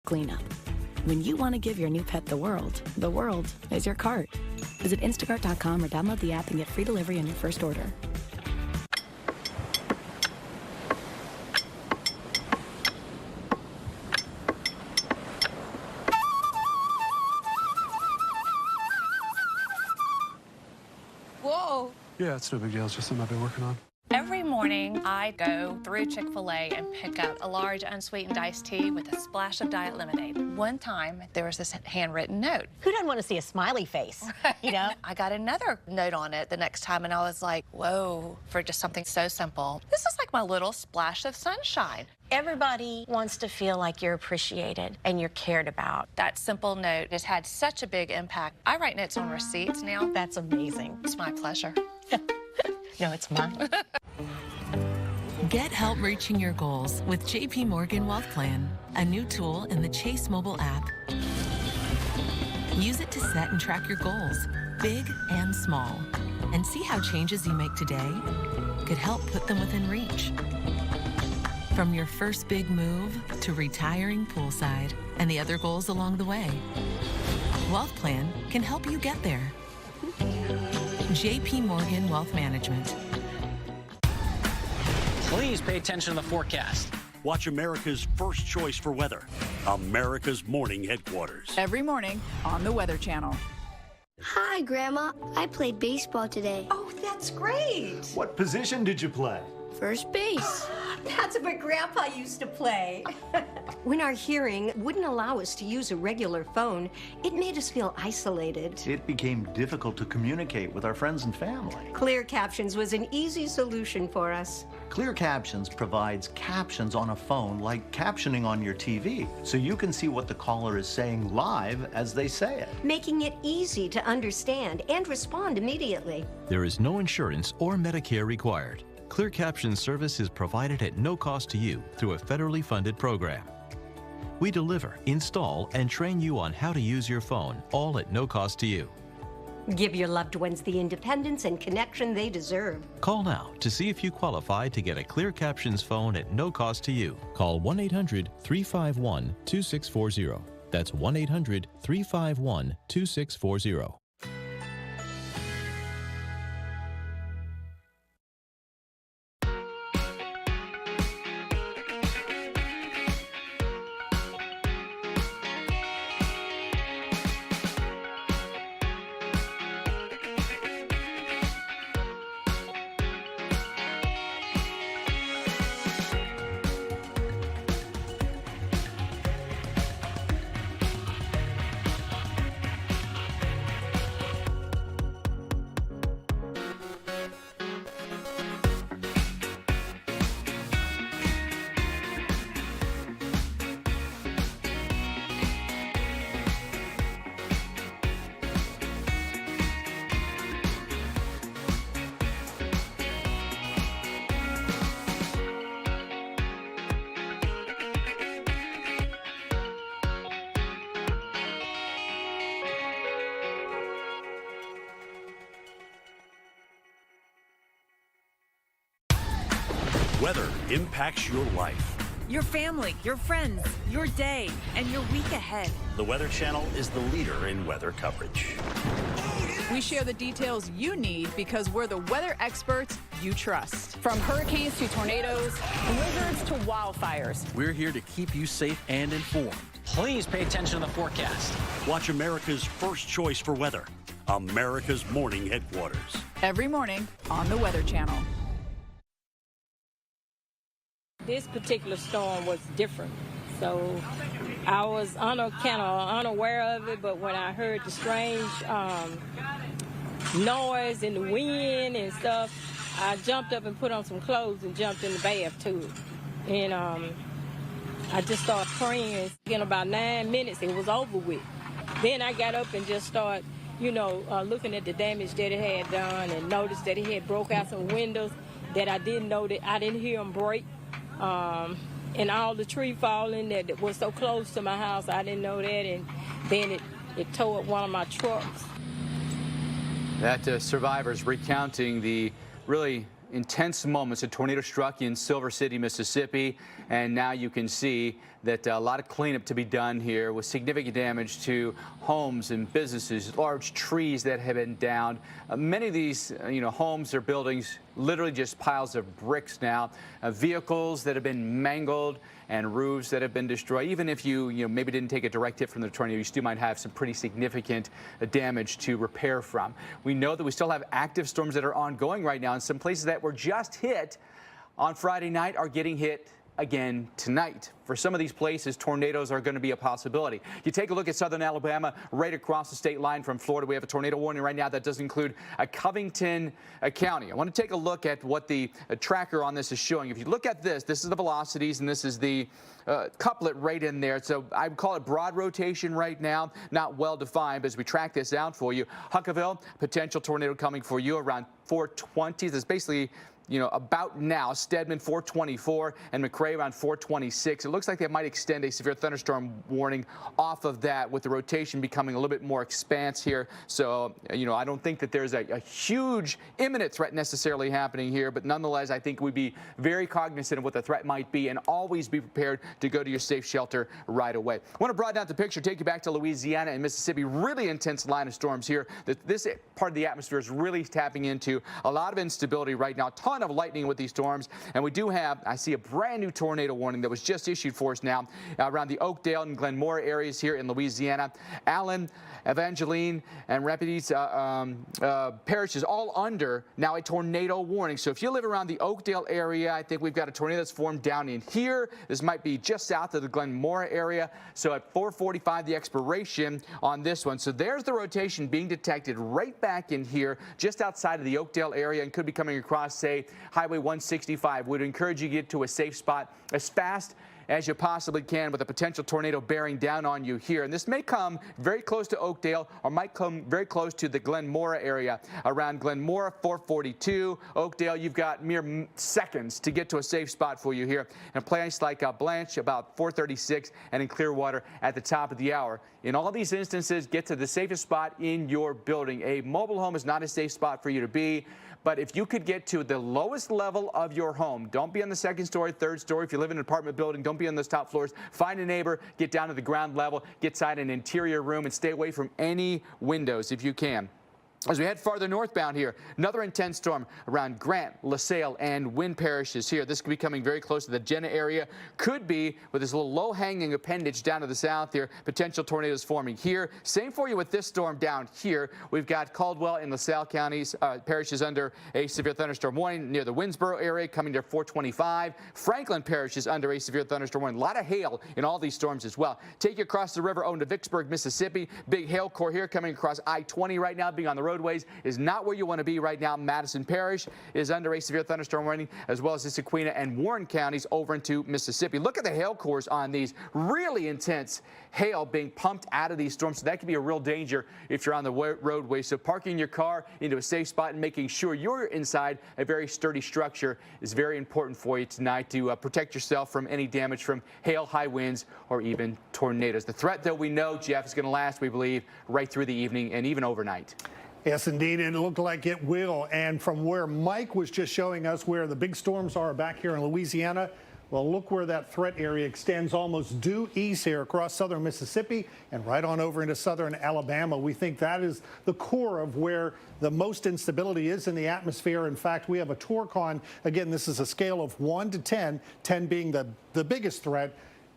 cleanup. When you want to give your new pet the world is your cart. Visit Instacart.com or download the app and get free delivery on your first order. Whoa. Yeah, it's no big deal. It's just something I've been working on. Every morning, I go through Chick-fil-A and pick up a large unsweetened iced tea with a splash of diet lemonade. One time, there was this handwritten note. Who doesn't want to see a smiley face, you know? I got another note on it the next time, and I was like, whoa, for just something so simple. This is like my little splash of sunshine. Everybody wants to feel like you're appreciated and you're cared about. That simple note has had such a big impact. I write notes on receipts now. That's amazing. It's my pleasure. No, it's mine. Get help reaching your goals with JP Morgan Wealth Plan, a new tool in the Chase mobile app. Use it to set and track your goals, big and small, and see how changes you make today could help put them within reach. From your first big move to retiring poolside and the other goals along the way, Wealth Plan can help you get there. JP Morgan Wealth Management. Please pay attention to the forecast. Watch America's first choice for weather, America's Morning Headquarters. Every morning on the Weather Channel. Hi, Grandma. I played baseball today. Oh, that's great. What position did you play? First base. That's what Grandpa used to play. When our hearing wouldn't allow us to use a regular phone, it made us feel isolated. It became difficult to communicate with our friends and family. Clear Captions was an easy solution for us. Clear Captions provides captions on a phone like captioning on your TV, so you can see what the caller is saying live as they say it, making it easy to understand and respond immediately. There is no insurance or Medicare required. Clear Caption service is provided at no cost to you through a federally funded program. We deliver, install, and train you on how to use your phone, all at no cost to you. Give your loved ones the independence and connection they deserve. Call now to see if you qualify to get a Clear Captions phone at no cost to you. Call 1-800-351-2640. That's 1-800-351-2640. Weather impacts your life. Your family, your friends, your day, and your week ahead. The Weather Channel is the leader in weather coverage. We share the details you need because we're the weather experts you trust. From hurricanes to tornadoes, blizzards to wildfires. We're here to keep you safe and informed. Please pay attention to the forecast. Watch America's first choice for weather, America's Morning Headquarters. Every morning on the Weather Channel. This particular storm was different, so I was kind of unaware of it, but when I heard the strange noise and the wind and stuff, I jumped up and put on some clothes and jumped in the bath too. And I just started praying. In about 9 minutes, it was over with. Then I got up and just started, looking at the damage that it had done and noticed that it had broke out some windows that I didn't know that I didn't hear them break. And all the tree falling that was so close to my house, I didn't know that, and then it tore up one of my trucks. That survivors recounting the really intense moments a tornado struck in Silver City, Mississippi, and now you can see that a lot of cleanup to be done here with significant damage to homes and businesses, large trees that have been downed. Many of these, homes or buildings, literally just piles of bricks now. Vehicles that have been mangled and roofs that have been destroyed. Even if you maybe didn't take a direct hit from the tornado, you still might have some pretty significant damage to repair from. We know that we still have active storms that are ongoing right now, and some places that were just hit on Friday night are getting hit again tonight. For some of these places, tornadoes are going to be a possibility. You take a look at southern Alabama, right across the state line from Florida. We have a tornado warning right now that does include Covington County. I want to take a look at what the tracker on this is showing. If you look at this is the velocities, and this is the couplet right in there. So I would call it broad rotation right now, not well defined, but as we track this out for you, Huckaville, potential tornado coming for you around 420. That's basically about now. Stedman 424 and McRae around 426. It looks like they might extend a severe thunderstorm warning off of that, with the rotation becoming a little bit more expanse here. So, I don't think that there's a huge imminent threat necessarily happening here, but nonetheless, I think we'd be very cognizant of what the threat might be and always be prepared to go to your safe shelter right away. I want to broaden out the picture, take you back to Louisiana and Mississippi. Really intense line of storms here. This part of the atmosphere is really tapping into a lot of instability right now. Ton of lightning with these storms, and we do have, I see a brand new tornado warning that was just issued for us now around the Oakdale and Glenmora areas here in Louisiana. Allen, Evangeline, and Rapides parishes all under now a tornado warning. So if you live around the Oakdale area, I think we've got a tornado that's formed down in here. This might be just south of the Glenmora area. So at 4:45, the expiration on this one. So there's the rotation being detected right back in here, just outside of the Oakdale area, and could be coming across, say, Highway 165. Would encourage you to get to a safe spot as fast as you possibly can, with a potential tornado bearing down on you here. And this may come very close to Oakdale, or might come very close to the Glenmora area. Around Glenmora, 442. Oakdale, you've got mere seconds to get to a safe spot for you here. And a place like Blanche, about 436, and in Clearwater at the top of the hour. In all these instances, get to the safest spot in your building. A mobile home is not a safe spot for you to be. But if you could get to the lowest level of your home, don't be on the second story, third story. If you live in an apartment building, don't be on those top floors. Find a neighbor, get down to the ground level, get inside an interior room, and stay away from any windows if you can. As we head farther northbound here, another intense storm around Grant, LaSalle, and Wynn parishes here. This could be coming very close to the Jenna area. Could be with this little low-hanging appendage down to the south here. Potential tornadoes forming here. Same for you with this storm down here. We've got Caldwell and LaSalle counties parishes under a severe thunderstorm warning near the Winnsboro area, coming to 425. Franklin parish is under a severe thunderstorm warning. A lot of hail in all these storms as well. Take you across the river over to Vicksburg, Mississippi. Big hail core here coming across I-20 right now, being on the roadways is not where you want to be right now. Madison Parish is under a severe thunderstorm warning, as well as the Sequina and Warren counties over into Mississippi. Look at the hail cores on these. Really intense hail being pumped out of these storms. So that could be a real danger if you're on the roadway. So parking your car into a safe spot and making sure you're inside a very sturdy structure is very important for you tonight to protect yourself from any damage from hail, high winds, or even tornadoes. The threat, though, we know, Jeff, is going to last, we believe, right through the evening and even overnight. Yes, indeed, and it looked like it will. And from where Mike was just showing us where the big storms are back here in Louisiana, well, look where that threat area extends almost due east here across southern Mississippi and right on over into southern Alabama. We think that is the core of where the most instability is in the atmosphere. In fact, we have a torque on, again, this is a scale of 1 to 10, 10 being the biggest threat.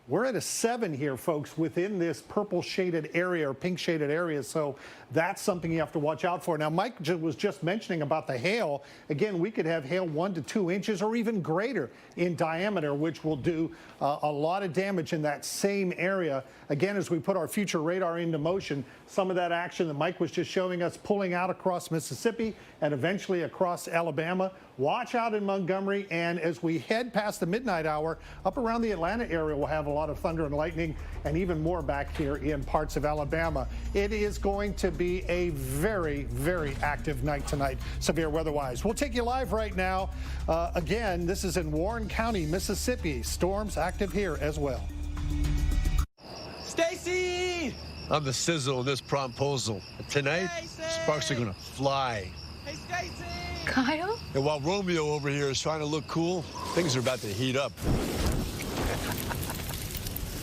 We're at a 7 here, folks, within this purple shaded area or pink shaded area. So that's something you have to watch out for. Now, Mike was just mentioning about the hail. Again, we could have hail 1 to 2 inches or even greater in diameter, which will do a lot of damage in that same area. Again, as we put our future radar into motion, some of that action that Mike was just showing us pulling out across Mississippi and eventually across Alabama. Watch out in Montgomery, and as we head past the midnight hour, up around the Atlanta area, we'll have a lot of thunder and lightning and even more back here in parts of Alabama. It is going to be a very, very active night tonight, severe weather-wise. We'll take you live right now. Again, this is in Warren County, Mississippi. Storms active here as well. Stacy! I'm the sizzle of this promposal. Tonight, sparks are gonna fly. Hey, Stacy! Kyle? And while Romeo over here is trying to look cool, things are about to heat up.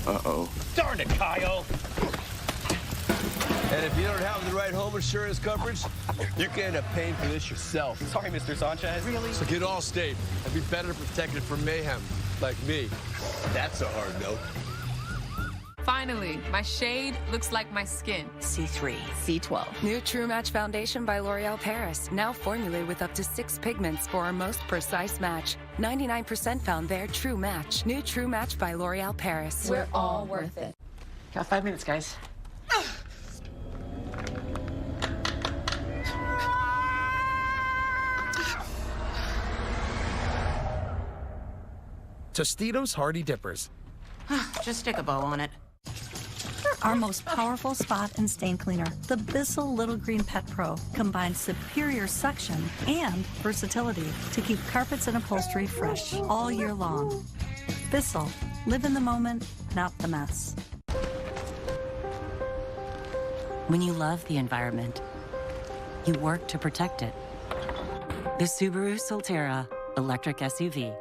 Uh-oh. Darn it, Kyle! And if you don't have the right home insurance coverage, you can end up paying for this yourself. Sorry, Mr. Sanchez. Really? So get Allstate and be better protected from mayhem, like me. That's a hard note. Finally, my shade looks like my skin. C3, C12. New True Match Foundation by L'Oreal Paris. Now formulated with up to 6 pigments for our most precise match. 99% found their True Match. New True Match by L'Oreal Paris. We're all worth it. Got 5 minutes, guys. Tostitos Hardy Dippers. Just stick a bow on it. Our most powerful spot and stain cleaner, the Bissell Little Green Pet Pro, combines superior suction and versatility to keep carpets and upholstery fresh all year long. Bissell, live in the moment, not the mess. When you love the environment, you work to protect it. The Subaru Solterra electric SUV.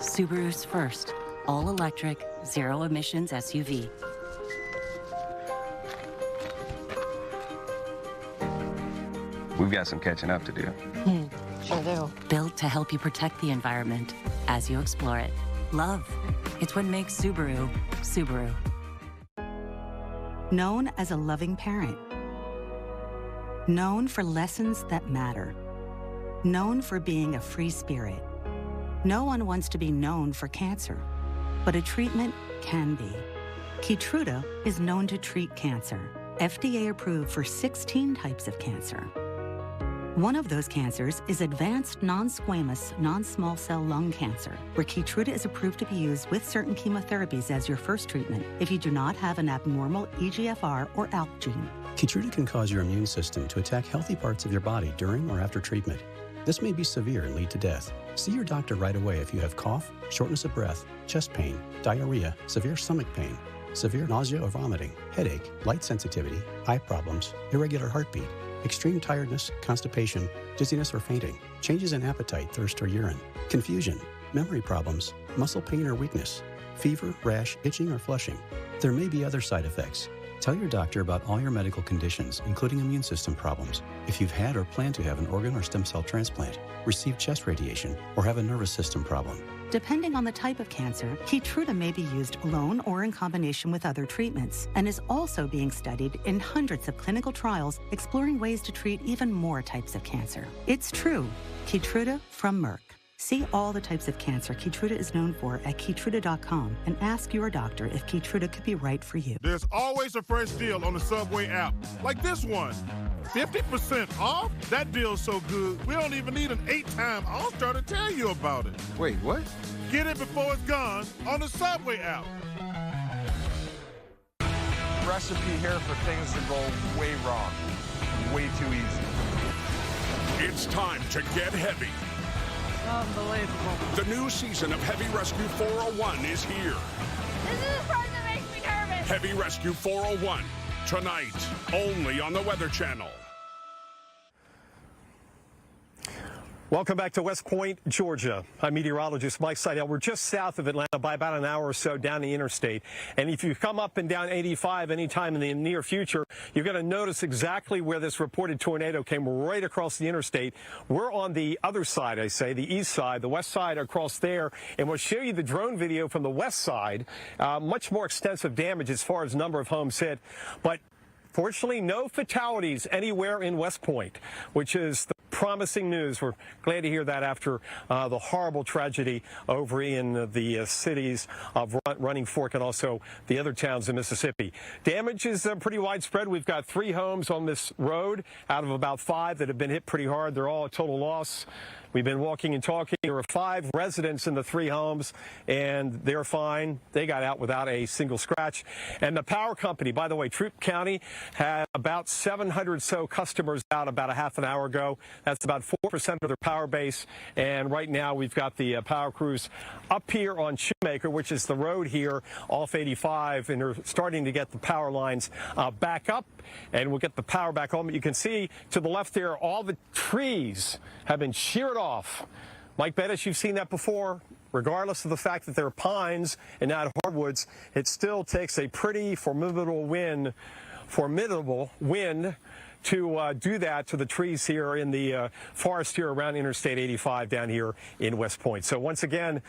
Subaru's first all-electric, zero-emissions SUV. We've got some catching up to do. Sure do. Built to help you protect the environment as you explore it. Love. It's what makes Subaru, Subaru. Known as a loving parent. Known for lessons that matter. Known for being a free spirit. No one wants to be known for cancer, but a treatment can be. Keytruda is known to treat cancer, FDA approved for 16 types of cancer. One of those cancers is advanced non-squamous, non-small cell lung cancer, where Keytruda is approved to be used with certain chemotherapies as your first treatment if you do not have an abnormal EGFR or ALK gene. Keytruda can cause your immune system to attack healthy parts of your body during or after treatment. This may be severe and lead to death. See your doctor right away if you have cough, shortness of breath, chest pain, diarrhea, severe stomach pain, severe nausea or vomiting, headache, light sensitivity, eye problems, irregular heartbeat, extreme tiredness, constipation, dizziness or fainting, changes in appetite, thirst or urine, confusion, memory problems, muscle pain or weakness, fever, rash, itching or flushing. There may be other side effects. Tell your doctor about all your medical conditions, including immune system problems. If you've had or plan to have an organ or stem cell transplant, receive chest radiation, or have a nervous system problem. Depending on the type of cancer, Keytruda may be used alone or in combination with other treatments, and is also being studied in hundreds of clinical trials exploring ways to treat even more types of cancer. It's true. Keytruda from Merck. See all the types of cancer Keytruda is known for at Keytruda.com and ask your doctor if Keytruda could be right for you. There's always a fresh deal on the Subway app, like this one. 50% off? That deal's so good, we don't even need an 8-time All-Star to tell you about it. Wait, what? Get it before it's gone on the Subway app. Recipe here for things that go way wrong. Way too easy. It's time to get heavy. Unbelievable. The new season of Heavy Rescue 401 is here. This is the part that makes me nervous. Heavy Rescue 401, tonight, only on the Weather Channel. Welcome back to West Point, Georgia. I'm meteorologist Mike Seidel. We're just south of Atlanta by about an hour or so down the interstate. And if you come up and down 85 anytime in the near future, you're going to notice exactly where this reported tornado came right across the interstate. We're on the other side, I say, the east side, the west side across there. And we'll show you the drone video from the west side. Much more extensive damage as far as number of homes hit. But fortunately, no fatalities anywhere in West Point, which is the promising news. We're glad to hear that after the horrible tragedy over in the cities of Running Fork and also the other towns in Mississippi. Damage is pretty widespread. We've got 3 homes on this road out of about 5 that have been hit pretty hard. They're all a total loss. We've been walking and talking. There were 5 residents in the 3 homes, and they're fine. They got out without a single scratch. And the power company, by the way, Troup County had about 700 so customers out about a half an hour ago. That's about 4% of their power base. And right now we've got the power crews up here on Shoemaker, which is the road here off 85, and they're starting to get the power lines back up, and we'll get the power back home. You can see to the left there, all the trees have been sheared off. Mike Bettis, you've seen that before. regardless of the fact that they're pines and not hardwoods, it still takes a pretty formidable wind to do that to the trees here in the forest here around Interstate 85 down here in West Point. So once again,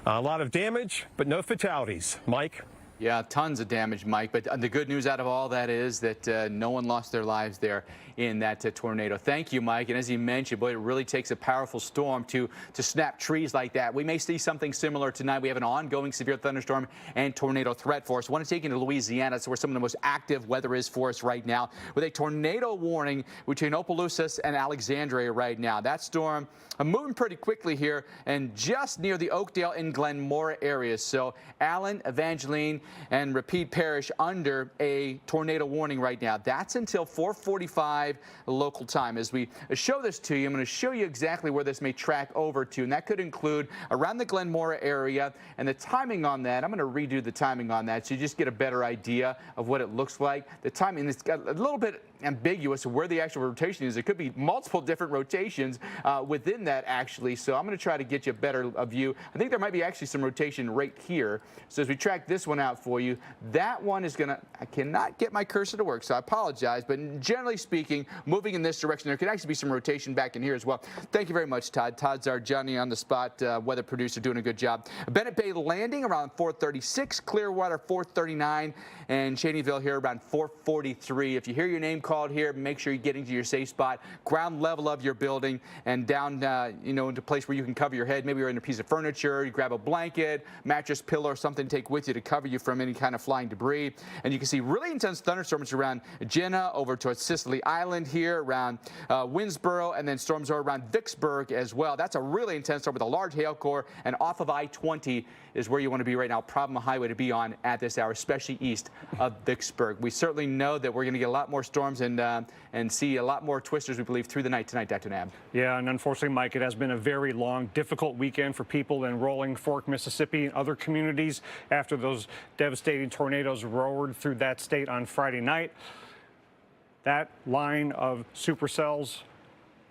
a lot of damage, but no fatalities. Mike? Yeah, tons of damage, Mike. But the good news out of all that is that no one lost their lives there in that tornado. Thank you, Mike. And as you mentioned, boy, it really takes a powerful storm to snap trees like that. We may see something similar tonight. We have an ongoing severe thunderstorm and tornado threat for us. I want to take you to Louisiana. That's where some of the most active weather is for us right now, with a tornado warning between Opelousas and Alexandria right now. That storm moving pretty quickly here and just near the Oakdale and Glenmora areas. So Allen, Evangeline, and Rapide Parish under a tornado warning right now. That's until 4:45 local time. As we show this to you, I'm going to show you exactly where this may track over to, and that could include around the Glenmora area. And the timing on that, I'm going to redo the timing on that so you just get a better idea of what it looks like. The timing, it's got a little bit ambiguous of where the actual rotation is. It could be multiple different rotations within that, actually. So I'm going to try to get you a better view. I think there might be actually some rotation right here. So as we track this one out for you, that one is going to, I cannot get my cursor to work, so I apologize. But generally speaking, moving in this direction, there could actually be some rotation back in here as well. Thank you very much, Todd. Todd's our Johnny on the spot weather producer, doing a good job. Bennett Bay Landing around 4:36, Clearwater 4:39, and Shadyville here around 4:43. If you hear your name called here, make sure you're getting to your safe spot, ground level of your building, and down, into a place where you can cover your head. Maybe you're in a piece of furniture, you grab a blanket, mattress, pillow, or something to take with you to cover you from any kind of flying debris. And you can see really intense thunderstorms around Jenna over towards Sicily Island here, around Winnsboro, and then storms are around Vicksburg as well. That's a really intense storm with a large hail core, and off of I-20 is where you want to be right now. Problem highway to be on at this hour, especially east of Vicksburg. We certainly know that we're going to get a lot more storms and see a lot more twisters, we believe, through the night tonight, Dr. Nab. Yeah, and unfortunately, Mike, it has been a very long, difficult weekend for people in Rolling Fork, Mississippi, and other communities after those devastating tornadoes roared through that state on Friday night. That line of supercells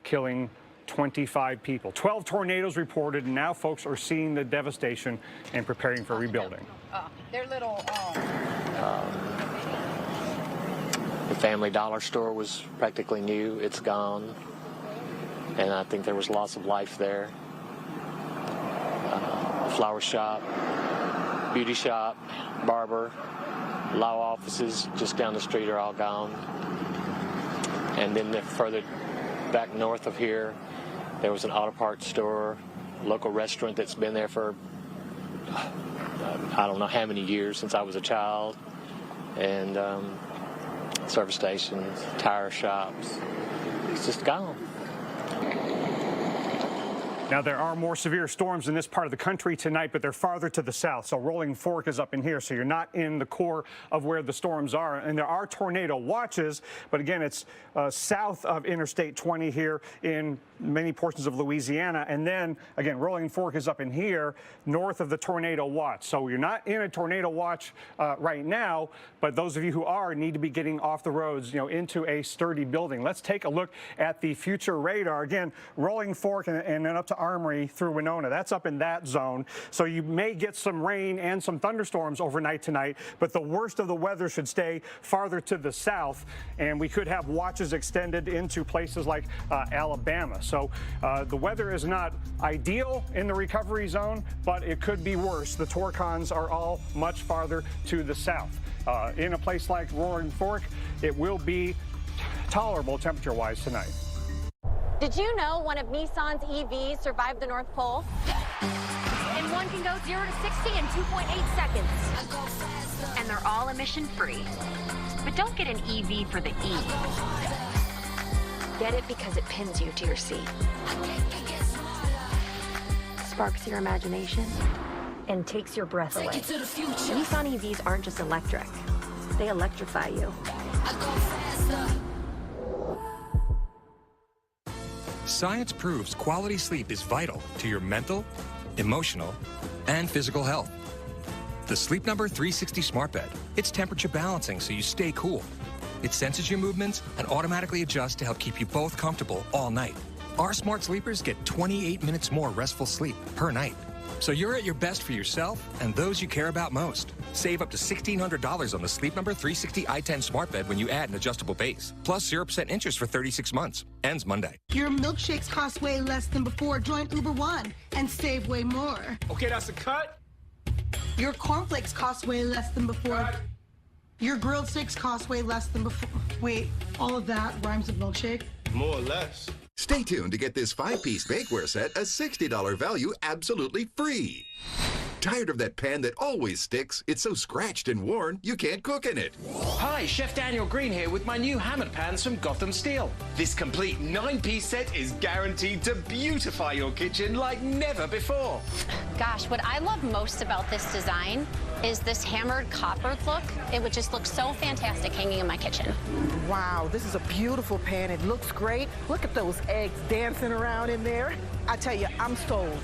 killing 25 people. 12 tornadoes reported, and now folks are seeing the devastation and preparing for rebuilding. They're little. The Family Dollar store was practically new. It's gone. And I think there was loss of life there. Flower shop, beauty shop, barber, law offices just down the street are all gone. And then further back north of here, there was an auto parts store, local restaurant that's been there for I don't know how many years, since I was a child, and service stations, tire shops. It's just gone. Now, there are more severe storms in this part of the country tonight, but they're farther to the south. So Rolling Fork is up in here, so you're not in the core of where the storms are. And there are tornado watches, but again, it's south of Interstate 20 here in many portions of Louisiana. And then, again, Rolling Fork is up in here, north of the tornado watch. So you're not in a tornado watch right now, but those of you who are need to be getting off the roads, into a sturdy building. Let's take a look at the future radar. Again, Rolling Fork and then up to Armory through Winona. That's up in that zone. So you may get some rain and some thunderstorms overnight tonight, but the worst of the weather should stay farther to the south, and we could have watches extended into places like Alabama. So the weather is not ideal in the recovery zone, but it could be worse. The Torcons are all much farther to the south. In a place like Roaring Fork, it will be tolerable temperature-wise tonight. Did you know one of Nissan's EVs survived the North Pole? And one can go 0 to 60 in 2.8 seconds. And they're all emission-free. But don't get an EV for the E. Get it because it pins you to your seat. Sparks your imagination and takes your breath away. Nissan EVs aren't just electric. They electrify you. Science proves quality sleep is vital to your mental, emotional, and physical health. The Sleep Number 360 Smart Bed. It's temperature balancing so you stay cool. It senses your movements and automatically adjusts to help keep you both comfortable all night. Our smart sleepers get 28 minutes more restful sleep per night. So you're at your best for yourself and those you care about most. Save up to $1,600 on the Sleep Number 360 i10 smart bed when you add an adjustable base. Plus 0% interest for 36 months. Ends Monday. Your milkshakes cost way less than before. Join Uber One and save way more. Okay, that's a cut. Your cornflakes cost way less than before. Cut. Your grilled steaks cost way less than before. Wait, all of that rhymes with milkshake? More or less. Stay tuned to get this 5-piece bakeware set, a $60 value, absolutely free. Tired of that pan that always sticks? It's so scratched and worn, you can't cook in it. Hi, Chef Daniel Green here with my new hammered pans from Gotham Steel. This complete 9-piece set is guaranteed to beautify your kitchen like never before. Gosh, what I love most about this design is this hammered copper look. It would just look so fantastic hanging in my kitchen. Wow, this is a beautiful pan. It looks great. Look at those eggs dancing around in there. I tell you, I'm sold.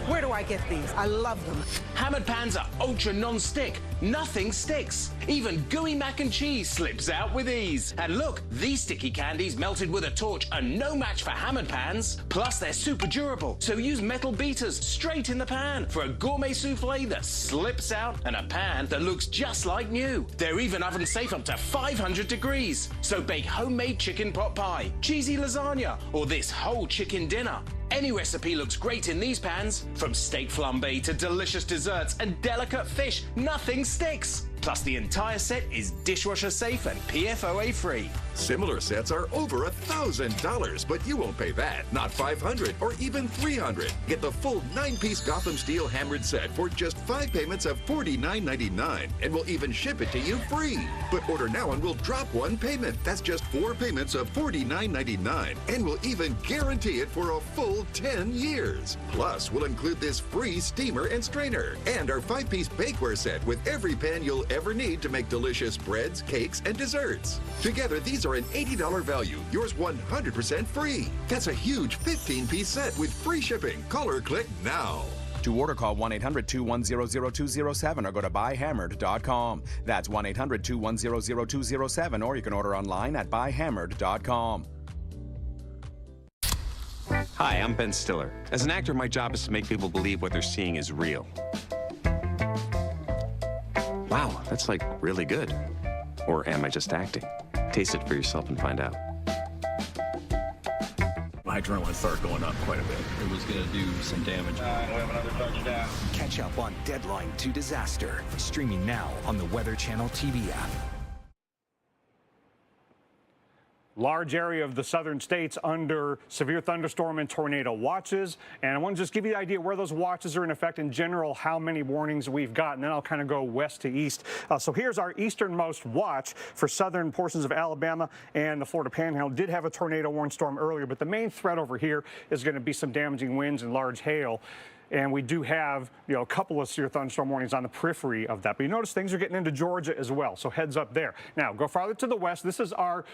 Where do I get these? I love them. Hammered pans are ultra non-stick. Nothing sticks. Even gooey mac and cheese slips out with ease. And look, these sticky candies melted with a torch are no match for hammered pans. Plus, they're super durable, so use metal beaters straight in the pan for a gourmet souffle that slips out and a pan that looks just like new. They're even oven safe up to 500 degrees. So bake homemade chicken pot pie, cheesy lasagna, or this whole chicken dinner. Any recipe looks great in these pans. From steak flambe to delicious desserts and delicate fish, nothing sticks. Plus, the entire set is dishwasher safe and PFOA free. Similar sets are over $1,000, but you won't pay that. Not $500 or even $300. Get the full 9-piece Gotham Steel hammered set for just 5 payments of $49.99, and we'll even ship it to you free. But order now and we'll drop 1 payment. That's just 4 payments of $49.99, and we'll even guarantee it for a full 10 years. Plus, we'll include this free steamer and strainer and our 5-piece bakeware set with every pan you'll ever need to make delicious breads, cakes, and desserts. Together, these are an $80 value, yours 100% free. That's a huge 15-piece set with free shipping. Call or click now. To order, call 1-800-210-0207 or go to buyhammered.com. That's 1-800-210-0207, or you can order online at buyhammered.com. Hi, I'm Ben Stiller. As an actor, my job is to make people believe what they're seeing is real. Wow, that's like really good. Or am I just acting? Taste it for yourself and find out. My adrenaline started going up quite a bit. It was going to do some damage. We have another touchdown. Catch up on Deadline to Disaster. Streaming now on the Weather Channel TV app. Large area of the southern states under severe thunderstorm and tornado watches. And I want to just give you the idea where those watches are in effect in general, how many warnings we've got, and then I'll kind of go west to east. So here's our easternmost watch for southern portions of Alabama and the Florida Panhandle. Did have a tornado warning storm earlier, but the main threat over here is going to be some damaging winds and large hail. And we do have, a couple of severe thunderstorm warnings on the periphery of that. But you notice things are getting into Georgia as well, so heads up there. Now, go farther to the west. This is our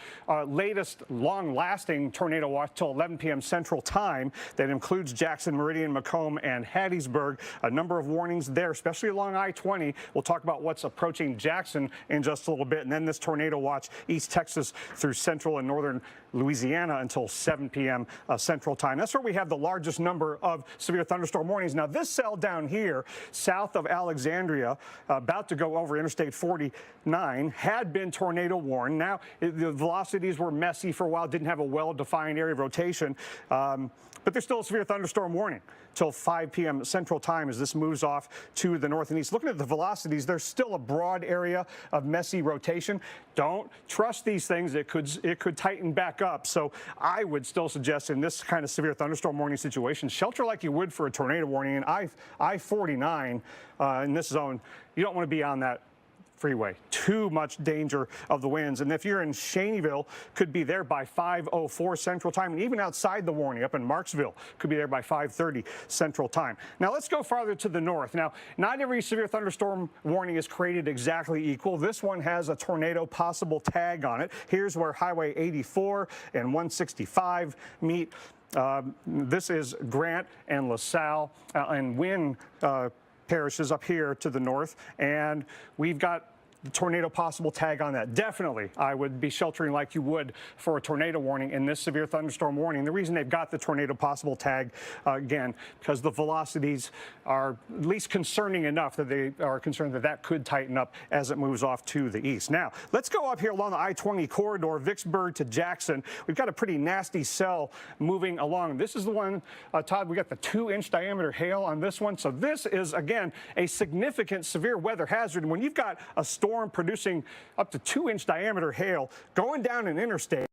latest long-lasting tornado watch till 11 p.m. Central Time that includes Jackson, Meridian, Macomb, and Hattiesburg. A number of warnings there, especially along I-20. We'll talk about what's approaching Jackson in just a little bit. And then this tornado watch, East Texas through central and northern Louisiana until 7 p.m. Central Time. That's where we have the largest number of severe thunderstorm warnings. Now, this cell down here, south of Alexandria, about to go over Interstate 49, had been tornado warned. Now, the velocities were messy for a while, didn't have a well-defined area of rotation, but there's still a severe thunderstorm warning till 5 p.m. Central Time as this moves off to the north and east. Looking at the velocities, there's still a broad area of messy rotation. Don't trust these things. It could tighten back up. So I would still suggest in this kind of severe thunderstorm warning situation, shelter like you would for a tornado warning. And I-49 in this zone, you don't want to be on that freeway. Too much danger of the winds. And if you're in Cheneyville, could be there by 5:04 Central Time. And even outside the warning, up in Marksville, could be there by 5:30 Central Time. Now, let's go farther to the north. Now, not every severe thunderstorm warning is created exactly equal. This one has a tornado possible tag on it. Here's where Highway 84 and 165 meet. This is Grant and LaSalle and Wynn parishes up here to the north, and we've got tornado possible tag on that. Definitely, I would be sheltering like you would for a tornado warning in this severe thunderstorm warning. The reason they've got the tornado possible tag, again, because the velocities are at least concerning enough that they are concerned that that could tighten up as it moves off to the east. Now, let's go up here along the I-20 corridor, Vicksburg to Jackson. We've got a pretty nasty cell moving along. This is the one, Todd, we got the 2-inch diameter hail on this one. So this is, again, a significant severe weather hazard. When you've got a storm producing up to 2-inch diameter hail going down an interstate,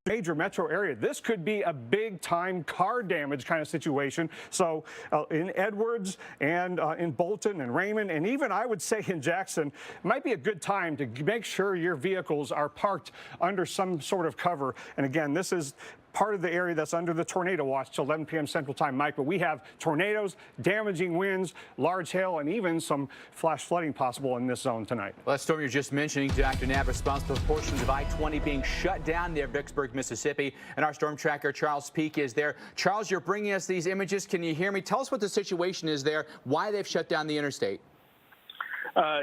major metro area, this could be a big time car damage kind of situation. So in Edwards and in Bolton and Raymond, and even I would say in Jackson, it might be a good time to make sure your vehicles are parked under some sort of cover. And again, this is part of the area that's under the tornado watch till 11 p.m. Central Time, Mike. But we have tornadoes, damaging winds, large hail, and even some flash flooding possible in this zone tonight. Well, that storm you're just mentioning, Dr. Knapp, responsible for portions of I-20 being shut down near Vicksburg, Mississippi. And our storm tracker, Charles Peak, is there. Charles, you're bringing us these images. Can you hear me? Tell us what the situation is there, why they've shut down the interstate.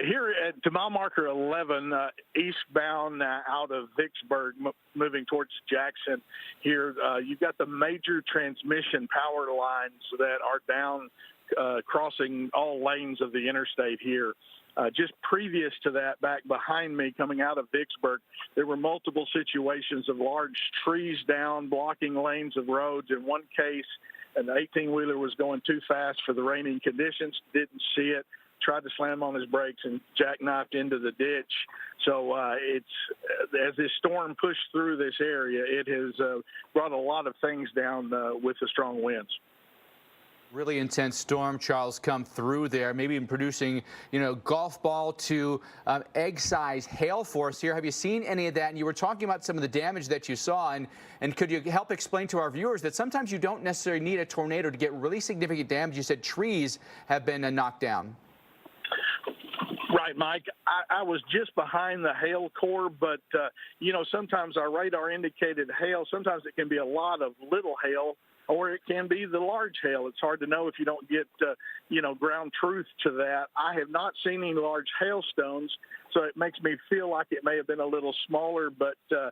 Here to mile marker 11, eastbound out of Vicksburg, moving towards Jackson. Here, you've got the major transmission power lines that are down, crossing all lanes of the interstate here. Just previous to that, back behind me, coming out of Vicksburg, there were multiple situations of large trees down, blocking lanes of roads. In one case, an 18-wheeler was going too fast for the raining conditions, didn't see it, tried to slam on his brakes and jackknifed into the ditch. So as this storm pushed through this area, it has brought a lot of things down with the strong winds. Really intense storm, Charles, come through there, maybe even producing, golf ball to egg-size hail force here. Have you seen any of that? And you were talking about some of the damage that you saw, and could you help explain to our viewers that sometimes you don't necessarily need a tornado to get really significant damage? You said trees have been knocked down. Right, Mike. I was just behind the hail core, but, sometimes our radar indicated hail. Sometimes it can be a lot of little hail, or it can be the large hail. It's hard to know if you don't get, ground truth to that. I have not seen any large hailstones, so it makes me feel like it may have been a little smaller. But the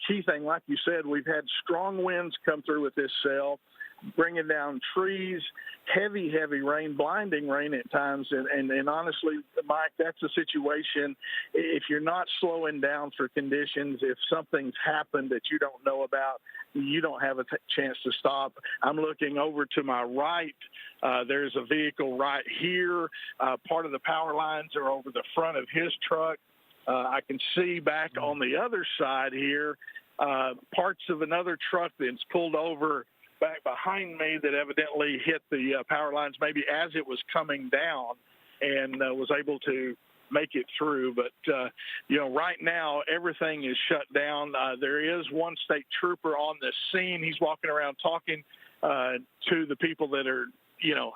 key thing, like you said, we've had strong winds come through with this cell, bringing down trees, heavy rain, blinding rain at times. And honestly, Mike, that's a situation, if you're not slowing down for conditions, if something's happened that you don't know about, you don't have a chance to stop. I'm looking over to my right. There's a vehicle right here. Part of the power lines are over the front of his truck. I can see back on the other side here, parts of another truck that's pulled over back behind me that evidently hit the power lines maybe as it was coming down and was able to make it through. But, right now everything is shut down. There is one state trooper on the scene. He's walking around talking to the people that are,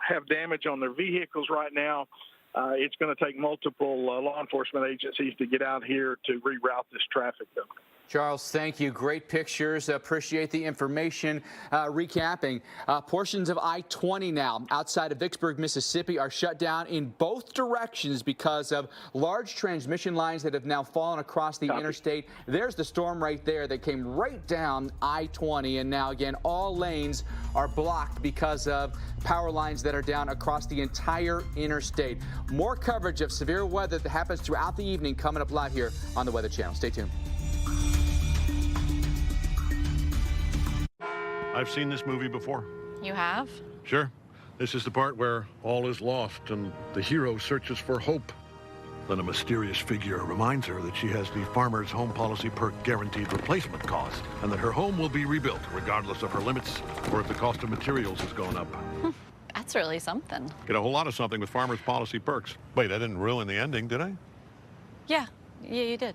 have damage on their vehicles right now. It's going to take multiple law enforcement agencies to get out here to reroute this traffic, though. Charles, thank you. Great pictures. Appreciate the information. Recapping, portions of I-20 now outside of Vicksburg, Mississippi are shut down in both directions because of large transmission lines that have now fallen across the interstate. There's the storm right there that came right down I-20, and now again all lanes are blocked because of power lines that are down across the entire interstate. More coverage of severe weather that happens throughout the evening coming up live here on the Weather Channel. Stay tuned. I've seen this movie before. You have? Sure. This is the part where all is lost and the hero searches for hope. Then a mysterious figure reminds her that she has the Farmer's Home Policy Perk guaranteed replacement cost, and that her home will be rebuilt regardless of her limits or if the cost of materials has gone up. That's really something. Get a whole lot of something with Farmer's Policy Perks. Wait, I didn't ruin the ending, did I? Yeah, you did.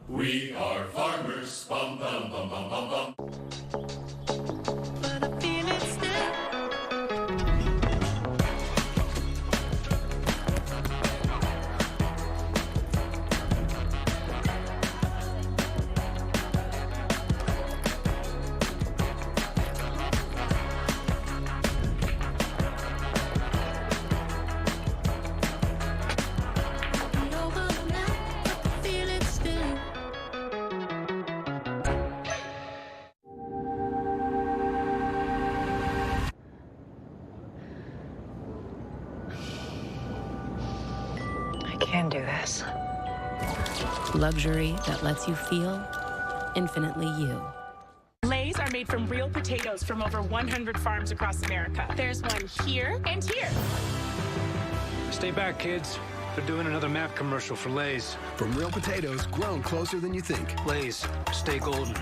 We are farmers, bum bum bum bum bum bum. can do this. Luxury that lets you feel infinitely you. Lay's are made from real potatoes from over 100 farms across America. There's one here and here. Stay back, kids. They're doing another map commercial for Lay's. From real potatoes grown closer than you think. Lay's, stay golden.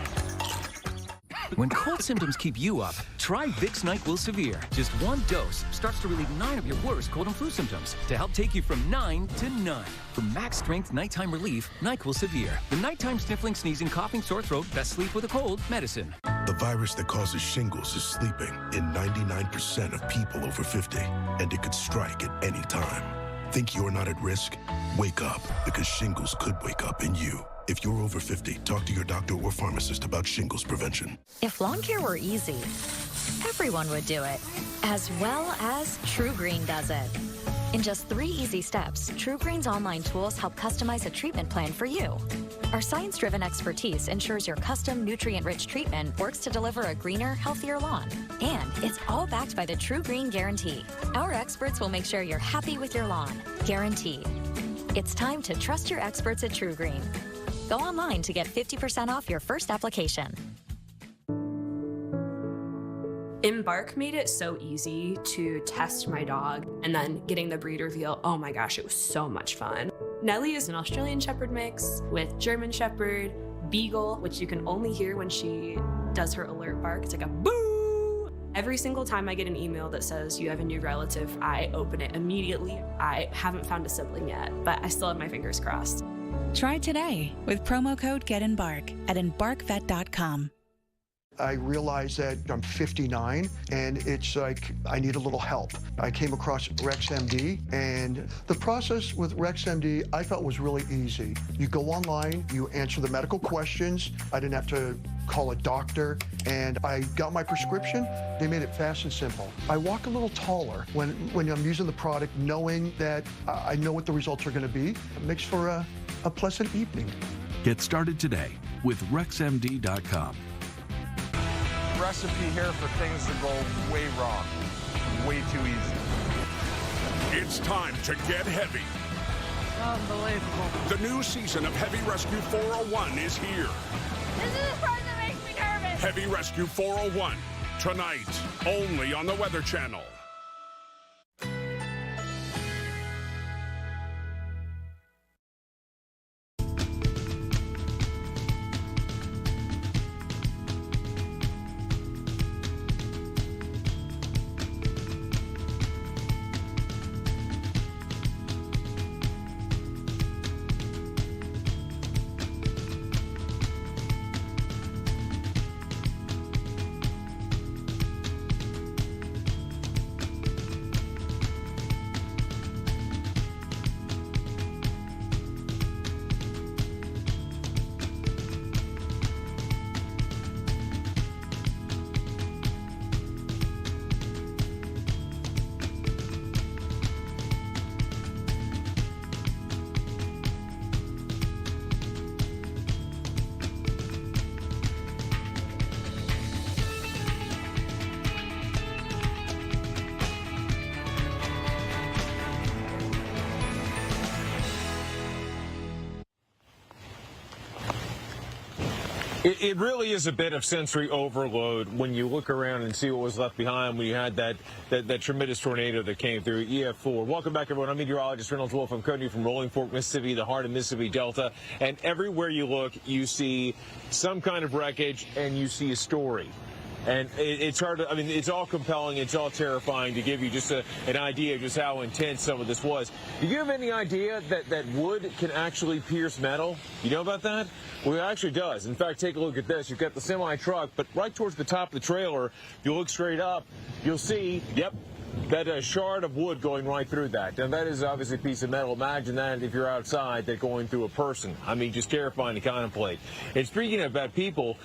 When cold symptoms keep you up, try Vicks NyQuil Severe. Just one dose starts to relieve 9 of your worst cold and flu symptoms to help take you from 9 to 9. For max strength nighttime relief, NyQuil Severe. The nighttime sniffling, sneezing, coughing, sore throat, best sleep with a cold medicine. The virus that causes shingles is sleeping in 99% of people over 50, and it could strike at any time. Think you're not at risk? Wake up, because shingles could wake up in you. If you're over 50, talk to your doctor or pharmacist about shingles prevention. If lawn care were easy, everyone would do it, as well as True Green does it. In just 3 easy steps, True Green's online tools help customize a treatment plan for you. Our science-driven expertise ensures your custom, nutrient-rich treatment works to deliver a greener, healthier lawn. And it's all backed by the True Green Guarantee. Our experts will make sure you're happy with your lawn. Guaranteed. It's time to trust your experts at True Green. Go online to get 50% off your first application. Embark made it so easy to test my dog, and then getting the breed reveal, oh my gosh, it was so much fun. Nellie is an Australian Shepherd mix with German Shepherd, Beagle, which you can only hear when she does her alert bark. It's like a boo! Every single time I get an email that says you have a new relative, I open it immediately. I haven't found a sibling yet, but I still have my fingers crossed. Try today with promo code GetEmbark at embarkvet.com. I realized that I'm 59 and it's like I need a little help. I came across RexMD, and the process with RexMD I felt was really easy. You go online, you answer the medical questions. I didn't have to call a doctor, and I got my prescription. They made it fast and simple. I walk a little taller when I'm using the product, knowing that I know what the results are going to be. It makes for a pleasant evening. Get started today with RexMD.com. Recipe here for things that go way wrong, way too easy. It's time to get heavy. Unbelievable. The new season of Heavy Rescue 401 is here. This is the part that makes me nervous. Heavy Rescue 401, tonight, only on the Weather Channel. It really is a bit of sensory overload when you look around and see what was left behind when you had that tremendous tornado that came through EF4. Welcome back, everyone. I'm meteorologist Reynolds Wolf. I'm coming to you from Rolling Fork, Mississippi, the heart of Mississippi Delta. And everywhere you look, you see some kind of wreckage and you see a story. And it's hard to, I mean, it's all compelling, it's all terrifying to give you just an idea of just how intense some of this was. Do you have any idea that wood can actually pierce metal? You know about that? Well, it actually does. In fact, take a look at this. You've got the semi-truck, but right towards the top of the trailer, if you look straight up, you'll see, yep, that shard of wood going right through that. Now, that is obviously a piece of metal. Imagine that if you're outside, that going through a person. I mean, just terrifying to contemplate. And speaking of bad people,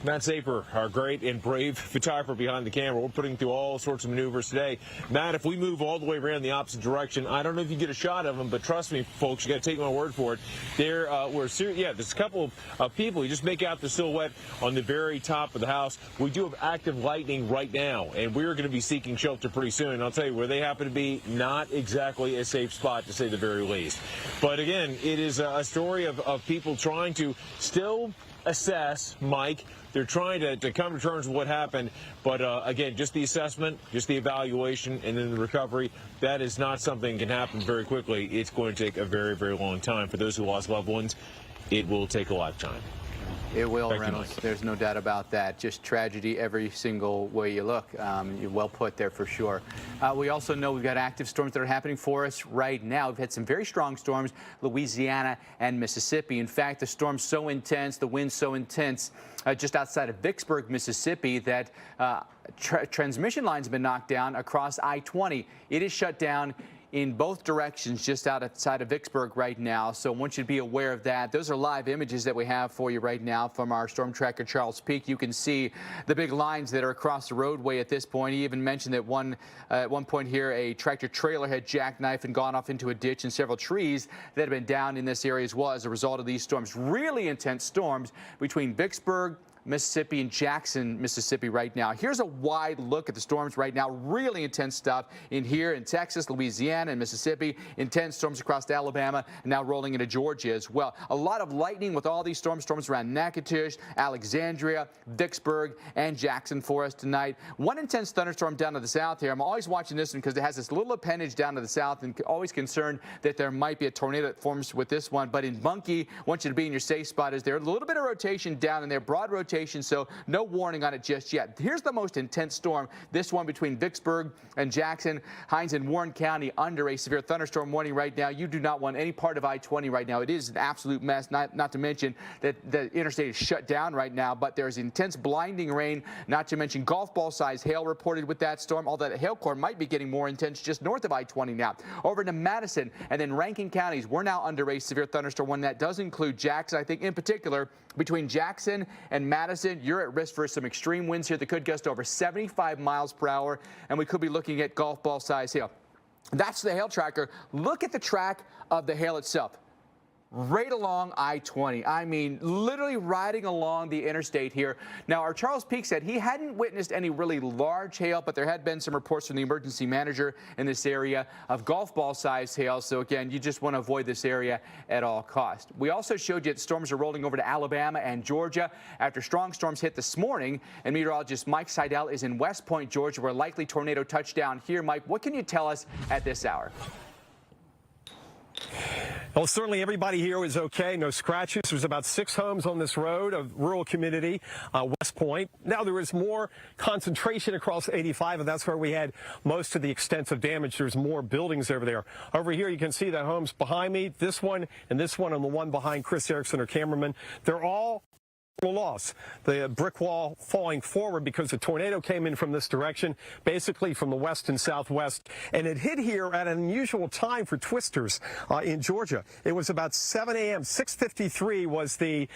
Matt Safer, our great and brave photographer behind the camera, we're putting through all sorts of maneuvers today. Matt, if we move all the way around the opposite direction, I don't know if you get a shot of them, but trust me, folks, you got to take my word for it. There's a couple of people. You just make out the silhouette on the very top of the house. We do have active lightning right now, and we're going to be seeking shelter pretty soon. soon. I'll tell you, where they happen to be, not exactly a safe spot, to say the very least. But again, it is a story of people trying to still assess, Mike. They're trying to come to terms with what happened. But again, just the assessment, just the evaluation, and then the recovery, that is not something that can happen very quickly. It's going to take a very, very long time. For those who lost loved ones, it will take a lifetime. It will, Reynolds. There's no doubt about that. Just tragedy every single way you look. You're well put there for sure. We also know we've got active storms that are happening for us right now. We've had some very strong storms, Louisiana and Mississippi. In fact, the storm's so intense, the wind's so intense, just outside of Vicksburg, Mississippi, that transmission lines have been knocked down across I-20. It is shut down in both directions just outside of Vicksburg right now, so I want you to be aware of that. Those are live images that we have for you right now from our storm tracker, Charles Peak. You can see the big lines that are across the roadway at this point. He even mentioned that at one point here, a tractor trailer had jackknifed and gone off into a ditch, and several trees that have been down in this area as well as a result of these storms. Really intense storms between Vicksburg, Mississippi, and Jackson, Mississippi right now. Here's a wide look at the storms right now. Really intense stuff in here in Texas, Louisiana, and Mississippi. Intense storms across Alabama and now rolling into Georgia as well. A lot of lightning with all these storms around Natchitoches, Alexandria, Vicksburg, and Jackson for us tonight. One intense thunderstorm down to the south here. I'm always watching this one because it has this little appendage down to the south, and always concerned that there might be a tornado that forms with this one. But in Bunkie, I want you to be in your safe spot. Is there a little bit of rotation down in there, broad rotation, so no warning on it just yet. Here's the most intense storm, this one between Vicksburg and Jackson, Hines and Warren County under a severe thunderstorm warning right now. You do not want any part of I-20 right now. It is an absolute mess, not to mention that the interstate is shut down right now, but there's intense blinding rain, not to mention golf ball size hail reported with that storm, although that hail core might be getting more intense just north of I-20 now. Over into Madison and then Rankin counties, we're now under a severe thunderstorm, one that does include Jackson. I think in particular, between Jackson and Madison, you're at risk for some extreme winds here that could gust over 75 miles per hour, and we could be looking at golf ball size hail. That's the hail tracker. Look at the track of the hail itself. Right along I-20. I mean, literally riding along the interstate here. Now, our Charles Peak said he hadn't witnessed any really large hail, but there had been some reports from the emergency manager in this area of golf ball size hail. So again, you just want to avoid this area at all costs. We also showed you that storms are rolling over to Alabama and Georgia after strong storms hit this morning. And meteorologist Mike Seidel is in West Point, Georgia, where likely tornado touchdown here. Mike, what can you tell us at this hour? Well, certainly everybody here was okay. No scratches. There's about 6 homes on this road, a rural community, West Point. Now, there was more concentration across 85, and that's where we had most of the extensive damage. There's more buildings over there. Over here, you can see the homes behind me. This one and this one, and the one behind Chris Erickson, our cameraman. They're all loss. The brick wall falling forward because the tornado came in from this direction, basically from the west and southwest, and it hit here at an unusual time for twisters in Georgia. It was about 7 a.m. 6:53 was the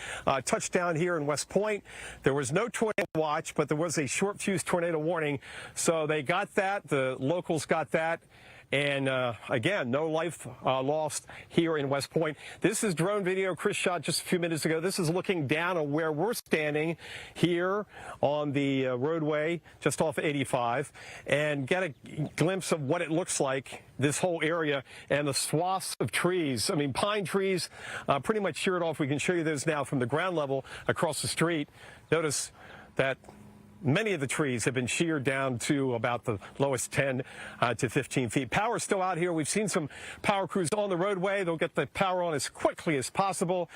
touchdown here in West Point. There was no tornado watch, but there was a short fuse tornado warning, so they got that. The locals got that. And again, no life lost here in West Point. This is drone video Chris shot just a few minutes ago. This is looking down on where we're standing here on the roadway just off 85, and get a glimpse of what it looks like, this whole area, and the swaths of trees. I mean, pine trees pretty much sheared off. We can show you those now from the ground level across the street. Notice that many of the trees have been sheared down to about the lowest 10 to 15 feet. Power's still out here. We've seen some power crews on the roadway. They'll get the power on as quickly as possible.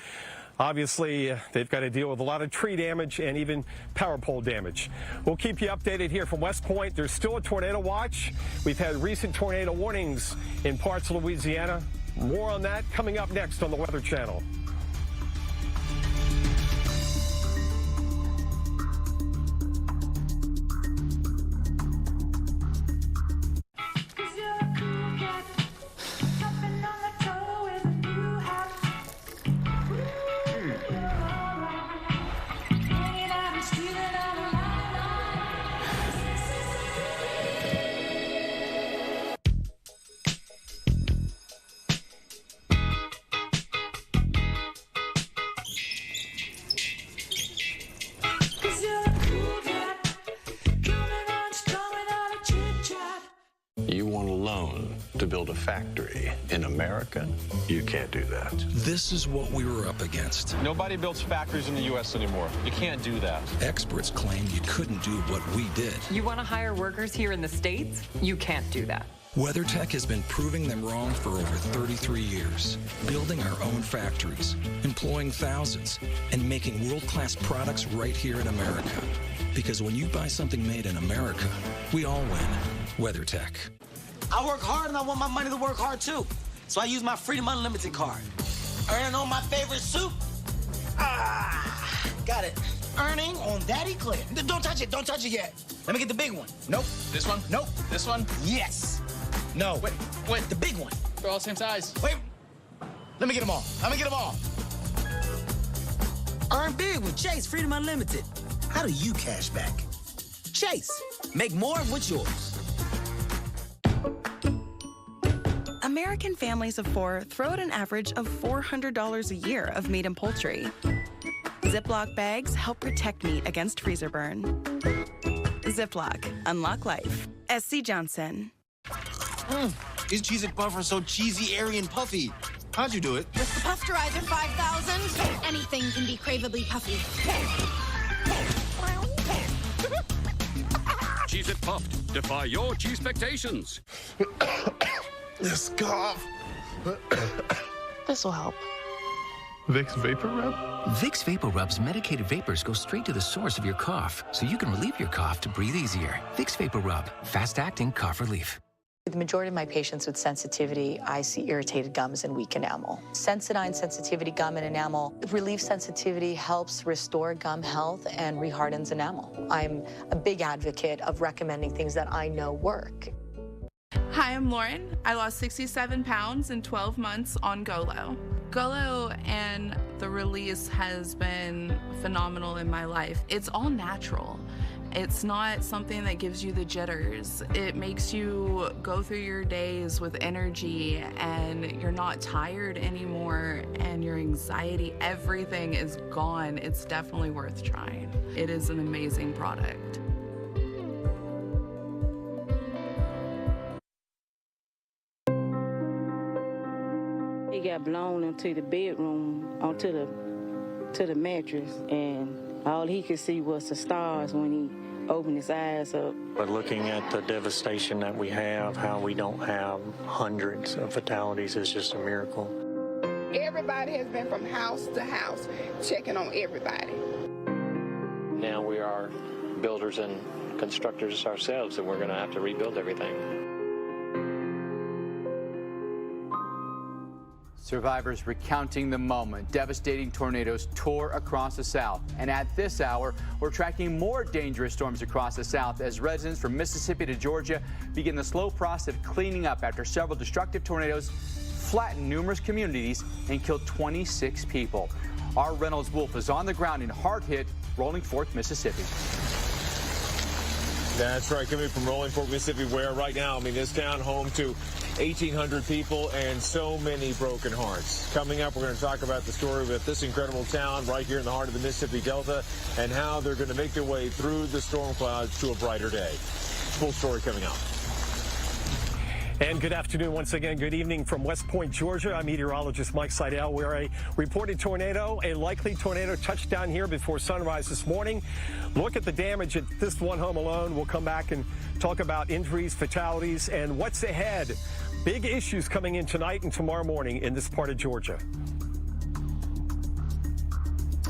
Obviously, they've got to deal with a lot of tree damage and even power pole damage. We'll keep you updated here from West Point. There's still a tornado watch. We've had recent tornado warnings in parts of Louisiana. More on that coming up next on the Weather Channel. build a factory. In America, you can't do that. This is what we were up against. Nobody builds factories in the U.S. anymore. You can't do that. Experts claim you couldn't do what we did. You want to hire workers here in the States? You can't do that. WeatherTech has been proving them wrong for over 33 years, building our own factories, employing thousands, and making world-class products right here in America. Because when you buy something made in America, we all win. WeatherTech. I work hard and I want my money to work hard too. So I use my Freedom Unlimited card. Earning on my favorite soup. Got it. Earning on Daddy Clear. Don't touch it. Don't touch it yet. Let me get the big one. Nope. This one? Nope. This one? Yes. No. Wait. The big one. They're all the same size. Wait. Let me get them all. Let me get them all. Earn big with Chase Freedom Unlimited. How do you cash back? Chase. Make more of what's yours. American families of 4 throw out an average of $400 a year of meat and poultry. Ziploc bags help protect meat against freezer burn. Ziploc. Unlock life. SC Johnson. These Cheez-It Puffs are so cheesy, airy, and puffy. How'd you do it? With the Puffterizer 5000, anything can be craveably puffy. Cheez-It Puffed. Defy your cheese expectations. This cough. This will help. Vicks Vapor Rub? Vicks Vapor Rub's medicated vapors go straight to the source of your cough, so you can relieve your cough to breathe easier. Vicks Vapor Rub. Fast-acting cough relief. The majority of my patients with sensitivity, I see irritated gums and weak enamel. Sensodyne Sensitivity Gum and Enamel relieves sensitivity, helps restore gum health, and rehardens enamel. I'm a big advocate of recommending things that I know work. Hi, I'm Lauren. I lost 67 pounds in 12 months on Golo. Golo and the release has been phenomenal in my life. It's all natural. It's not something that gives you the jitters. It makes you go through your days with energy and you're not tired anymore and your anxiety, everything is gone. It's definitely worth trying. It is an amazing product. He got blown into the bedroom, onto the mattress, and all he could see was the stars when he opened his eyes up. But looking at the devastation that we have, how we don't have hundreds of fatalities is just a miracle. Everybody has been from house to house checking on everybody. Now we are builders and constructors ourselves, and we're going to have to rebuild everything. Survivors recounting the moment. Devastating tornadoes tore across the South. And at this hour, we're tracking more dangerous storms across the South as residents from Mississippi to Georgia begin the slow process of cleaning up after several destructive tornadoes flattened numerous communities and killed 26 people. Our Reynolds Wolf is on the ground in hard-hit Rolling Fork, Mississippi. That's right, coming from Rolling Fork, Mississippi, where right now, this town home to 1,800 people and so many broken hearts. Coming up, we're going to talk about the story with this incredible town right here in the heart of the Mississippi Delta and how they're going to make their way through the storm clouds to a brighter day. Full story coming up. And good afternoon once again. Good evening from West Point, Georgia. I'm meteorologist Mike Seidel, where a reported tornado, a likely tornado, touched down here before sunrise this morning. Look at the damage at this one home alone. We'll come back and talk about injuries, fatalities, and what's ahead. Big issues coming in tonight and tomorrow morning in this part of Georgia.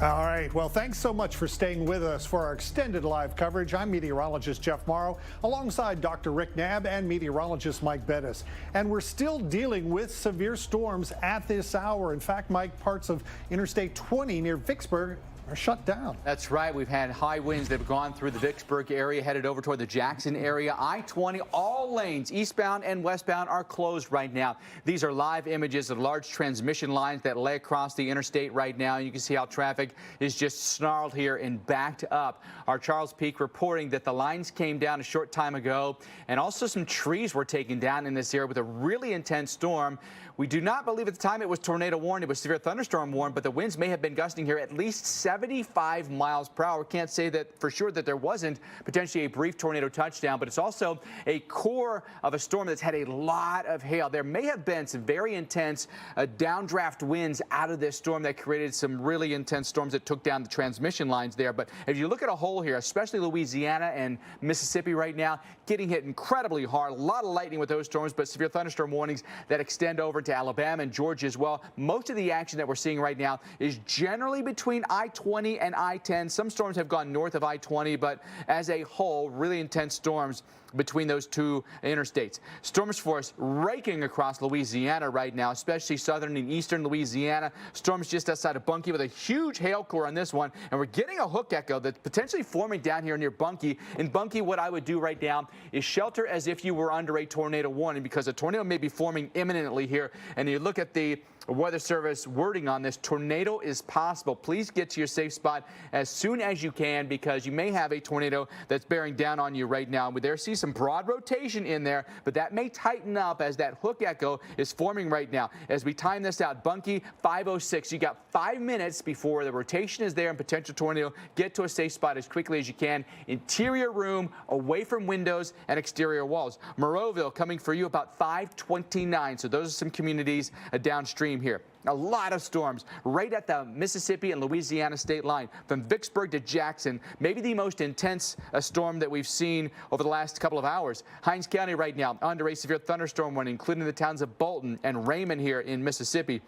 All right. Well, thanks so much for staying with us for our extended live coverage. I'm meteorologist Jeff Morrow, alongside Dr. Rick Knabb and meteorologist Mike Bettis. And we're still dealing with severe storms at this hour. In fact, Mike, parts of Interstate 20 near Vicksburg are shut down. That's right. We've had high winds that have gone through the Vicksburg area, headed over toward the Jackson area. I-20, all lanes, eastbound and westbound, are closed right now. These are live images of large transmission lines that lay across the interstate right now. You can see how traffic is just snarled here and backed up. Our Charles Peak reporting that the lines came down a short time ago, and also some trees were taken down in this area with a really intense storm. We do not believe at the time it was tornado warned. It was severe thunderstorm warned, but the winds may have been gusting here at least 75 miles per hour. Can't say that for sure that there wasn't potentially a brief tornado touchdown, but it's also a core of a storm that's had a lot of hail. There may have been some very intense downdraft winds out of this storm that created some really intense storms that took down the transmission lines there. But if you look at a whole here, especially Louisiana and Mississippi right now, getting hit incredibly hard. A lot of lightning with those storms, but severe thunderstorm warnings that extend over to Alabama and Georgia as well. Most of the action that we're seeing right now is generally between I-20 and I-10. Some storms have gone north of I-20, but as a whole, really intense storms between those two interstates. Storms force raking across Louisiana right now, especially southern and eastern Louisiana. Storms just outside of Bunkie with a huge hail core on this one. And we're getting a hook echo that's potentially forming down here near Bunkie. In Bunkie, what I would do right now is shelter as if you were under a tornado warning, because a tornado may be forming imminently here. And you look at the Weather Service wording on this, tornado is possible. Please get to your safe spot as soon as you can, because you may have a tornado that's bearing down on you right now. We see some broad rotation in there, but that may tighten up as that hook echo is forming right now. As we time this out, Bunkie 5:06. You got 5 minutes before the rotation is there and potential tornado. Get to a safe spot as quickly as you can. Interior room, away from windows and exterior walls. Moreauville coming for you about 5:29. So those are some communities downstream here. A lot of storms right at the Mississippi and Louisiana state line from Vicksburg to Jackson. Maybe the most intense storm that we've seen over the last couple of hours. Hinds County right now under a severe thunderstorm warning, including the towns of Bolton and Raymond here in Mississippi.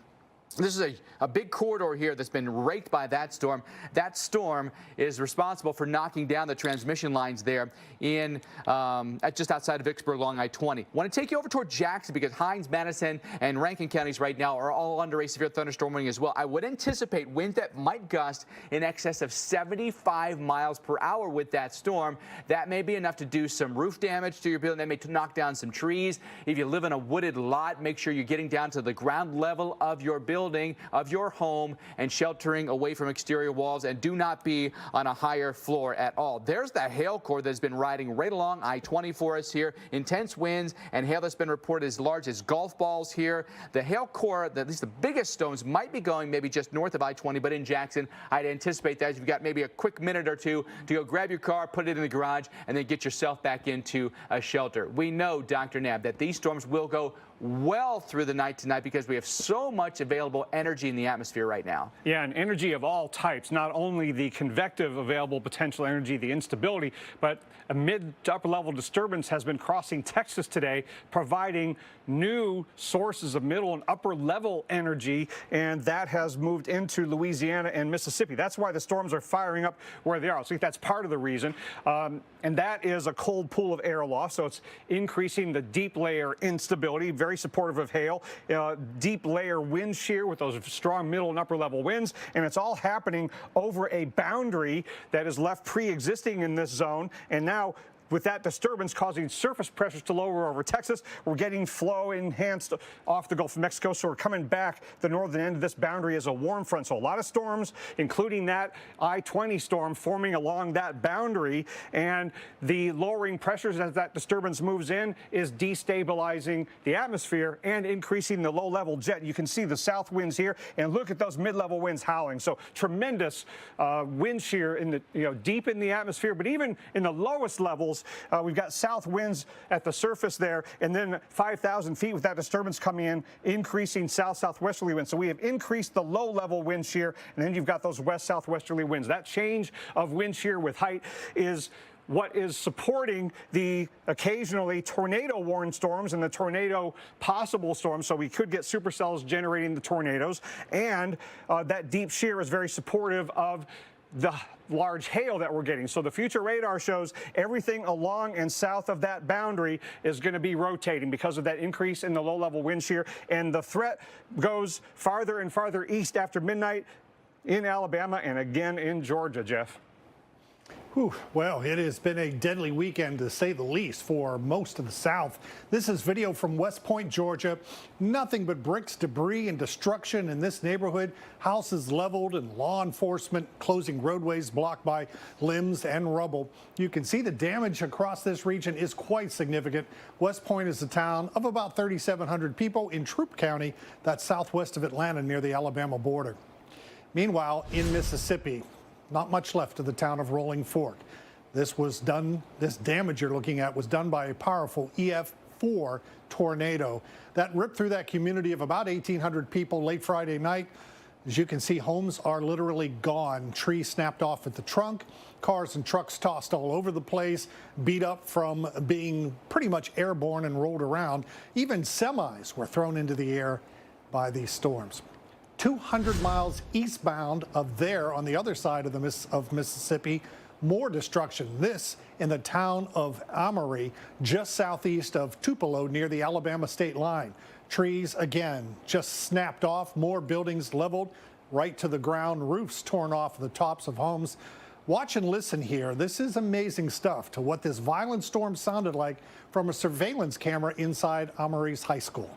This is a big corridor here that's been raked by that storm. That storm is responsible for knocking down the transmission lines there in just outside of Vicksburg along I-20. Want to take you over toward Jackson, because Hinds, Madison, and Rankin counties right now are all under a severe thunderstorm warning as well. I would anticipate winds that might gust in excess of 75 miles per hour with that storm. That may be enough to do some roof damage to your building. That may knock down some trees. If you live in a wooded lot, make sure you're getting down to the ground level of your building, of your home, and sheltering away from exterior walls, and do not be on a higher floor at all. There's the hail core that's been riding right along I-20 for us here. Intense winds and hail that's been reported as large as golf balls here. The hail core, at least the biggest stones, might be going maybe just north of I-20, but in Jackson, I'd anticipate that you've got maybe a quick minute or two to go grab your car, put it in the garage, and then get yourself back into a shelter. We know, Dr. Nab, that these storms will go well through the night tonight because we have so much available energy in the atmosphere right now. Yeah, and energy of all types, not only the convective available potential energy, the instability, but a mid to upper level disturbance has been crossing Texas today, providing new sources of middle and upper level energy, and that has moved into Louisiana and Mississippi. That's why the storms are firing up where they are. So I think that's part of the reason. And that is a cold pool of air loss, so it's increasing the deep layer instability, very supportive of hail, deep layer wind shear with those strong middle and upper level winds, and it's all happening over a boundary that is left pre-existing in this zone. And now, with that disturbance causing surface pressures to lower over Texas, we're getting flow enhanced off the Gulf of Mexico, so we're coming back the northern end of this boundary as a warm front. So a lot of storms, including that I-20 storm, forming along that boundary, and the lowering pressures as that disturbance moves in is destabilizing the atmosphere and increasing the low-level jet. You can see the south winds here, and look at those mid-level winds howling. So tremendous wind shear in the deep in the atmosphere, but even in the lowest levels, we've got south winds at the surface there, and then 5,000 feet with that disturbance coming in, increasing south-southwesterly winds. So we have increased the low-level wind shear, and then you've got those west-southwesterly winds. That change of wind shear with height is what is supporting the occasionally tornado-warned storms and the tornado possible storms. So we could get supercells generating the tornadoes, and that deep shear is very supportive of the large hail that we're getting. So the future radar shows everything along and south of that boundary is going to be rotating because of that increase in the low-level wind shear, and the threat goes farther and farther east after midnight in Alabama and again in Georgia, Jeff. Whew. Well, it has been a deadly weekend, to say the least, for most of the South. This is video from West Point, Georgia. Nothing but bricks, debris, and destruction in this neighborhood. Houses leveled and law enforcement closing roadways blocked by limbs and rubble. You can see the damage across this region is quite significant. West Point is a town of about 3,700 people in Troup County, that's southwest of Atlanta near the Alabama border. Meanwhile, in Mississippi, not much left of the town of Rolling Fork. This damage you're looking at was done by a powerful EF4 tornado that ripped through that community of about 1,800 people late Friday night. As you can see, homes are literally gone. Trees snapped off at the trunk, cars and trucks tossed all over the place, beat up from being pretty much airborne and rolled around. Even semis were thrown into the air by these storms. 200 miles eastbound of there on the other side of Mississippi, more destruction. This in the town of Amory, just southeast of Tupelo near the Alabama state line. Trees, again, just snapped off, more buildings leveled right to the ground, roofs torn off the tops of homes. Watch and listen here. This is amazing stuff to what this violent storm sounded like from a surveillance camera inside Amory's high school.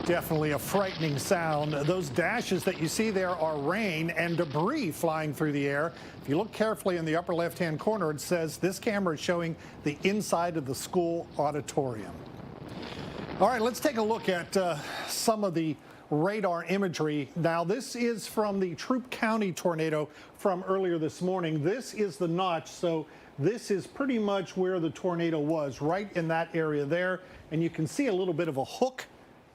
Definitely a frightening sound. Those dashes that you see there are rain and debris flying through the air. If you look carefully in the upper left-hand corner, it says this camera is showing the inside of the school auditorium. All right, let's take a look at some of the radar imagery. Now, this is from the Troup County tornado from earlier this morning. This is the notch, so this is pretty much where the tornado was, right in that area there. And you can see a little bit of a hook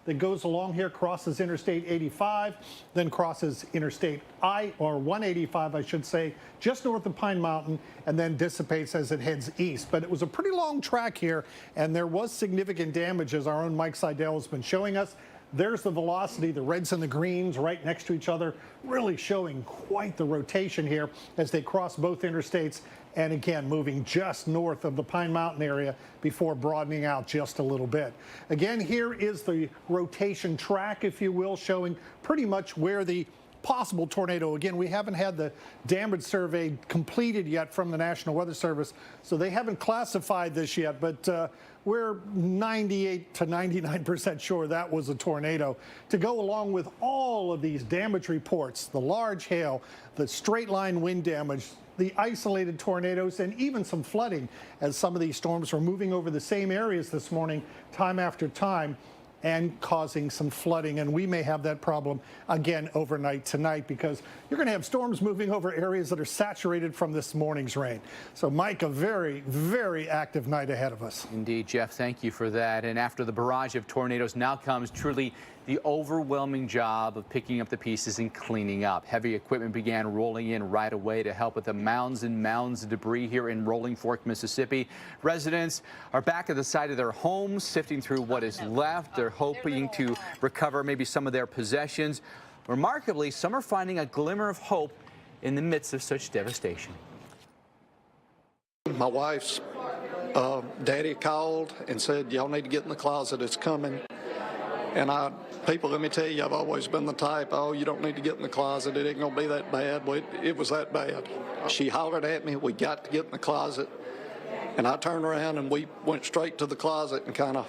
that goes along here, crosses Interstate 85, then crosses Interstate 185, I should say, just north of Pine Mountain, and then dissipates as it heads east. But it was a pretty long track here, and there was significant damage, as our own Mike Seidel has been showing us. There's the velocity, the reds and the greens right next to each other, really showing quite the rotation here as they cross both interstates, and again, moving just north of the Pine Mountain area before broadening out just a little bit. Again, here is the rotation track, if you will, showing pretty much where the possible tornado. Again, we haven't had the damage survey completed yet from the National Weather Service, so they haven't classified this yet, but we're 98 to 99% sure that was a tornado. To go along with all of these damage reports, the large hail, the straight line wind damage, the isolated tornadoes, and even some flooding as some of these storms were moving over the same areas this morning, time after time, and causing some flooding. And we may have that problem again overnight tonight, because you're going to have storms moving over areas that are saturated from this morning's rain. So, Mike, a very, very active night ahead of us. Indeed, Jeff, thank you for that. And after the barrage of tornadoes, now comes truly the overwhelming job of picking up the pieces and cleaning up. Heavy equipment began rolling in right away to help with the mounds and mounds of debris here in Rolling Fork, Mississippi. Residents are back at the side of their homes, sifting through what is left. They're hoping to recover maybe some of their possessions. Remarkably, some are finding a glimmer of hope in the midst of such devastation. My wife's daddy called and said, y'all need to get in the closet, it's coming. And people, let me tell you, I've always been the type, oh, you don't need to get in the closet, it ain't gonna be that bad. Well, it was that bad. She hollered at me, we got to get in the closet. And I turned around and we went straight to the closet and kind of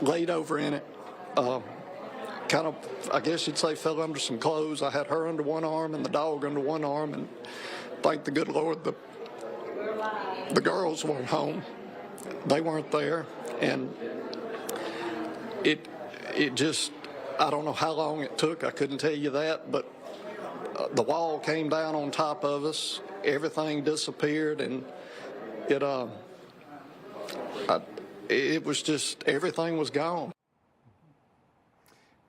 laid over in it. Kind of, I guess you'd say, fell under some clothes. I had her under one arm and the dog under one arm, and thank the good Lord, the girls weren't home. They weren't there, and it just, I don't know how long it took. I couldn't tell you that, but the wall came down on top of us. Everything disappeared, and it was just, everything was gone.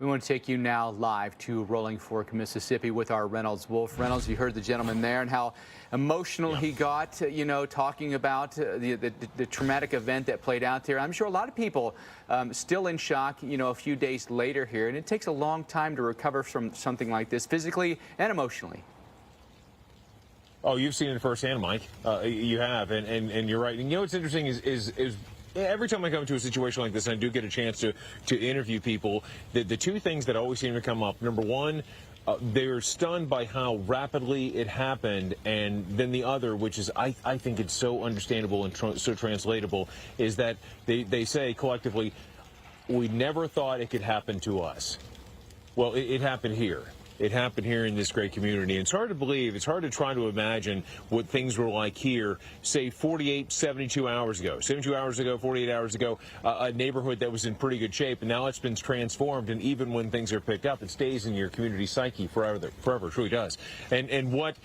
We want to take you now live to Rolling Fork, Mississippi with our Reynolds Wolf. Reynolds, you heard the gentleman there and how emotional he got, you know, talking about the traumatic event that played out there. I'm sure a lot of people still in shock, you know, a few days later here, and it takes a long time to recover from something like this, physically and emotionally. Oh, you've seen it firsthand, Mike. You have, and you're right. And you know what's interesting is every time I come into a situation like this, and I do get a chance to interview people, the two things that always seem to come up, number one, they're stunned by how rapidly it happened, and then the other, which is I think it's so understandable and so translatable, is that they say collectively, we never thought it could happen to us. Well, it happened here. It happened here in this great community. And it's hard to believe, it's hard to try to imagine what things were like here, say 48, 72 hours ago. 72 hours ago, 48 hours ago, a neighborhood that was in pretty good shape, and now it's been transformed, and even when things are picked up, it stays in your community psyche forever. It truly does. And what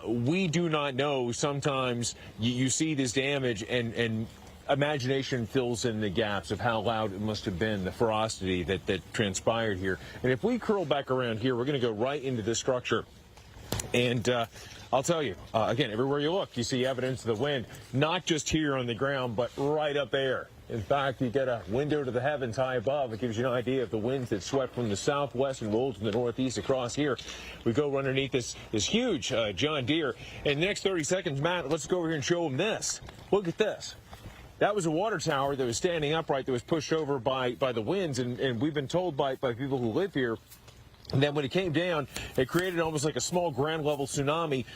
we do not know, sometimes you see this damage and imagination fills in the gaps of how loud it must have been, the ferocity that transpired here. And if we curl back around here, we're going to go right into this structure. And I'll tell you, again, everywhere you look, you see evidence of the wind, not just here on the ground, but right up there. In fact, you get a window to the heavens high above. It gives you an idea of the winds that swept from the southwest and rolled from the northeast across here. We go underneath this huge John Deere. In the next 30 seconds, Matt, let's go over here and show them this. Look at this. That was a water tower that was standing upright that was pushed over by the winds, and we've been told by people who live here that when it came down, it created almost like a small ground level tsunami,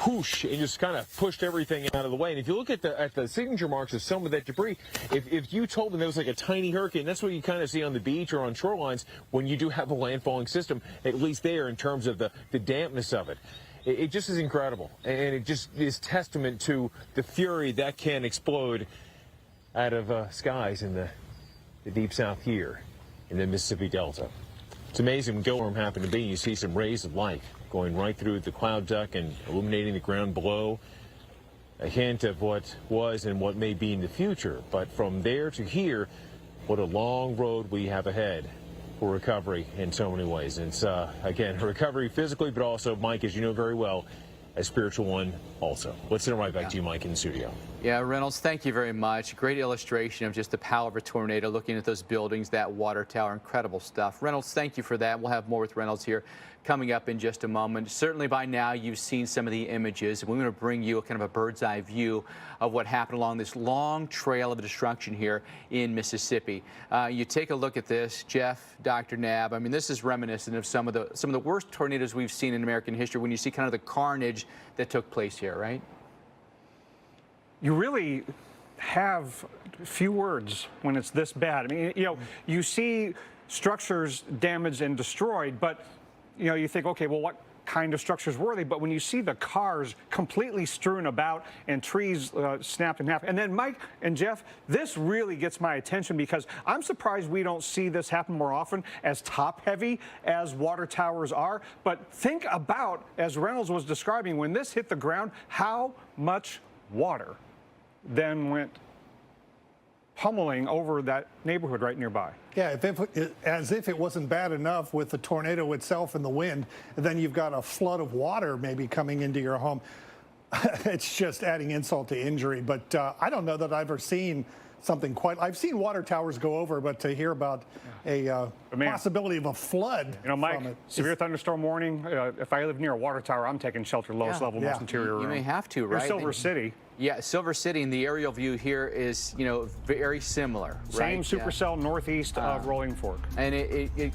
whoosh, and just kind of pushed everything out of the way. And if you look at the signature marks of some of that debris, if you told them it was like a tiny hurricane, that's what you kind of see on the beach or on shorelines when you do have a landfalling system, at least there in terms of the dampness of it. It just is incredible, and it just is testament to the fury that can explode out of skies in the deep south here in the Mississippi Delta. It's amazing when Gilroy happened to be. You see some rays of light going right through the cloud duct and illuminating the ground below. A hint of what was and what may be in the future. But from there to here, what a long road we have ahead for recovery in so many ways. And it's, again, recovery physically, but also, Mike, as you know very well, a spiritual one also. Let's send it right back to you, Mike, in the studio. Yeah, Reynolds, thank you very much. Great illustration of just the power of a tornado, looking at those buildings, that water tower, incredible stuff. Reynolds, thank you for that. We'll have more with Reynolds here coming up in just a moment. Certainly by now you've seen some of the images. We're going to bring you a kind of a bird's eye view of what happened along this long trail of destruction here in Mississippi. You take a look at this, Jeff, Dr. Nab. I mean, this is reminiscent of some of the worst tornadoes we've seen in American history when you see kind of the carnage that took place here, right? You really have few words when it's this bad. I mean, you know, you see structures damaged and destroyed, but you know, you think, okay, well, what kind of structures were they? But when you see the cars completely strewn about and trees snapped in half, and then Mike and Jeff, this really gets my attention because I'm surprised we don't see this happen more often, as top heavy as water towers are. But think about, as Reynolds was describing, when this hit the ground, how much water then went pummeling over that neighborhood right nearby. Yeah, as if it wasn't bad enough with the tornado itself and the wind, and then you've got a flood of water maybe coming into your home. It's just adding insult to injury. But I don't know that I've ever seen something quite. I've seen water towers go over, but to hear about a possibility of a flood. You know, Mike, severe thunderstorm warning. If I live near a water tower, I'm taking shelter, lowest level, most interior room. You may have to, right? Silver City. Yeah, Silver City, and the aerial view here is, you know, very similar. Same supercell northeast of Rolling Fork. And it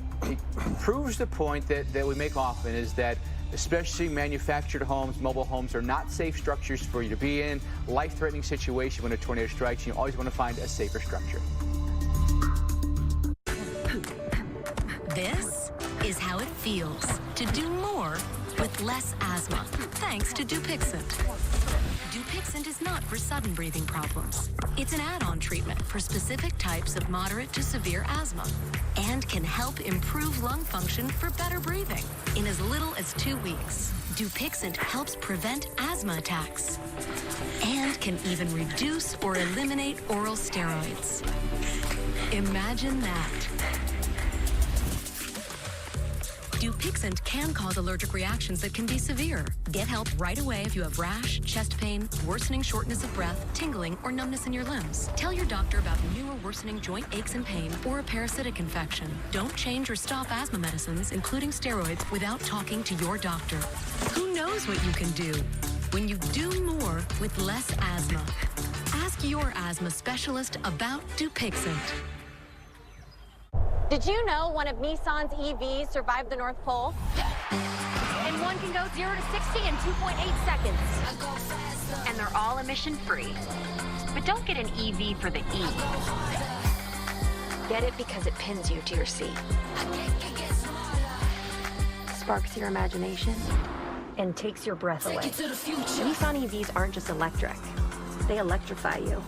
proves the point that we make often, is that especially manufactured homes, mobile homes, are not safe structures for you to be in. Life-threatening situation when a tornado strikes, you always want to find a safer structure. This is how it feels to do more with less asthma, thanks to Dupixent. Dupixent is not for sudden breathing problems. It's an add-on treatment for specific types of moderate to severe asthma and can help improve lung function for better breathing in as little as 2 weeks. Dupixent helps prevent asthma attacks and can even reduce or eliminate oral steroids. Imagine that. Dupixent can cause allergic reactions that can be severe. Get help right away if you have rash, chest pain, worsening shortness of breath, tingling, or numbness in your limbs. Tell your doctor about new or worsening joint aches and pain or a parasitic infection. Don't change or stop asthma medicines, including steroids, without talking to your doctor. Who knows what you can do? when you do more with less asthma. Ask your asthma specialist about Dupixent. Did you know one of Nissan's EVs survived the North Pole? And one can go 0 to 60 in 2.8 seconds. And they're all emission-free. But don't get an EV for the E. Get it because it pins you to your seat. Sparks your imagination and takes your breath away. Nissan EVs aren't just electric. They electrify you.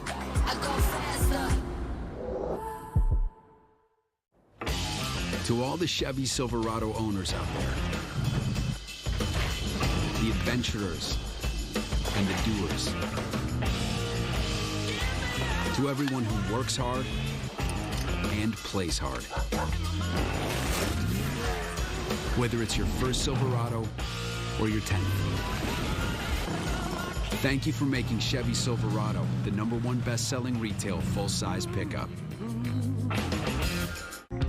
To all the Chevy Silverado owners out there, the adventurers and the doers, to everyone who works hard and plays hard. Whether it's your first Silverado or your 10th. Thank you for making Chevy Silverado the #1 best-selling retail full-size pickup.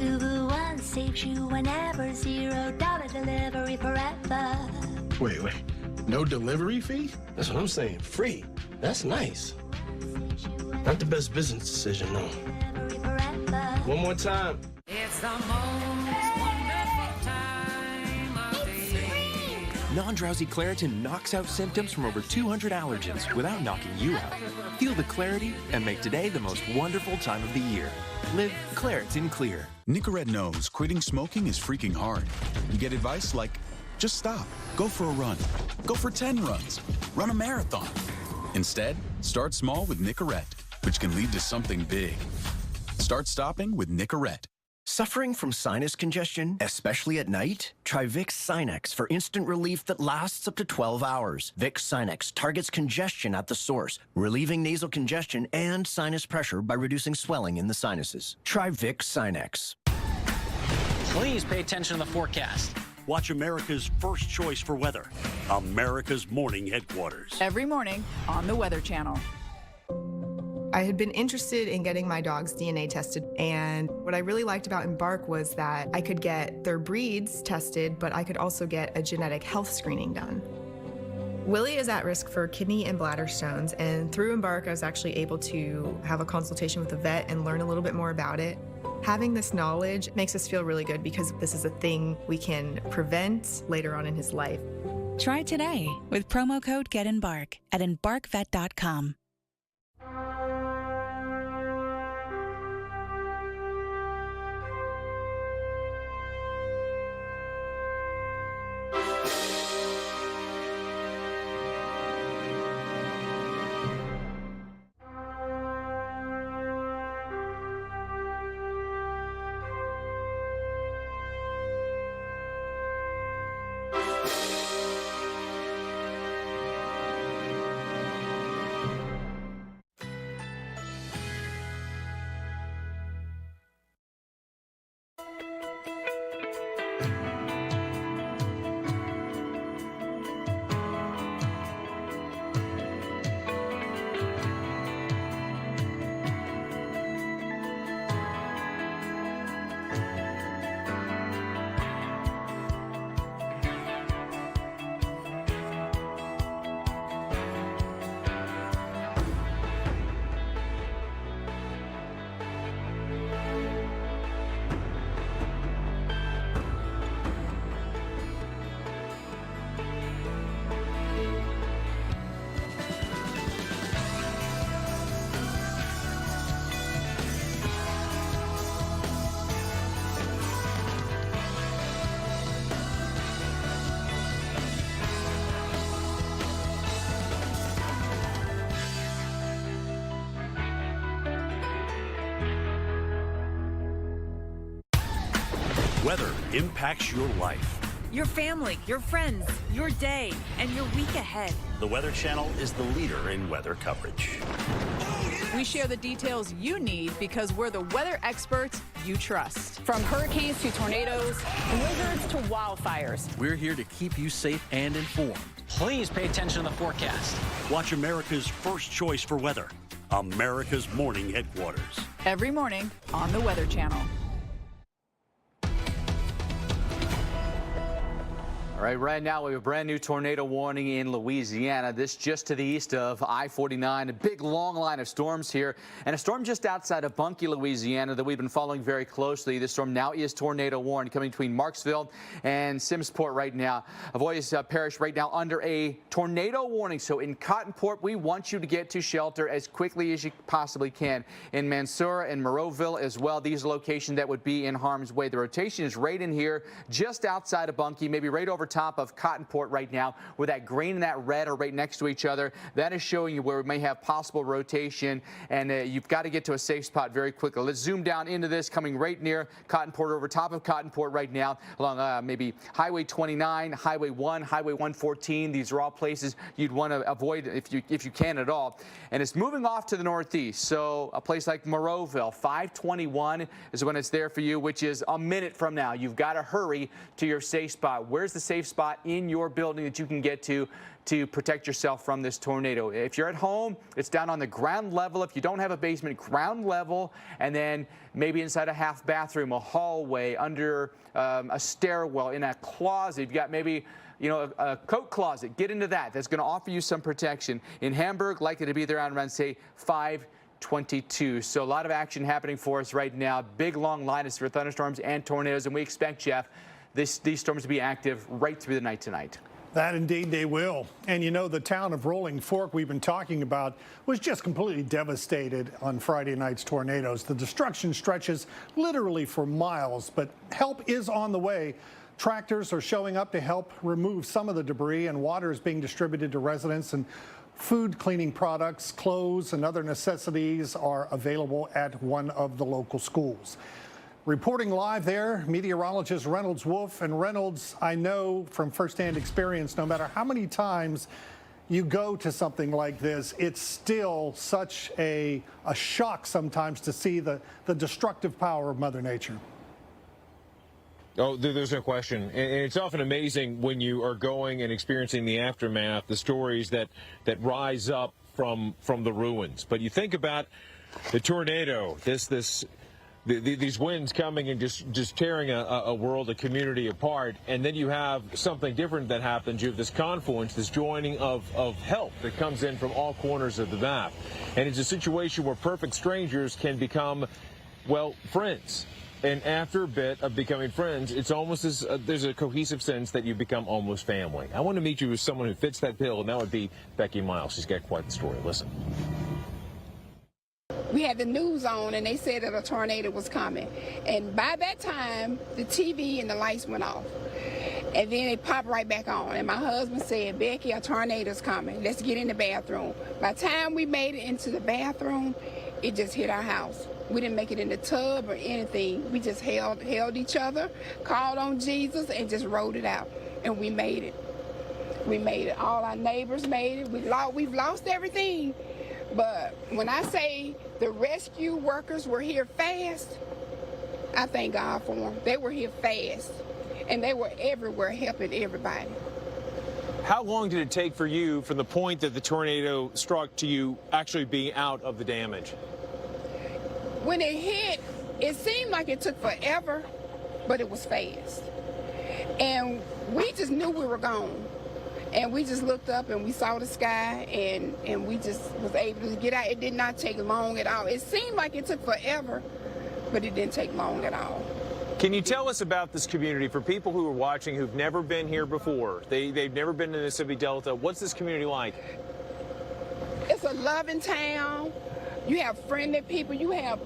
Uber One saves you whenever, $0 delivery forever. Wait. No delivery fee? That's what I'm saying. Free. That's nice. Not the best business decision, though. One more time. It's the most wonderful time of the year. Non-drowsy Claritin knocks out symptoms from over 200 allergens without knocking you out. Feel the clarity and make today the most wonderful time of the year. Live Claritin Clear. Nicorette knows quitting smoking is freaking hard. You get advice like, just stop, go for a run, go for 10 runs, run a marathon. Instead, start small with Nicorette, which can lead to something big. Start stopping with Nicorette. Suffering from sinus congestion, especially at night? Try Vicks Sinex for instant relief that lasts up to 12 hours. Vicks Sinex targets congestion at the source, relieving nasal congestion and sinus pressure by reducing swelling in the sinuses. Try Vicks Sinex. Please pay attention to the forecast. Watch America's first choice for weather, America's Morning Headquarters. Every morning on the Weather Channel. I had been interested in getting my dog's DNA tested, and what I really liked about Embark was that I could get their breeds tested, but I could also get a genetic health screening done. Willie is at risk for kidney and bladder stones, and through Embark, I was actually able to have a consultation with a vet and learn a little bit more about it. Having this knowledge makes us feel really good because this is a thing we can prevent later on in his life. Try today with promo code GetEmbark at embarkvet.com. Weather impacts your life. Your family, your friends, your day, and your week ahead. The Weather Channel is the leader in weather coverage. We share the details you need because we're the weather experts you trust. From hurricanes to tornadoes, blizzards to wildfires. We're here to keep you safe and informed. Please pay attention to the forecast. Watch America's first choice for weather, America's Morning Headquarters. Every morning on the Weather Channel. All right, right now we have a brand new tornado warning in Louisiana. This just to the east of I-49. A big long line of storms here, and a storm just outside of Bunkie, Louisiana that we've been following very closely. This storm now is tornado warned, coming between Marksville and Simmsport right now. Avoyas Parish right now under a tornado warning. So in Cottonport, we want you to get to shelter as quickly as you possibly can. In Mansoura and Moreauville as well, these locations that would be in harm's way. The rotation is right in here, just outside of Bunkie, maybe right over top of Cottonport right now, where that green and that red are right next to each other. That is showing you where we may have possible rotation, and you've got to get to a safe spot very quickly. Let's zoom down into this, coming right near Cottonport, over top of Cottonport right now, along maybe Highway 29, Highway 1, Highway 114. These are all places you'd want to avoid if you can at all. And it's moving off to the northeast, so a place like Moreauville, 521 is when it's there for you, which is a minute from now. You've got to hurry to your safe spot. Where's the safe spot in your building that you can get to protect yourself from this tornado? If you're at home, it's down on the ground level. If you don't have a basement, ground level, and then maybe inside a half bathroom, a hallway, under a stairwell, in a closet. You've got maybe a coat closet. Get into that. That's going to offer you some protection. In Hamburg, likely to be there around, say, 5:22. So a lot of action happening for us right now. Big long line for thunderstorms and tornadoes, and we expect, Jeff, these storms to be active right through the night tonight. That indeed they will. And the town of Rolling Fork we've been talking about was just completely devastated on Friday night's tornadoes. The destruction stretches literally for miles, but help is on the way. Tractors are showing up to help remove some of the debris, and water is being distributed to residents, and food cleaning products, clothes, and other necessities are available at one of the local schools. Reporting live there, meteorologist Reynolds Wolf. And Reynolds, I know from firsthand experience, no matter how many times you go to something like this, it's still such a shock sometimes to see the destructive power of Mother Nature. Oh, there's no question. And it's often amazing when you are going and experiencing the aftermath, the stories that rise up from the ruins. But you think about the tornado, these winds coming and just tearing a world, a community apart, and then you have something different that happens. You have this confluence, this joining of help that comes in from all corners of the map. And it's a situation where perfect strangers can become, well, friends. And after a bit of becoming friends, it's almost as there's a cohesive sense that you become almost family. I want to meet you with someone who fits that bill, and that would be Becky Miles. She's got quite the story. Listen. We had the news on, and they said that a tornado was coming. And by that time, the TV and the lights went off. And then they popped right back on. And my husband said, Becky, a tornado's coming. Let's get in the bathroom. By the time we made it into the bathroom, it just hit our house. We didn't make it in the tub or anything. We just held each other, called on Jesus, and just rode it out. And we made it. We made it. All our neighbors made it. We've lost everything. But when I say the rescue workers were here fast, I thank God for them. They were here fast, and they were everywhere helping everybody. How long did it take for you from the point that the tornado struck to you actually being out of the damage? When it hit, it seemed like it took forever, but it was fast. And we just knew we were gone. And we just looked up and we saw the sky, and we just was able to get out. It did not take long at all. It seemed like it took forever, but it didn't take long at all. Can you tell us about this community for people who are watching who've never been here before? They've never been to the Mississippi Delta. What's this community like? It's a loving town. You have friendly people. You have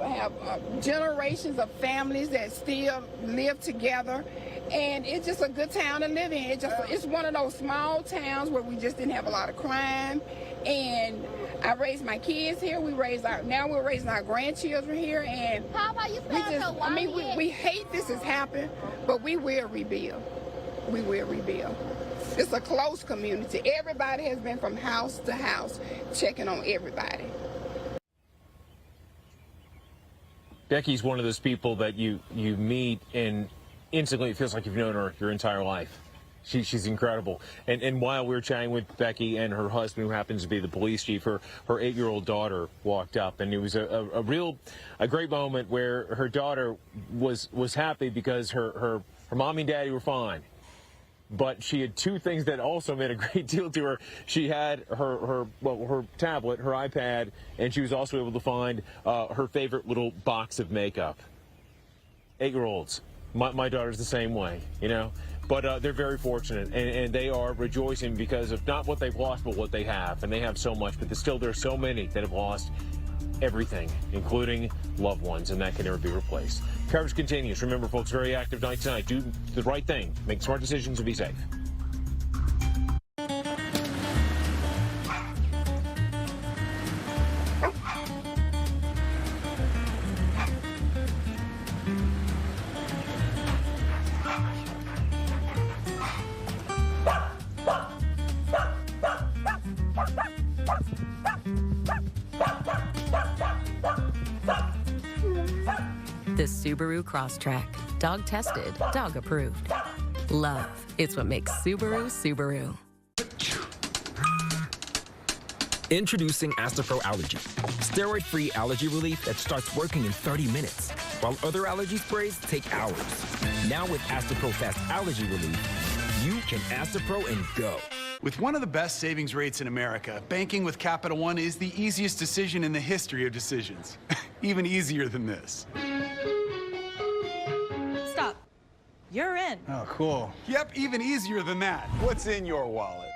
generations of families that still live together. And it's just a good town to live in. It's one of those small towns where we just didn't have a lot of crime. And I raised my kids here. Now we're raising our grandchildren here. And we hate this has happened, but we will rebuild. We will rebuild. It's a close community. Everybody has been from house to house checking on everybody. Becky's one of those people that you meet and instantly it feels like you've known her your entire life. She's incredible. And while we were chatting with Becky and her husband, who happens to be the police chief, her 8-year-old daughter walked up, and it was a great moment where her daughter was happy because her mommy and daddy were fine. but she had two things that also meant a great deal to her. She had her tablet, her iPad, and she was also able to find her favorite little box of makeup. 8-year-olds. My daughter's the same way, you know. But they're very fortunate, and they are rejoicing because of not what they've lost, but what they have. And they have so much, but still there's so many that have lost everything, including loved ones, and that can never be replaced. Coverage continues. Remember, folks, very active night tonight. Do the right thing. Make smart decisions and be safe. The Subaru Crosstrek. Dog tested, dog approved. Love. It's what makes Subaru, Subaru. Introducing Astapro Allergy. Steroid-free allergy relief that starts working in 30 minutes, while other allergy sprays take hours. Now with Astapro Fast Allergy Relief, you can Astapro and go. With one of the best savings rates in America, banking with Capital One is the easiest decision in the history of decisions. Even easier than this. Stop. You're in. Oh, cool. Yep, even easier than that. What's in your wallet?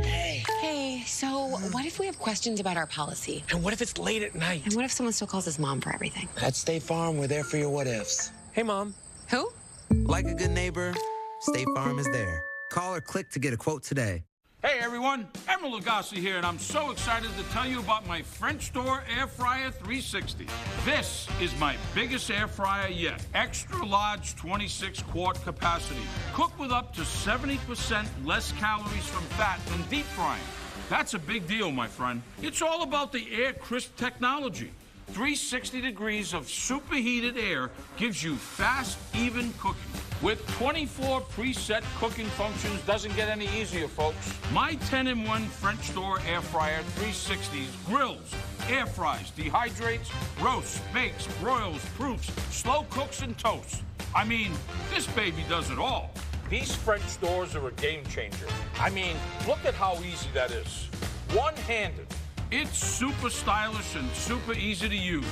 Hey, so what if we have questions about our policy? And what if it's late at night? And what if someone still calls us mom for everything? At State Farm, we're there for your what ifs. Hey, Mom. Who? Like a good neighbor, State Farm is there. Call or click to get a quote today. Hey everyone, Emerald Lagasse here, and I'm so excited to tell you about my French Door Air Fryer 360. This is my biggest air fryer yet. Extra large 26-quart capacity. Cook with up to 70% less calories from fat than deep frying. That's a big deal, my friend. It's all about the air crisp technology. 360 degrees of superheated air gives you fast, even cooking. With 24 preset cooking functions, doesn't get any easier, folks. My 10-in-1 French Door Air Fryer 360s grills, air fries, dehydrates, roasts, bakes, broils, proofs, slow cooks, and toasts. I mean, this baby does it all. These French doors are a game changer. I mean, look at how easy that is. One-handed. It's super stylish and super easy to use.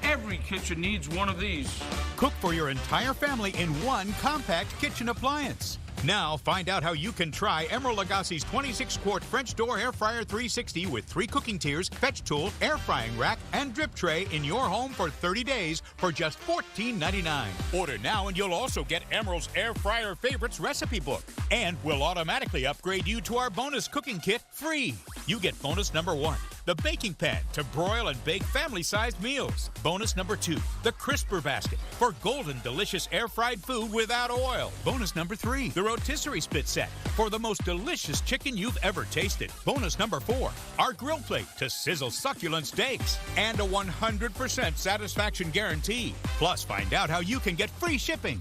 Every kitchen needs one of these. Cook for your entire family in one compact kitchen appliance. Now find out how you can try Emerald Lagasse's 26-quart French Door Air Fryer 360 with 3 cooking tiers, fetch tool, air frying rack, and drip tray in your home for 30 days for just $14.99. Order now and you'll also get Emerald's Air Fryer Favorites recipe book. And we'll automatically upgrade you to our bonus cooking kit free. You get bonus number 1, the baking pan to broil and bake family-sized meals. Bonus number 2, the crisper basket for golden, delicious air-fried food without oil. Bonus number 3, the rotisserie spit set for the most delicious chicken you've ever tasted. Bonus number 4, our grill plate to sizzle succulent steaks. And a 100% satisfaction guarantee. Plus, find out how you can get free shipping.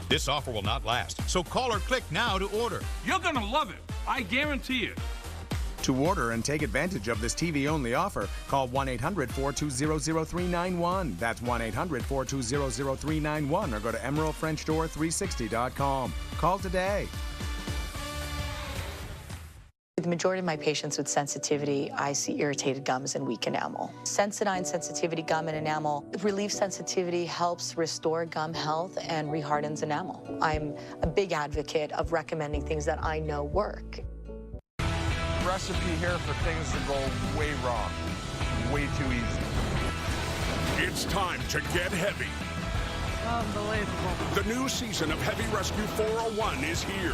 This offer will not last, so call or click now to order. You're gonna love it. I guarantee it. To order and take advantage of this TV-only offer, call 1-800-420-0391. That's 1-800-420-0391 or go to emeraldfrenchdoor360.com. Call today. The majority of my patients with sensitivity, I see irritated gums and weak enamel. Sensodyne Sensitivity Gum and Enamel relieves sensitivity, helps restore gum health, and rehardens enamel. I'm a big advocate of recommending things that I know work. Recipe here for things that go way wrong. Way too easy. It's time to get heavy. Unbelievable. The new season of Heavy Rescue 401 is here.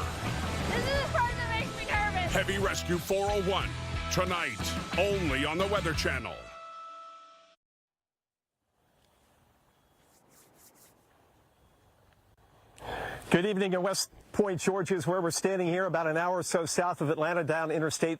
This is the part that makes me nervous. Heavy Rescue 401, tonight, only on the Weather Channel. Good evening in West Point, Georgia is where we're standing here, about an hour or so south of Atlanta, down Interstate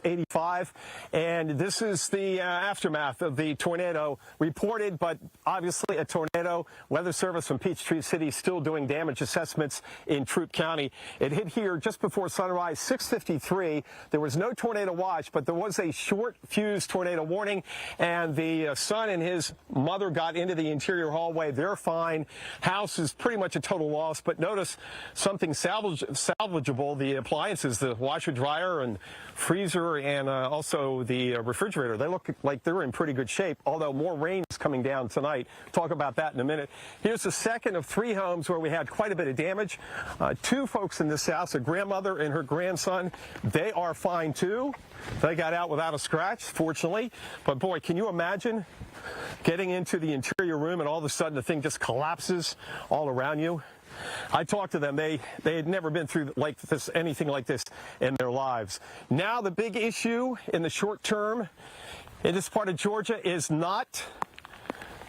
85. And this is the aftermath of the tornado reported, but obviously a tornado. Weather Service from Peachtree City still doing damage assessments in Troup County. It hit here just before sunrise, 6:53. There was no tornado watch, but there was a short fuse tornado warning. And the son and his mother got into the interior hallway. They're fine. House is pretty much a total loss, but notice something anything salvageable, the appliances, the washer, dryer, and freezer, and also the refrigerator, they look like they're in pretty good shape, although more rain is coming down tonight. Talk about that in a minute. Here's the second of 3 homes where we had quite a bit of damage. 2 folks in this house, a grandmother and her grandson, they are fine too. They got out without a scratch, fortunately. But boy, can you imagine getting into the interior room and all of a sudden the thing just collapses all around you? I talked to them. They had never been through anything like this in their lives. Now the big issue in the short term in this part of Georgia is not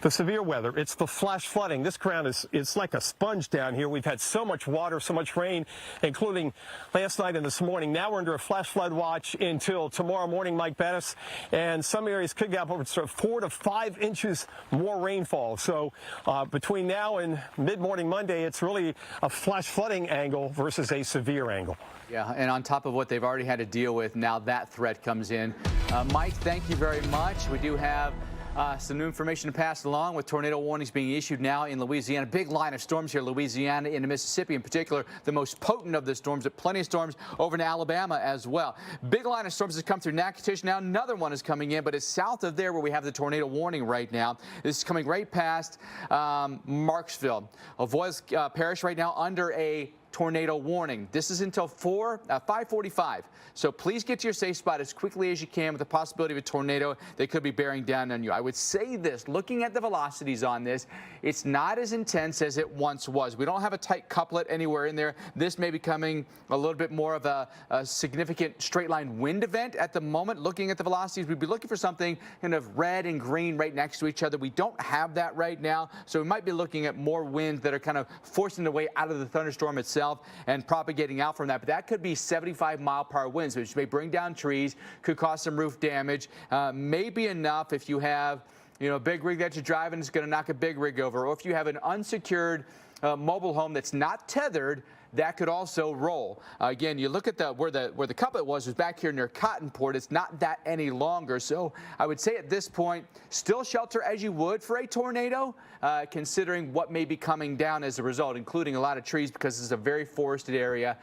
the severe weather. It's the flash flooding. This ground it's like a sponge down here. We've had so much water, so much rain, including last night and this morning. Now we're under a flash flood watch until tomorrow morning, Mike Bettis, and some areas could get up over 4 to 5 inches more rainfall. So between now and mid-morning Monday, it's really a flash flooding angle versus a severe angle. Yeah, and on top of what they've already had to deal with, now that threat comes in. Mike, thank you very much. We do have some new information to pass along with tornado warnings being issued now in Louisiana. Big line of storms here, Louisiana into Mississippi in particular, the most potent of the storms, but plenty of storms over in Alabama as well. Big line of storms has come through Natchitoches. Now another one is coming in, but it's south of there where we have the tornado warning right now. This is coming right past Marksville. Avoyles Parish right now under a tornado warning. This is until 5:45. So please get to your safe spot as quickly as you can with the possibility of a tornado that could be bearing down on you. I would say this, looking at the velocities on this, it's not as intense as it once was. We don't have a tight couplet anywhere in there. This may be becoming a little bit more of a significant straight line wind event at the moment. Looking at the velocities, we'd be looking for something kind of red and green right next to each other. We don't have that right now, so we might be looking at more winds that are kind of forcing their way out of the thunderstorm itself and propagating out from that. But that could be 75-mile-per-hour winds, which may bring down trees, could cause some roof damage. May be enough if you have, a big rig that you're driving is going to knock a big rig over, or if you have an unsecured mobile home that's not tethered, that could also roll. Again, you look at where the couplet was back here near Cottonport. It's not that any longer. So I would say at this point, still shelter as you would for a tornado, considering what may be coming down as a result, including a lot of trees because this is a very forested area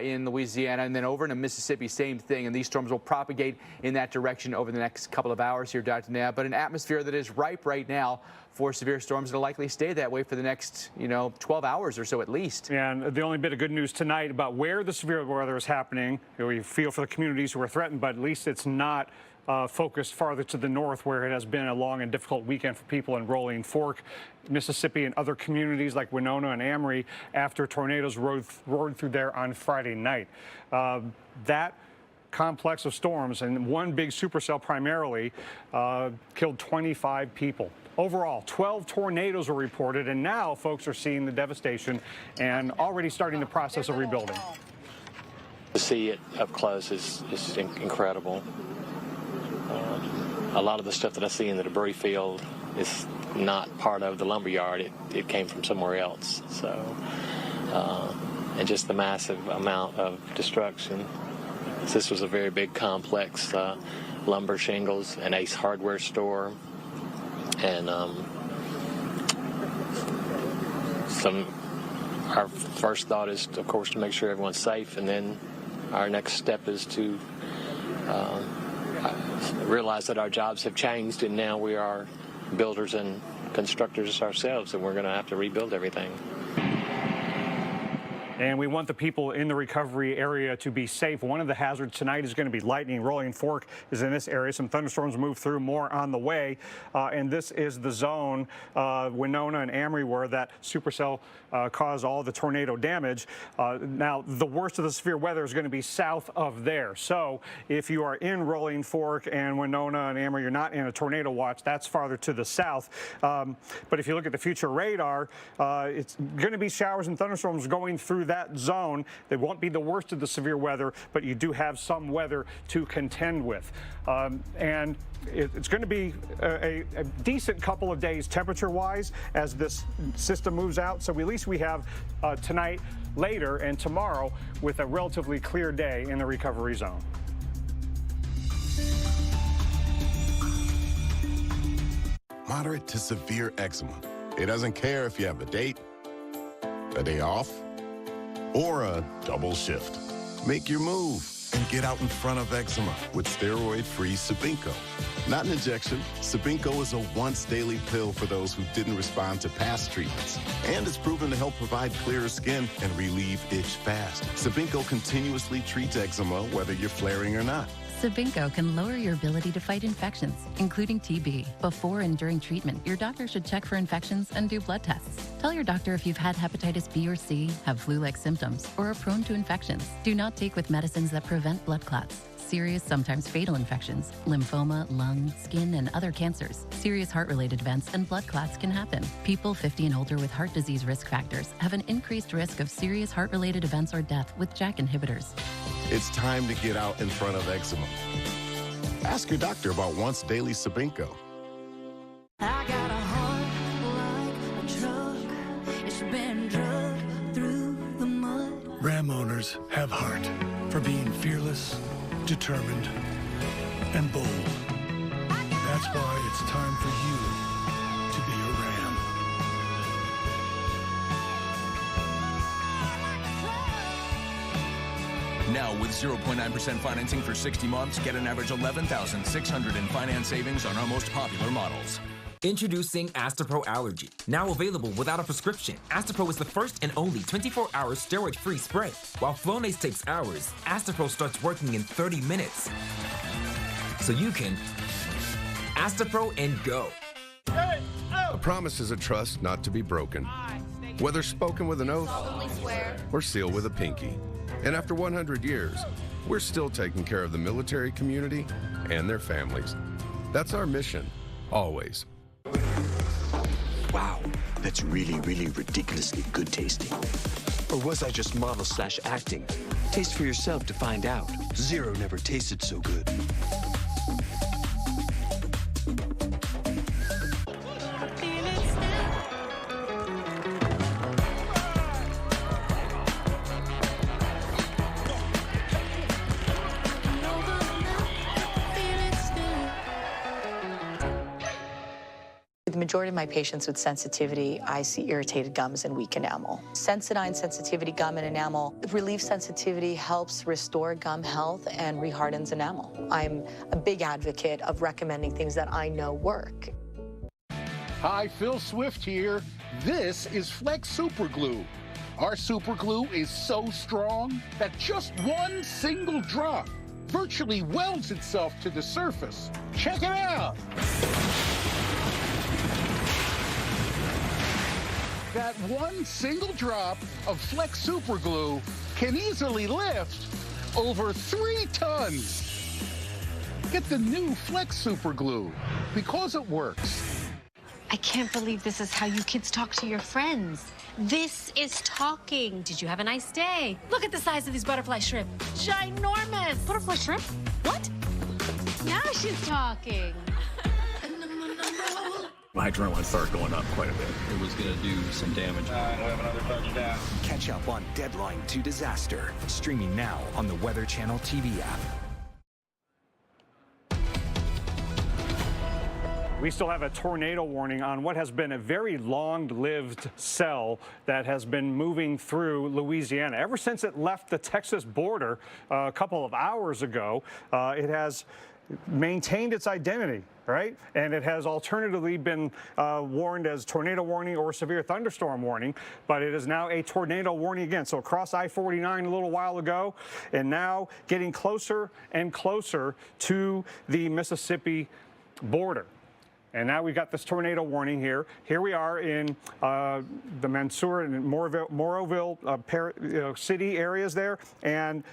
in Louisiana. And then over into Mississippi, same thing. And these storms will propagate in that direction over the next couple of hours here, Dr. Nab. But an atmosphere that is ripe right now for severe storms will likely stay that way for the next, 12 hours or so at least. And the only bit of good news tonight about where the severe weather is happening, we feel for the communities who are threatened, but at least it's not focused farther to the north where it has been a long and difficult weekend for people in Rolling Fork, Mississippi, and other communities like Winona and Amory after tornadoes roared through there on Friday night. That complex of storms and one big supercell primarily killed 25 people. Overall, 12 tornadoes were reported, and now folks are seeing the devastation and already starting the process of rebuilding. To see it up close is incredible. A lot of the stuff that I see in the debris field is not part of the lumberyard. It came from somewhere else. So, and just the massive amount of destruction. This was a very big complex, lumber, shingles, an Ace hardware store, and our first thought is, of course, to make sure everyone's safe, and then our next step is to realize that our jobs have changed, and now we are builders and constructors ourselves, and we're going to have to rebuild everything. And we want the people in the recovery area to be safe. One of the hazards tonight is going to be lightning. Rolling Fork is in this area. Some thunderstorms move through, more on the way. And this is the zone, Winona and Amory, where that supercell caused all the tornado damage. Now, the worst of the severe weather is going to be south of there. So if you are in Rolling Fork and Winona and Amory, you're not in a tornado watch. That's farther to the south. But if you look at the future radar, it's going to be showers and thunderstorms going through that zone. They won't be the worst of the severe weather, but you do have some weather to contend with. And it's going to be a decent couple of days temperature-wise as this system moves out. So at least we have tonight, later, and tomorrow with a relatively clear day in the recovery zone. Moderate to severe eczema. It doesn't care if you have a date, a day off, or a double shift. Make your move and get out in front of eczema with steroid-free Sabinco. Not an injection, Sabinco is a once-daily pill for those who didn't respond to past treatments. And it's proven to help provide clearer skin and relieve itch fast. Sabinco continuously treats eczema whether you're flaring or not. Sabinco can lower your ability to fight infections, including TB. Before and during treatment, your doctor should check for infections and do blood tests. Tell your doctor if you've had hepatitis B or C, have flu-like symptoms, or are prone to infections. Do not take with medicines that prevent blood clots, serious, sometimes fatal infections, lymphoma, lung, skin, and other cancers. Serious heart-related events and blood clots can happen. People 50 and older with heart disease risk factors have an increased risk of serious heart-related events or death with JAK inhibitors. It's time to get out in front of eczema. Ask your doctor about once daily Sabinco. I got a heart like a truck. It's been drugged through the mud. Ram owners have heart for being fearless, determined, and bold. That's why it's time for you to be a Ram. Now, with 0.9% financing for 60 months, get an average $11,600 in finance savings on our most popular models. Introducing Astapro Allergy. Now available without a prescription. Astapro is the first and only 24-hour steroid-free spray. While Flonase takes hours, Astapro starts working in 30 minutes. So you can Astapro and go. A promise is a trust not to be broken. Whether spoken with an oath or sealed with a pinky. And after 100 years, we're still taking care of the military community and their families. That's our mission, always. Wow, that's really, really ridiculously good tasting. Or was I just model/acting? Taste for yourself to find out. Zero never tasted so good. The majority of my patients with sensitivity, I see irritated gums and weak enamel. Sensodyne sensitivity gum and enamel relieves sensitivity, helps restore gum health, and rehardens enamel. I'm a big advocate of recommending things that I know work. Hi, Phil Swift here. This is Flex Super Glue. Our super glue is so strong that just one single drop virtually welds itself to the surface. Check it out. That one single drop of Flex Super Glue can easily lift over 3 tons. Get the new Flex Super Glue because it works. I can't believe this is how you kids talk to your friends. This is talking. Did you have a nice day? Look at the size of these butterfly shrimp. Ginormous. Butterfly shrimp? What? Now she's talking. My adrenaline started going up quite a bit. It was going to do some damage. We have another touchdown. Catch up on Deadline to Disaster, streaming now on the Weather Channel TV app. We still have a tornado warning on what has been a very long-lived cell that has been moving through Louisiana. Ever since it left the Texas border a couple of hours ago, it has maintained its identity, right? And it has alternatively been warned as tornado warning or severe thunderstorm warning, but it is now a tornado warning again. So across I-49 a little while ago, and now getting closer and closer to the Mississippi border. And now we've got this tornado warning here. Here we are in the Mansour and Moroville city areas there, and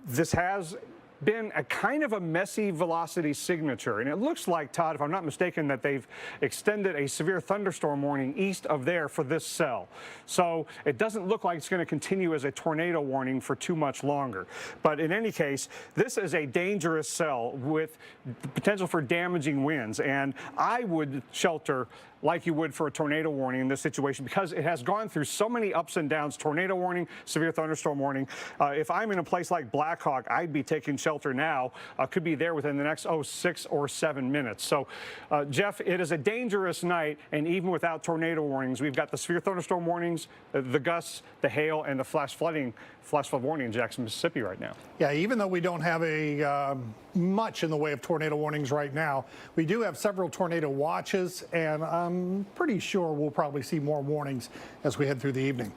this has been a kind of a messy velocity signature. And it looks like, Todd, if I'm not mistaken, that they've extended a severe thunderstorm warning east of there for this cell. So it doesn't look like it's going to continue as a tornado warning for too much longer. But in any case, this is a dangerous cell with the potential for damaging winds. And I would shelter like you would for a tornado warning in this situation because it has gone through so many ups and downs, tornado warning, severe thunderstorm warning. If I'm in a place like Blackhawk, I'd be taking shelter shelter now could be there within the next 6 or 7 minutes. So, Jeff, it is a dangerous night, and even without tornado warnings, we've got the severe thunderstorm warnings, the gusts, the hail, and the flash flood warning in Jackson, Mississippi right now. Yeah, even though we don't have a much in the way of tornado warnings right now, we do have several tornado watches, and I'm pretty sure we'll probably see more warnings as we head through the evening.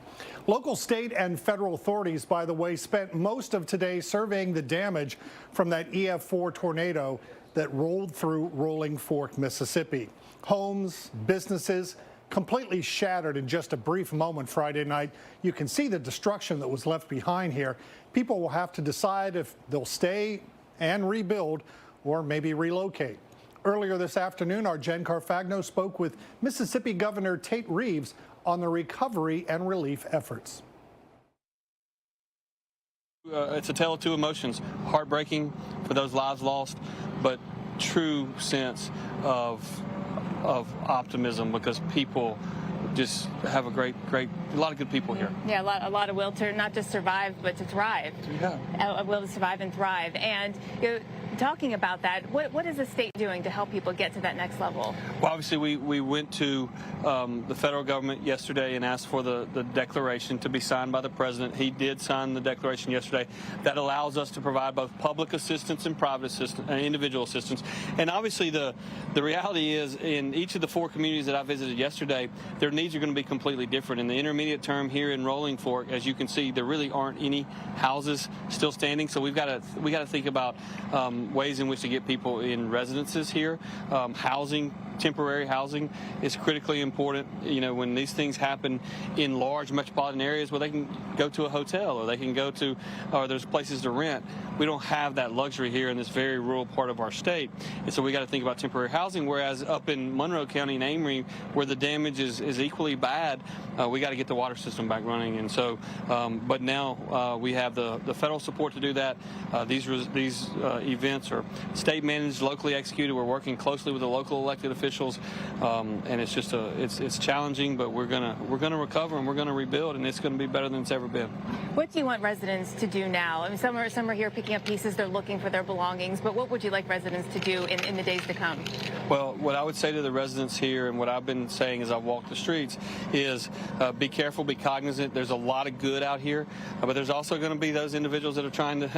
Local, state, and federal authorities, by the way, spent most of today surveying the damage from that EF4 tornado that rolled through Rolling Fork, Mississippi. Homes, businesses, completely shattered in just a brief moment Friday night. You can see the destruction that was left behind here. People will have to decide if they'll stay and rebuild or maybe relocate. Earlier this afternoon, our Jen Carfagno spoke with Mississippi Governor Tate Reeves on the recovery and relief efforts. It's a tale of two emotions, heartbreaking for those lives lost, but true sense of optimism, because people just have a lot of good people here. Yeah, a lot of will to not just survive, but to thrive. Yeah. A will to survive and thrive. And talking about that, what is the state doing to help people get to that next level? Well, obviously, we went to the federal government yesterday and asked for the declaration to be signed by the president. He did sign the declaration yesterday. That allows us to provide both public assistance and private assistance, individual assistance. And obviously, the reality is, in each of the 4 communities that I visited yesterday, their needs are going to be completely different. In the intermediate term here in Rolling Fork, as you can see, there really aren't any houses still standing. So we got to think about ways in which to get people in residences here. Housing, temporary housing is critically important. You know, when these things happen in large metropolitan areas where they can go to a hotel or they can go to, or there's places to rent, we don't have that luxury here in this very rural part of our state. And so we got to think about temporary housing, whereas up in Monroe County and Amory, where the damage is equally bad, we got to get the water system back running. And so, but now we have the federal support to do that. These events are state managed, locally executed. We're working closely with the local elected officials, and it's just it's challenging, but we're gonna recover and we're gonna rebuild, and it's gonna be better than it's ever been. What do you want residents to do now? I mean, some are here picking up pieces. They're looking for their belongings, but what would you like residents to do in the days to come? Well, what I would say to the residents here, and what I've been saying as I've walked the streets, is be careful, be cognizant. There's a lot of good out here, but there's also going to be those individuals that are trying to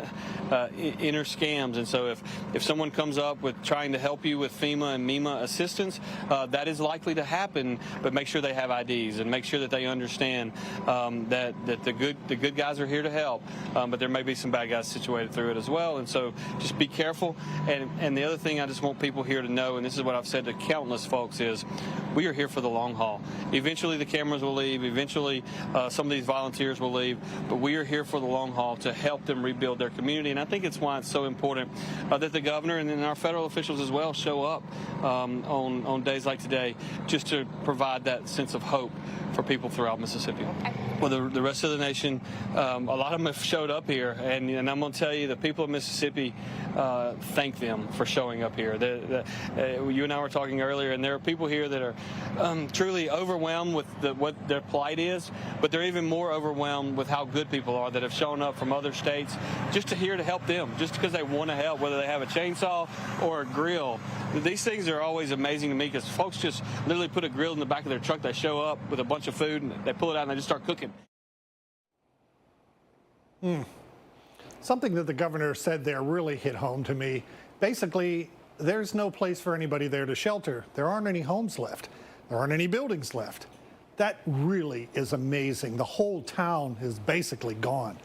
enter scams. And so if someone comes up with trying to help you with FEMA and MEMA assistance, that is likely to happen, but make sure they have IDs and make sure that they understand that the good guys are here to help, but there may be some bad guys situated through it as well. And so just be careful. And the other thing I just want people here to know, and this is what I've said to countless folks, is we are here for the long haul. Eventually the cameras will leave, eventually some of these volunteers will leave, but we are here for the long haul to help them rebuild their community. And I think it's why it's so important that the governor and then our federal officials as well show up on days like today, just to provide that sense of hope for people throughout Mississippi. Well, the rest of the nation, a lot of them have showed up here, and I'm going to tell you, the people of Mississippi thank them for showing up here. You and I were talking earlier, and there are people here that are truly overwhelmed with what their plight is, but they're even more overwhelmed with how good people are that have shown up from other states just here to help them, just because they want to help, whether they have a chainsaw or a grill. These things are always amazing to me, because folks just literally put a grill in the back of their truck. They show up with a bunch of food, and they pull it out, and they just start cooking. Something that the governor said there really hit home to me. Basically, there's no place for anybody there to shelter. There aren't any homes left. There aren't any buildings left. That really is amazing. The whole town is basically gone.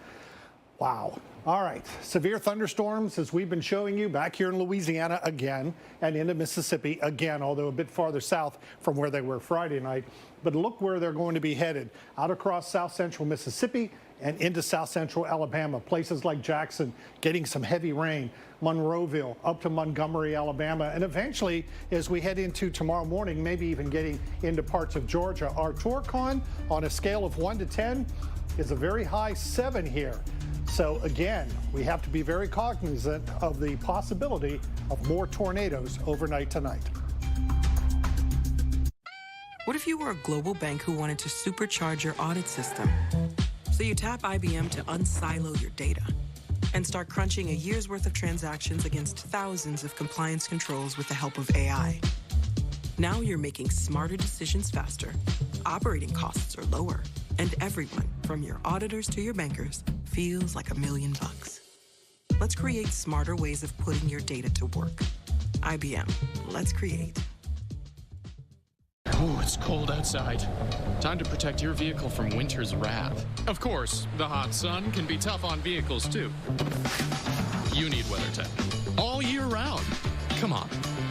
Wow. All right. Severe thunderstorms, as we've been showing you, back here in Louisiana again, and into Mississippi again, although a bit farther south from where they were Friday night. But look where they're going to be headed, out across south central Mississippi and into south central Alabama. Places like Jackson getting some heavy rain, Monroeville up to Montgomery, Alabama, and eventually, as we head into tomorrow morning, maybe even getting into parts of Georgia. Our Torcon, on a scale of 1 to 10, is a very high 7 here. So again, we have to be very cognizant of the possibility of more tornadoes overnight tonight. What if you were a global bank who wanted to supercharge your audit system? So you tap IBM to unsilo your data. and start crunching a year's worth of transactions against thousands of compliance controls with the help of AI. Now you're making smarter decisions faster, operating costs are lower, and everyone, from your auditors to your bankers, feels like $1 million. Let's create smarter ways of putting your data to work. IBM, let's create. Oh, it's cold outside. Time to protect your vehicle from winter's wrath. Of course, the hot sun can be tough on vehicles too. You need WeatherTech all year round. Come on,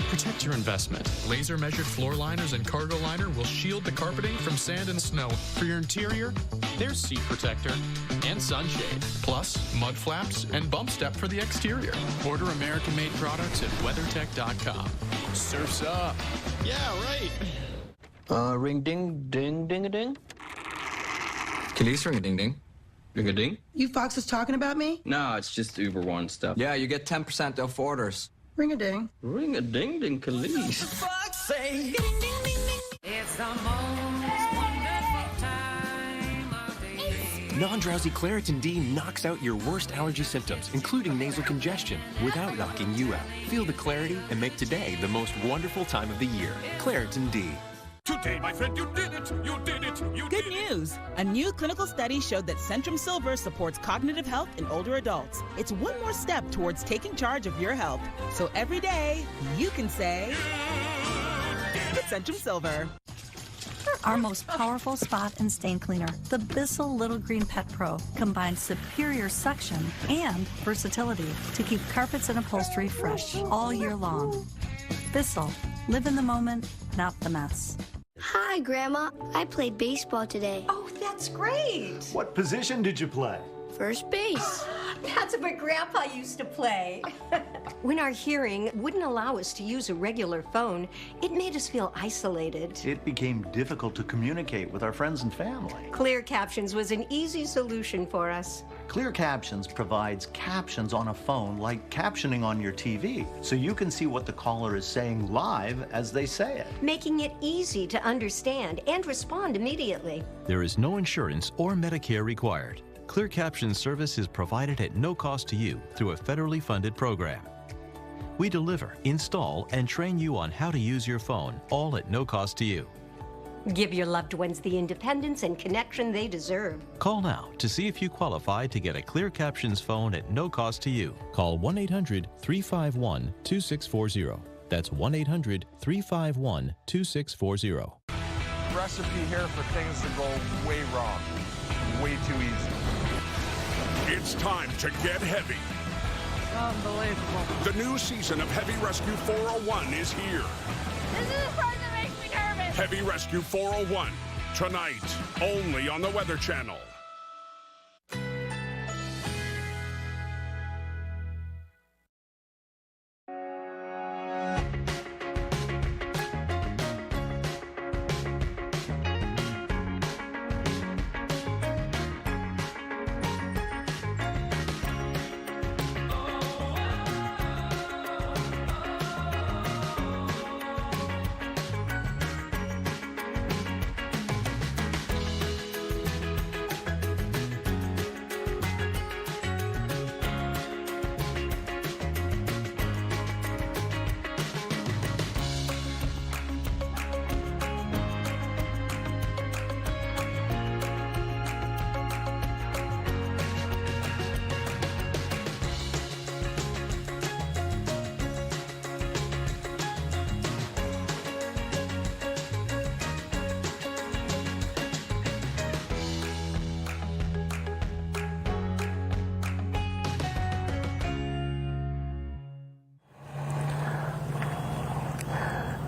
protect your investment. Laser measured floor liners and cargo liner will shield the carpeting from sand and snow. For your interior, there's seat protector and sunshade, plus mud flaps and bump step for the exterior. Order American-made products at WeatherTech.com. Surf's up. Yeah, right. Ring ding ding ding a ding. Khalees, ring a ding ding. Ring a ding. You foxes talking about me? No, it's just Uber One stuff. Yeah, you get 10% off orders. Ring a ding. Ring a ding ding, Khalees. Say, it's the most wonderful time of day. Non-drowsy Claritin D knocks out your worst allergy symptoms, including nasal congestion, without knocking you out. Feel the clarity and make today the most wonderful time of the year. Claritin D. Today, my friend, you did it! You did it! You Good news! A new clinical study showed that Centrum Silver supports cognitive health in older adults. It's one more step towards taking charge of your health. So every day, you can say, with Centrum Silver. Our most powerful spot and stain cleaner, the Bissell Little Green Pet Pro, combines superior suction and versatility to keep carpets and upholstery fresh all year long. Bissell, live in the moment, not the mess. Hi, Grandma. I played baseball today. Oh, that's great. What position did you play? First base. That's what Grandpa used to play. When our hearing wouldn't allow us to use a regular phone, it made us feel isolated. It became difficult to communicate with our friends and family. Clear Captions was an easy solution for us. Clear Captions provides captions on a phone like captioning on your TV, so you can see what the caller is saying live as they say it. Making it easy to understand and respond immediately. There is no insurance or Medicare required. Clear Captions service is provided at no cost to you through a federally funded program. We deliver, install, and train you on how to use your phone, all at no cost to you. Give your loved ones the independence and connection they deserve. Call now to see if you qualify to get a Clear Captions phone at no cost to you. Call 1-800-351-2640. That's 1-800-351-2640. Recipe here for things that go way wrong. Way too easy. It's time to get heavy. Unbelievable. The new season of Heavy Rescue 401 is here. This is the part that makes me nervous. Heavy Rescue 401, tonight, only on the Weather Channel.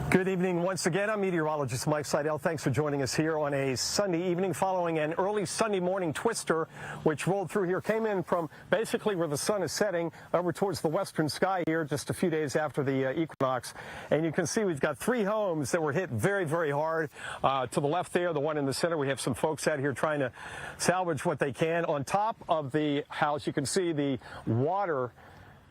Good evening once again. I'm meteorologist Mike Seidel. Thanks for joining us here on a Sunday evening following an early Sunday morning twister which rolled through here, came in from basically where the sun is setting over towards the western sky here just a few days after the equinox. And you can see we've got three homes that were hit very, very hard. To the left there, the one in the center, we have some folks out here trying to salvage what they can. On top of the house, you can see the water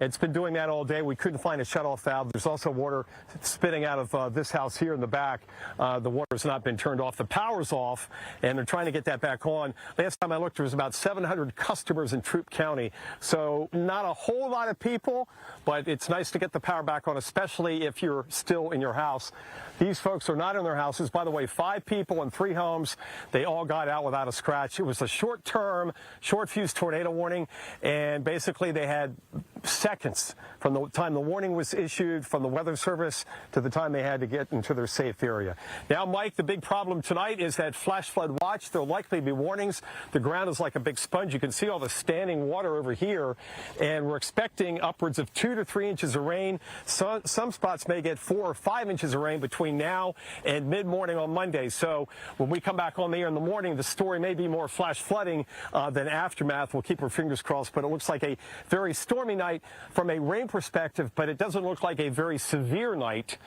It's been doing that all day. We couldn't find a shutoff valve. There's also water spitting out of this house here in the back. The water's not been turned off. The power's off, and they're trying to get that back on. Last time I looked, there was about 700 customers in Troup County. So not a whole lot of people, but it's nice to get the power back on, especially if you're still in your house. These folks are not in their houses. By the way, 5 people in 3 homes. They all got out without a scratch. It was a short-term, short-fuse tornado warning, and basically they had seconds from the time the warning was issued from the Weather Service to the time they had to get into their safe area. Now, Mike, the big problem tonight is that flash flood watch. There'll likely be warnings. The ground is like a big sponge. You can see all the standing water over here, and we're expecting upwards of 2 to 3 inches of rain. Some spots may get 4 or 5 inches of rain between now and mid-morning on Monday. So when we come back on the air in the morning, the story may be more flash flooding than aftermath. We'll keep our fingers crossed, but it looks like a very stormy night from a rain perspective, but it doesn't look like a very severe night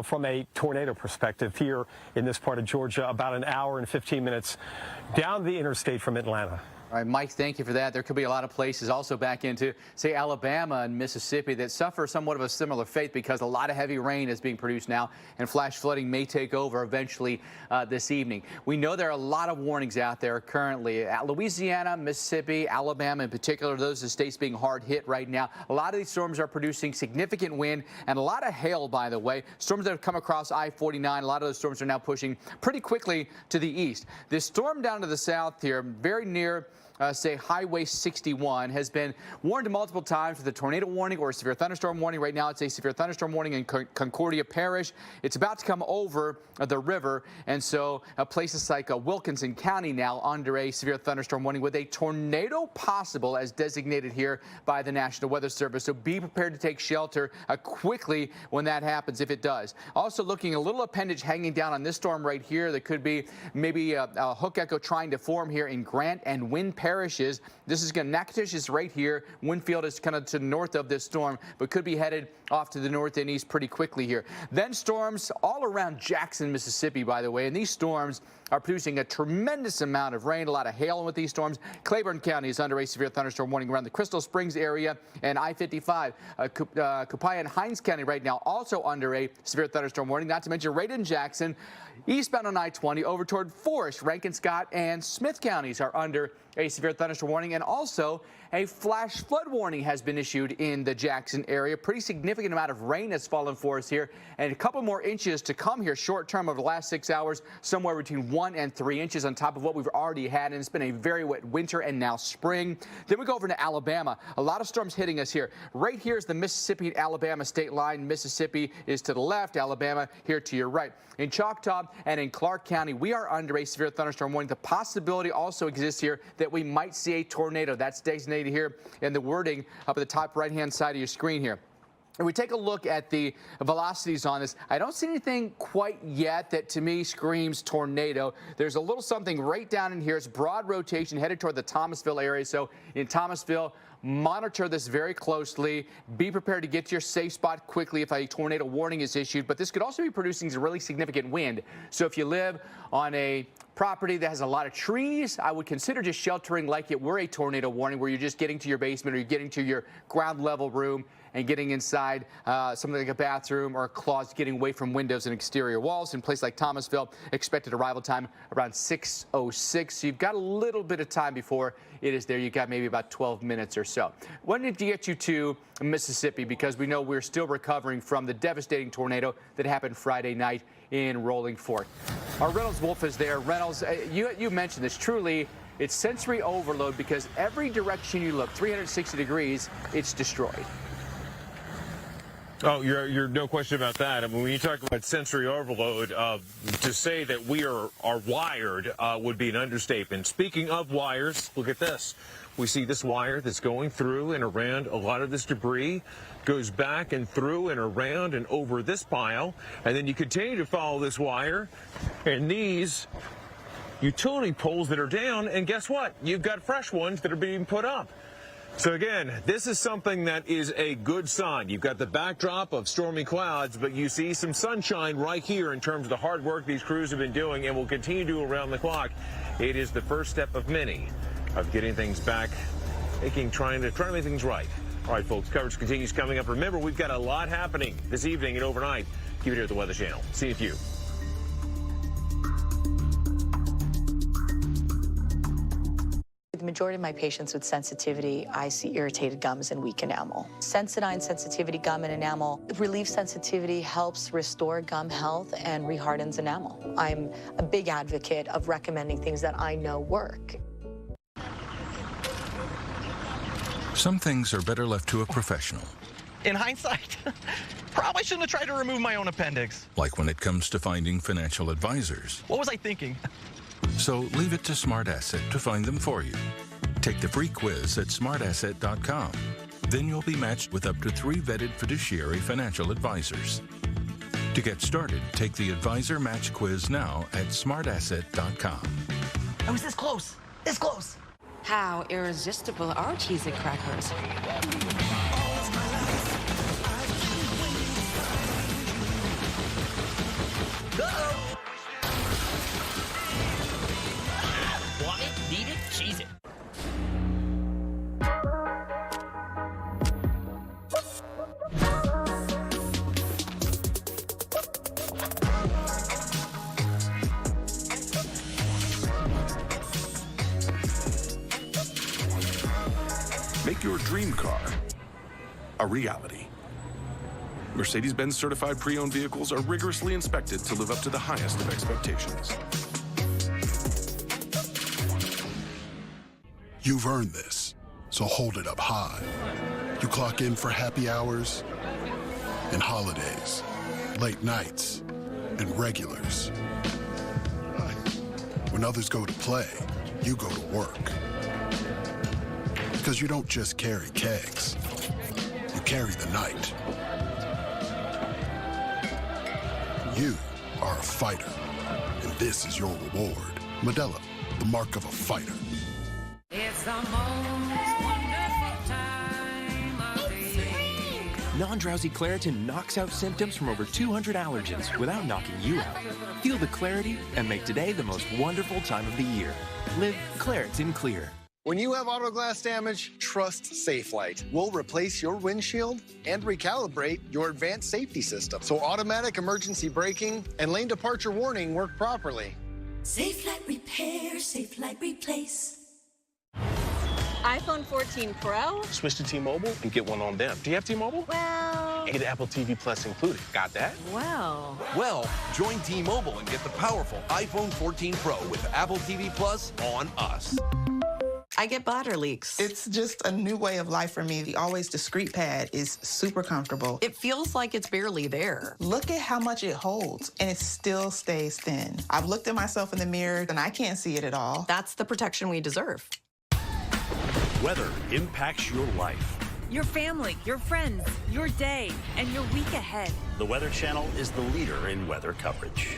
from a tornado perspective here in this part of Georgia, about an hour and 15 minutes down the interstate from Atlanta. All right, Mike, thank you for that. There could be a lot of places also back into, say, Alabama and Mississippi that suffer somewhat of a similar fate because a lot of heavy rain is being produced now, and flash flooding may take over eventually this evening. We know there are a lot of warnings out there currently. Louisiana, Mississippi, Alabama in particular, those are the states being hard hit right now. A lot of these storms are producing significant wind and a lot of hail, by the way. Storms that have come across I-49, a lot of those storms are now pushing pretty quickly to the east. This storm down to the south here, very near say Highway 61, has been warned multiple times with a tornado warning or a severe thunderstorm warning. Right now it's a severe thunderstorm warning in Concordia Parish. It's about to come over the river, and so places like Wilkinson County now under a severe thunderstorm warning with a tornado possible as designated here by the National Weather Service. So be prepared to take shelter quickly when that happens, if it does. Also looking a little appendage hanging down on this storm right here. There could be maybe a hook echo trying to form here in Grant and Wynn parishes. This is going to, Natchitoches is right here. Winfield is kind of to the north of this storm, but could be headed off to the north and east pretty quickly here. Then storms all around Jackson, Mississippi, by the way, and these storms are producing a tremendous amount of rain, a lot of hail with these storms. Claiborne County is under a severe thunderstorm warning around the Crystal Springs area, and I-55, Copiah and Hines County right now also under a severe thunderstorm warning, not to mention right in Jackson. Eastbound on I-20 over toward Forest, Rankin Scott, and Smith counties are under a severe thunderstorm warning, and also a flash flood warning has been issued in the Jackson area. Pretty significant amount of rain has fallen for us here, and a couple more inches to come here short term over the last 6 hours, somewhere between 1 and 3 inches on top of what we've already had, and it's been a very wet winter and now spring. Then we go over to Alabama. A lot of storms hitting us here. Right here is the Mississippi and Alabama state line. Mississippi is to the left, Alabama here to your right. In Choctaw and in Clark County, we are under a severe thunderstorm warning. The possibility also exists here that we might see a tornado. That's designated here in the wording up at the top right-hand side of your screen here. If we take a look at the velocities on this, I don't see anything quite yet that to me screams tornado. There's a little something right down in here. It's broad rotation headed toward the Thomasville area. So in Thomasville, monitor this very closely. Be prepared to get to your safe spot quickly if a tornado warning is issued. But this could also be producing some really significant wind. So if you live on a property that has a lot of trees, I would consider just sheltering like it were a tornado warning, where you're just getting to your basement or you're getting to your ground level room and getting inside something like a bathroom or a closet, getting away from windows and exterior walls. In a place like Thomasville, expected arrival time around 6:06. So you've got a little bit of time before it is there. You've got maybe about 12 minutes or so. Wanted to get you to Mississippi because we know we're still recovering from the devastating tornado that happened Friday night in Rolling Fork. Our Reynolds Wolf is there. Reynolds, you mentioned this. Truly, it's sensory overload because every direction you look, 360 degrees, it's destroyed. Oh, you're no question about that. I mean, when you talk about sensory overload, to say that we are wired would be an understatement. Speaking of wires, look at this. We see this wire that's going through and around a lot of this debris, goes back and through and around and over this pile, and then you continue to follow this wire and these utility poles that are down, and guess what? You've got fresh ones that are being put up. So again, this is something that is a good sign. You've got the backdrop of stormy clouds, but you see some sunshine right here in terms of the hard work these crews have been doing and will continue to do around the clock. It is the first step of many of getting things back, trying to make things right All right, folks, coverage continues coming up. Remember, we've got a lot happening this evening and overnight. Keep it here at the Weather Channel. See you at you. The majority of my patients with sensitivity, I see irritated gums and weak enamel. Sensodyne sensitivity gum and enamel relieves sensitivity, helps restore gum health, and rehardens enamel. I'm a big advocate of recommending things that I know work. Some things are better left to a professional. In hindsight, probably shouldn't have tried to remove my own appendix. Like when it comes to finding financial advisors. What was I thinking? So leave it to Smart Asset to find them for you. Take the free quiz at smartasset.com. Then you'll be matched with up to 3 vetted fiduciary financial advisors. To get started, take the Advisor Match quiz now at smartasset.com. I was this close. This close. How irresistible are cheese and crackers? Want it, need it, cheese it. Make your dream car a reality. Mercedes-Benz certified pre-owned vehicles are rigorously inspected to live up to the highest of expectations. You've earned this, so hold it up high. You clock in for happy hours and holidays, late nights and regulars. When others go to play, you go to work. Because you don't just carry kegs, you carry the night. You are a fighter, and this is your reward. Modelo, the mark of a fighter. It's the most wonderful time of the year. Non-drowsy Claritin knocks out symptoms from over 200 allergens without knocking you out. Feel the clarity and make today the most wonderful time of the year. Live Claritin Clear. When you have auto glass damage, trust Safelite. We'll replace your windshield and recalibrate your advanced safety system so automatic emergency braking and lane departure warning work properly. Safelite repair, Safelite replace. iPhone 14 Pro? Switch to T-Mobile and get one on them. Do you have T-Mobile? Well... And get Apple TV Plus included. Got that? Well, join T-Mobile and get the powerful iPhone 14 Pro with Apple TV Plus on us. I get bladder leaks. It's just a new way of life for me. The Always Discreet pad is super comfortable. It feels like it's barely there. Look at how much it holds, and it still stays thin. I've looked at myself in the mirror, and I can't see it at all. That's the protection we deserve. Weather impacts your life. Your family, your friends, your day, and your week ahead. The Weather Channel is the leader in weather coverage.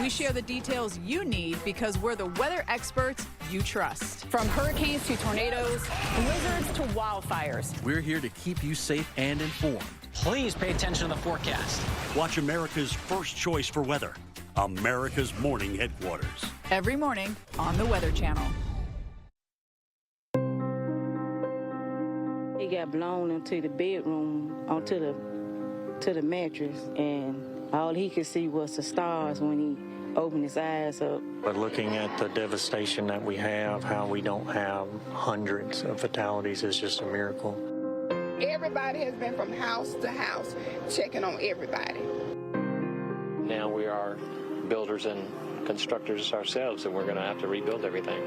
We share the details you need because we're the weather experts you trust. From hurricanes to tornadoes, blizzards to wildfires. We're here to keep you safe and informed. Please pay attention to the forecast. Watch America's first choice for weather, America's Morning Headquarters. Every morning on the Weather Channel. He got blown into the bedroom, onto the mattress, and all he could see was the stars when he opened his eyes up. But looking at the devastation that we have, how we don't have hundreds of fatalities is just a miracle. Everybody has been from house to house checking on everybody. Now we are builders and constructors ourselves, and we're going to have to rebuild everything.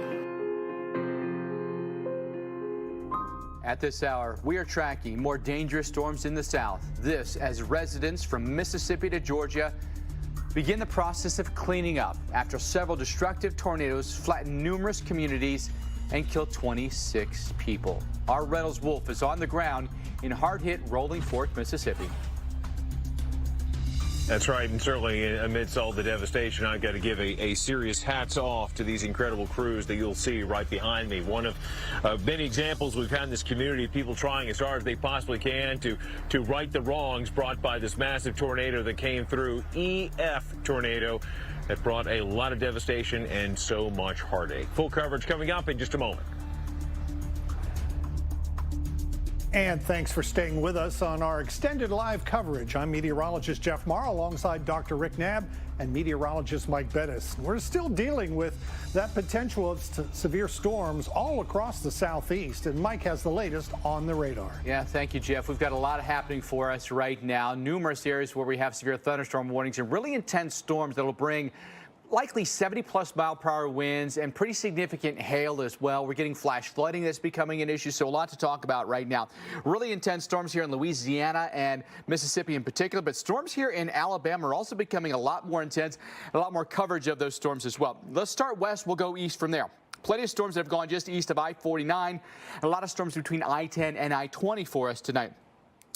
At this hour, we are tracking more dangerous storms in the south. This as residents from Mississippi to Georgia begin the process of cleaning up after several destructive tornadoes flattened numerous communities and killed 26 people. Our Reynolds Wolf is on the ground in hard-hit Rolling Fork, Mississippi. That's right, and certainly amidst all the devastation, I've got to give a serious hats off to these incredible crews that you'll see right behind me. One of many examples we've had in this community, people trying as hard as they possibly can to right the wrongs brought by this massive tornado that came through, EF tornado, that brought a lot of devastation and so much heartache. Full coverage coming up in just a moment. And thanks for staying with us on our extended live coverage. I'm meteorologist Jeff Marr alongside Dr. Rick Knabb and meteorologist Mike Bettis. We're still dealing with that potential of severe storms all across the southeast, and Mike has the latest on the radar. Yeah, thank you, Jeff. We've got a lot happening for us right now. Numerous areas where we have severe thunderstorm warnings and really intense storms that will bring likely 70-plus mile-per-hour winds and pretty significant hail as well. We're getting flash flooding that's becoming an issue, so a lot to talk about right now. Really intense storms here in Louisiana and Mississippi in particular, but storms here in Alabama are also becoming a lot more intense, a lot more coverage of those storms as well. Let's start west. We'll go east from there. Plenty of storms that have gone just east of I-49, and a lot of storms between I-10 and I-20 for us tonight.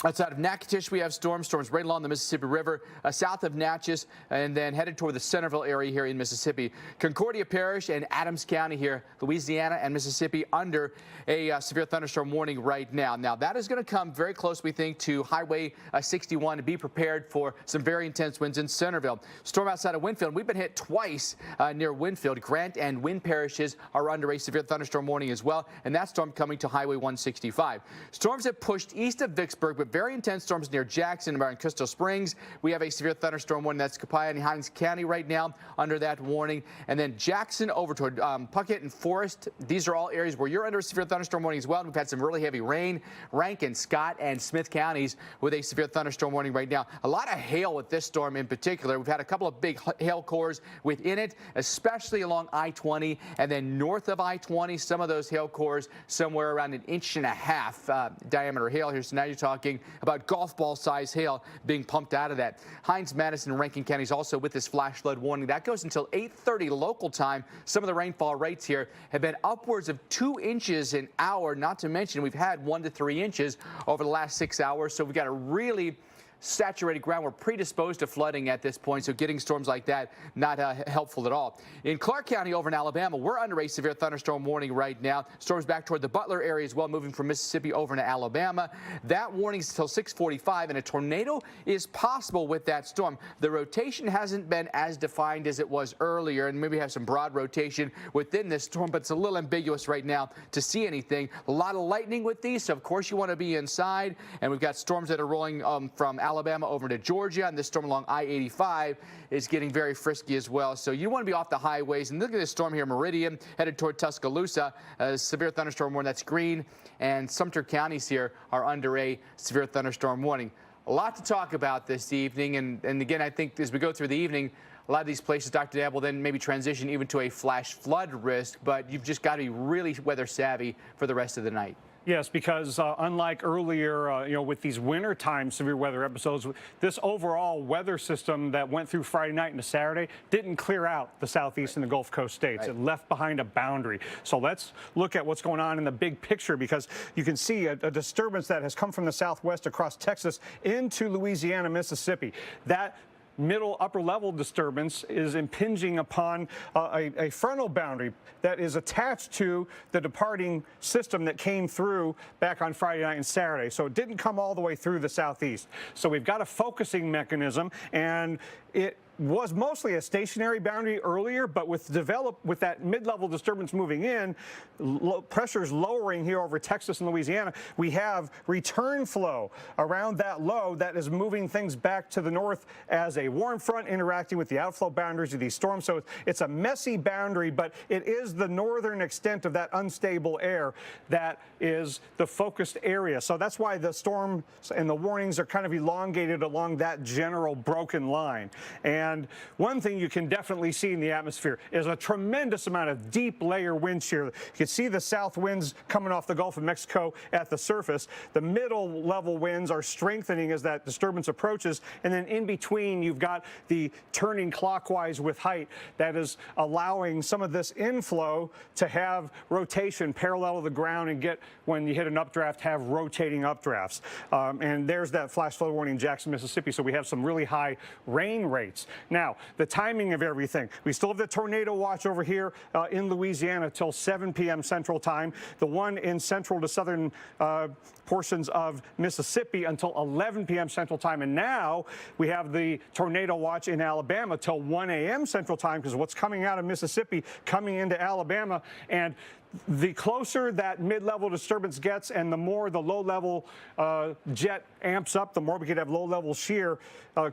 Outside of Natchitoches, we have storms right along the Mississippi River, south of Natchez, and then headed toward the Centerville area here in Mississippi. Concordia Parish and Adams County here, Louisiana and Mississippi, under a severe thunderstorm warning right now. Now, that is going to come very close, we think, to Highway 61 to be prepared for some very intense winds in Centerville. Storm outside of Winfield. We've been hit twice near Winfield. Grant and Wynn parishes are under a severe thunderstorm warning as well, and that storm coming to Highway 165. Storms have pushed east of Vicksburg, but very intense storms near Jackson and around Crystal Springs. We have a severe thunderstorm warning. That's Copiah and Hinds County right now under that warning. And then Jackson over toward Puckett and Forest. These are all areas where you're under a severe thunderstorm warning as well. We've had some really heavy rain. Rankin, Scott, and Smith counties with a severe thunderstorm warning right now. A lot of hail with this storm in particular. We've had a couple of big hail cores within it, especially along I-20 and then north of I-20. Some of those hail cores somewhere around 1.5 inches diameter hail here. So now you're talking about golf ball size hail being pumped out of that. Hinds, Madison, and Rankin counties also with this flash flood warning. That goes until 8:30 local time. Some of the rainfall rates here have been upwards of 2 inches an hour, not to mention we've had 1 to 3 inches over the last 6 hours. So we've got a really saturated ground. We're predisposed to flooding at this point, so getting storms like that not helpful at all. In Clark County over in Alabama, we're under a severe thunderstorm warning right now. Storms back toward the Butler area as well, moving from Mississippi over into Alabama. That warning is until 6:45, and a tornado is possible with that storm. The rotation hasn't been as defined as it was earlier, and maybe have some broad rotation within this storm, but it's a little ambiguous right now to see anything. A lot of lightning with these, so of course you want to be inside, and we've got storms that are rolling from Alabama over to Georgia, and this storm along I-85 is getting very frisky as well. So you want to be off the highways. And look at this storm here, Meridian, headed toward Tuscaloosa. Severe thunderstorm warning, that's green, and Sumter counties here are under a severe thunderstorm warning. A lot to talk about this evening, and again, I think as we go through the evening, a lot of these places, Dr. Dab, will then maybe transition even to a flash flood risk, but you've just got to be really weather savvy for the rest of the night. Yes, because unlike earlier, with these wintertime severe weather episodes, this overall weather system that went through Friday night into Saturday didn't clear out the southeast and the Gulf Coast states. Right. It left behind a boundary. So let's look at what's going on in the big picture, because you can see a disturbance that has come from the southwest across Texas into Louisiana, Mississippi. That middle upper level disturbance is impinging upon a frontal boundary that is attached to the departing system that came through back on Friday night and Saturday. So it didn't come all the way through the southeast. So we've got a focusing mechanism, and it was mostly a stationary boundary earlier, but with that mid-level disturbance moving in, pressures lowering here over Texas and Louisiana, we have return flow around that low that is moving things back to the north as a warm front interacting with the outflow boundaries of these storms. So it's a messy boundary, but it is the northern extent of that unstable air that is the focused area. So that's why the storms and the warnings are kind of elongated along that general broken line. And one thing you can definitely see in the atmosphere is a tremendous amount of deep layer wind shear. You can see the south winds coming off the Gulf of Mexico at the surface. The middle level winds are strengthening as that disturbance approaches. And then in between, you've got the turning clockwise with height that is allowing some of this inflow to have rotation parallel to the ground and get, when you hit an updraft, have rotating updrafts. And there's that flash flood warning in Jackson, Mississippi. So we have some really high rain rates. Now, the timing of everything. We still have the tornado watch over here in Louisiana till 7 p.m. Central Time. The one in central to southern portions of Mississippi until 11 p.m. Central Time. And now we have the tornado watch in Alabama till 1 a.m. Central Time, because what's coming out of Mississippi coming into Alabama. And the closer that mid-level disturbance gets and the more the low-level jet amps up, the more we could have low-level shear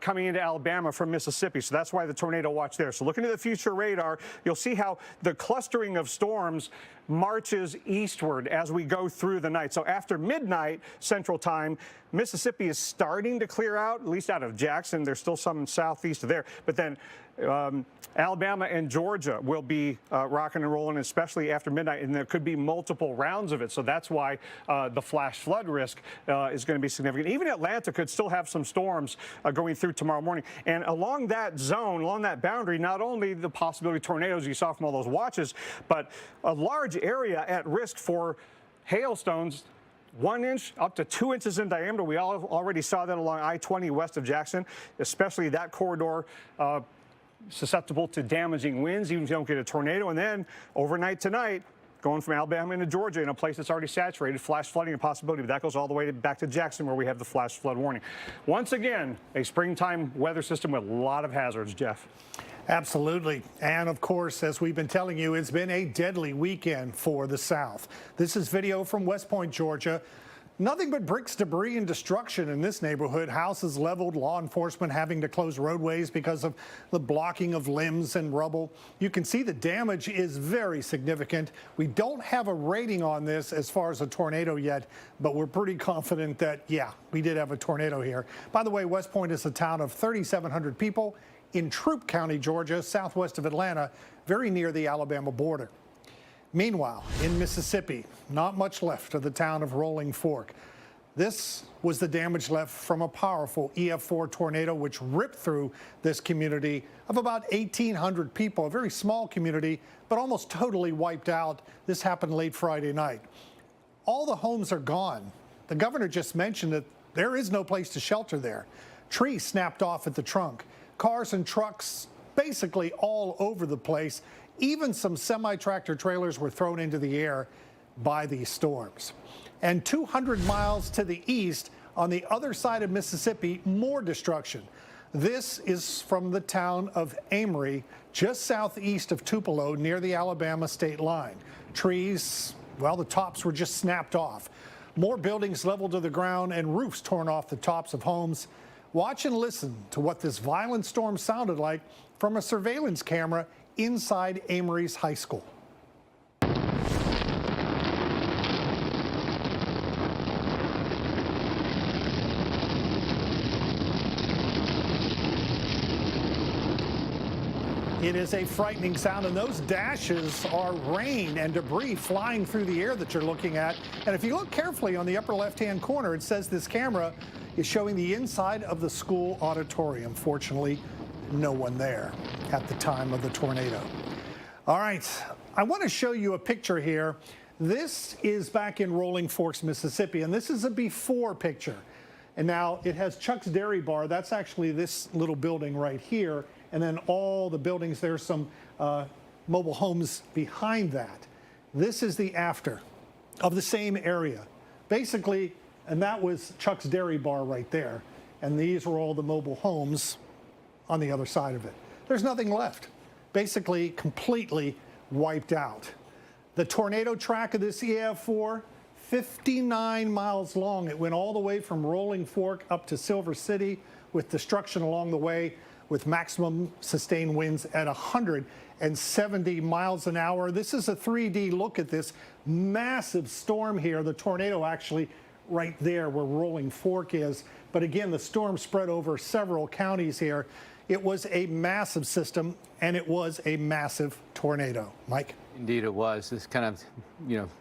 coming into Alabama from Mississippi. So that's why the tornado watch there. So looking at the future radar, you'll see how the clustering of storms marches eastward as we go through the night. So after midnight Central Time, Mississippi is starting to clear out, at least out of Jackson. There's still some southeast of there. But then Alabama and Georgia will be rocking and rolling, especially after midnight, and there could be multiple rounds of it. So that's why the flash flood risk is going to be significant. Even Atlanta could still have some storms going through tomorrow morning. And along that zone, along that boundary, not only the possibility of tornadoes you saw from all those watches, but a large area at risk for hailstones, 1 inch up to 2 inches in diameter. We already saw that along I-20 west of Jackson, especially that corridor susceptible to damaging winds, even if you don't get a tornado. And then overnight tonight, going from Alabama into Georgia in a place that's already saturated, flash flooding a possibility, but that goes all the way back to Jackson where we have the flash flood warning. Once again, a springtime weather system with a lot of hazards, Jeff. Absolutely. And of course, as we've been telling you, it's been a deadly weekend for the South. This is video from West Point, Georgia. Nothing but bricks, debris, and destruction in this neighborhood. Houses leveled, law enforcement having to close roadways because of the blocking of limbs and rubble. You can see the damage is very significant. We don't have a rating on this as far as a tornado yet, but we're pretty confident that, yeah, we did have a tornado here. By the way, West Point is a town of 3,700 people in Troup County, Georgia, southwest of Atlanta, very near the Alabama border. Meanwhile, in Mississippi, not much left of the town of Rolling Fork. This was the damage left from a powerful EF4 tornado which ripped through this community of about 1,800 people, a very small community, but almost totally wiped out. This happened late Friday night. All the homes are gone. The governor just mentioned that there is no place to shelter there. Trees snapped off at the trunk. Cars and trucks basically all over the place. Even some semi-tractor trailers were thrown into the air by these storms. And 200 miles to the east, on the other side of Mississippi, more destruction. This is from the town of Amory, just southeast of Tupelo, near the Alabama state line. Trees, well, the tops were just snapped off. More buildings leveled to the ground and roofs torn off the tops of homes. Watch and listen to what this violent storm sounded like from a surveillance camera inside Amory's high school. It is a frightening sound, and those dashes are rain and debris flying through the air that you're looking at. And if you look carefully on the upper left-hand corner, it says this camera is showing the inside of the school auditorium. Fortunately, no one there at the time of the tornado. All right, I want to show you a picture here. This is back in Rolling Forks, Mississippi, and this is a before picture. And now it has Chuck's Dairy Bar. That's actually this little building right here. And then all the buildings, there's some mobile homes behind that. This is the after of the same area. Basically, and that was Chuck's Dairy Bar right there. And these were all the mobile homes on the other side of it. There's nothing left. Basically, completely wiped out. The tornado track of this EF4, 59 miles long. It went all the way from Rolling Fork up to Silver City with destruction along the way, with maximum sustained winds at 170 miles an hour. This is a 3D look at this massive storm here. The tornado actually right there where Rolling Fork is. But again, the storm spread over several counties here. It was a massive system, and it was a massive tornado. Mike? Indeed it was. This kind of,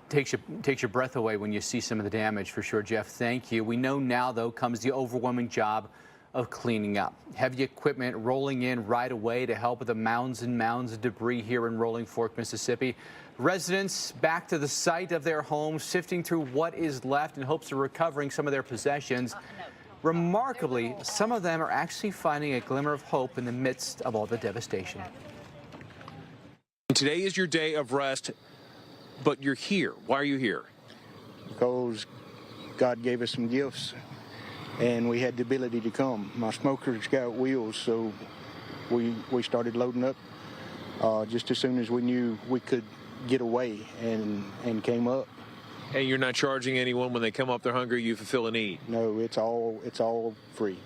takes your breath away when you see some of the damage, for sure, Jeff. Thank you. We know now, though, comes the overwhelming job of cleaning up. Heavy equipment rolling in right away to help with the mounds and mounds of debris here in Rolling Fork, Mississippi. Residents back to the site of their homes, sifting through what is left in hopes of recovering some of their possessions. Remarkably, some of them are actually finding a glimmer of hope in the midst of all the devastation. Today is your day of rest, but you're here. Why are you here? Because God gave us some gifts, and we had the ability to come. My smoker's got wheels, so we started loading up just as soon as we knew we could get away and came up. And you're not charging anyone when they come up, they're hungry, you fulfill a need? No, it's all free.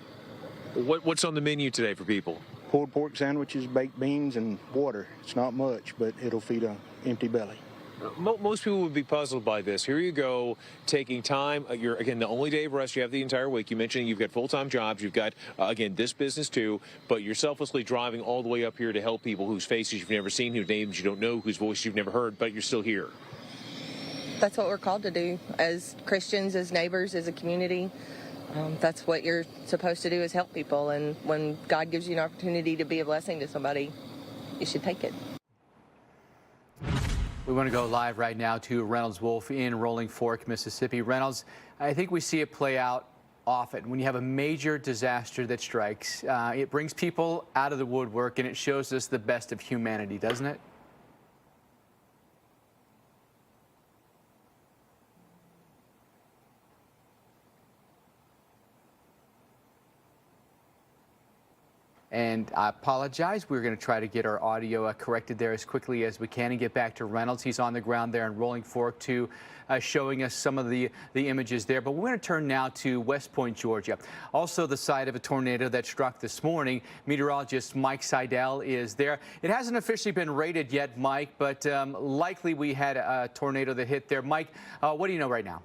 What's on the menu today for people? Pulled pork sandwiches, baked beans, and water. It's not much, but it'll feed an empty belly. Most people would be puzzled by this. Here you go, taking time. You're, again, the only day of rest you have the entire week. You mentioned you've got full-time jobs. You've got, again, this business too. But you're selflessly driving all the way up here to help people whose faces you've never seen, whose names you don't know, whose voices you've never heard, but you're still here. That's what we're called to do as Christians, as neighbors, as a community. That's what you're supposed to do, is help people. And when God gives you an opportunity to be a blessing to somebody, you should take it. We want to go live right now to Reynolds Wolf in Rolling Fork, Mississippi. Reynolds, I think we see it play out often. When you have a major disaster that strikes, it brings people out of the woodwork and it shows us the best of humanity, doesn't it? And I apologize. We're going to try to get our audio corrected there as quickly as we can and get back to Reynolds. He's on the ground there in Rolling Fork, too, showing us some of the images there. But we're going to turn now to West Point, Georgia. Also the site of a tornado that struck this morning. Meteorologist Mike Seidel is there. It hasn't officially been rated yet, Mike, but likely we had a tornado that hit there. Mike, what do you know right now?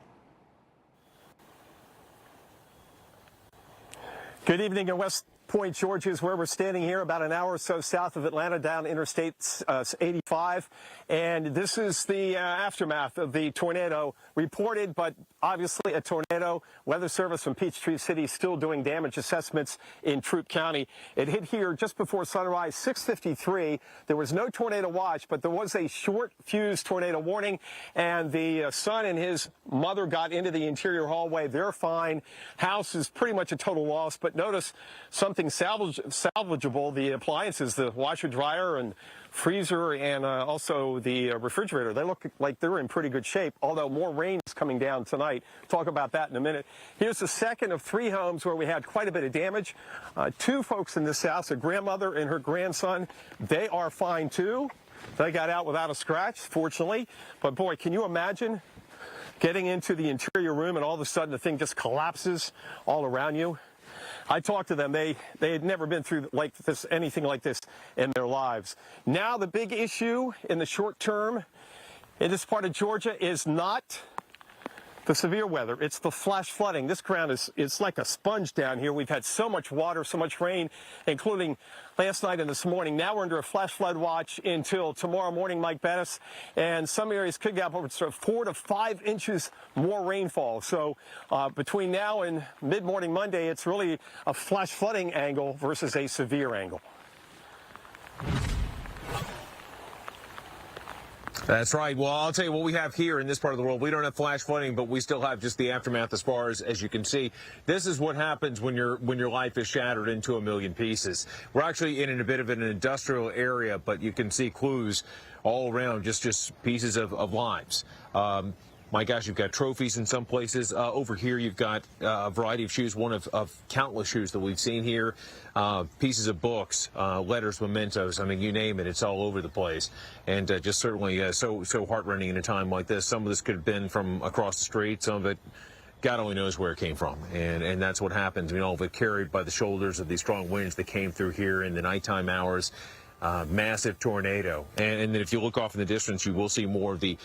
Good evening in West Point, Georgia is where we're standing here, about an hour or so south of Atlanta, down Interstate 85. And this is the aftermath of the tornado reported, but obviously a tornado. Weather Service from Peachtree City still doing damage assessments in Troup County. It hit here just before sunrise, 6:53. There was no tornado watch, but there was a short fuse tornado warning. And the son and his mother got into the interior hallway. They're fine. House is pretty much a total loss, but notice something salvageable, the appliances, the washer, dryer, and freezer, and also the refrigerator. They look like they're in pretty good shape, although more rain is coming down tonight. Talk about that in a minute. Here's the second of 3 homes where we had quite a bit of damage. 2 folks in this house, a grandmother and her grandson. They are fine, too. They got out without a scratch, fortunately. But, boy, can you imagine getting into the interior room and all of a sudden the thing just collapses all around you? I talked to them. They had never been through anything like this in their lives. Now the big issue in the short term in this part of Georgia is not the severe weather. It's the flash flooding. This ground is like a sponge down here. We've had so much water, so much rain, including last night and this morning. Now we're under a flash flood watch until tomorrow morning, Mike Bettis, and some areas could get upwards of 4 to 5 inches more rainfall. So between now and mid-morning Monday, it's really a flash flooding angle versus a severe angle. That's right. Well, I'll tell you what we have here in this part of the world. We don't have flash flooding, but we still have just the aftermath as far as you can see. This is what happens when your life is shattered into a million pieces. We're actually in a bit of an industrial area, but you can see clues all around, just pieces of lives. My gosh, you've got trophies in some places. Over here, you've got a variety of shoes, one of countless shoes that we've seen here. Pieces of books, letters, mementos. I mean, you name it, it's all over the place. And just certainly so heart-rending in a time like this. Some of this could have been from across the street. Some of it, God only knows where it came from. And that's what happens. I mean, all of it carried by the shoulders of these strong winds that came through here in the nighttime hours. Massive tornado, and then if you look off in the distance, you will see more of the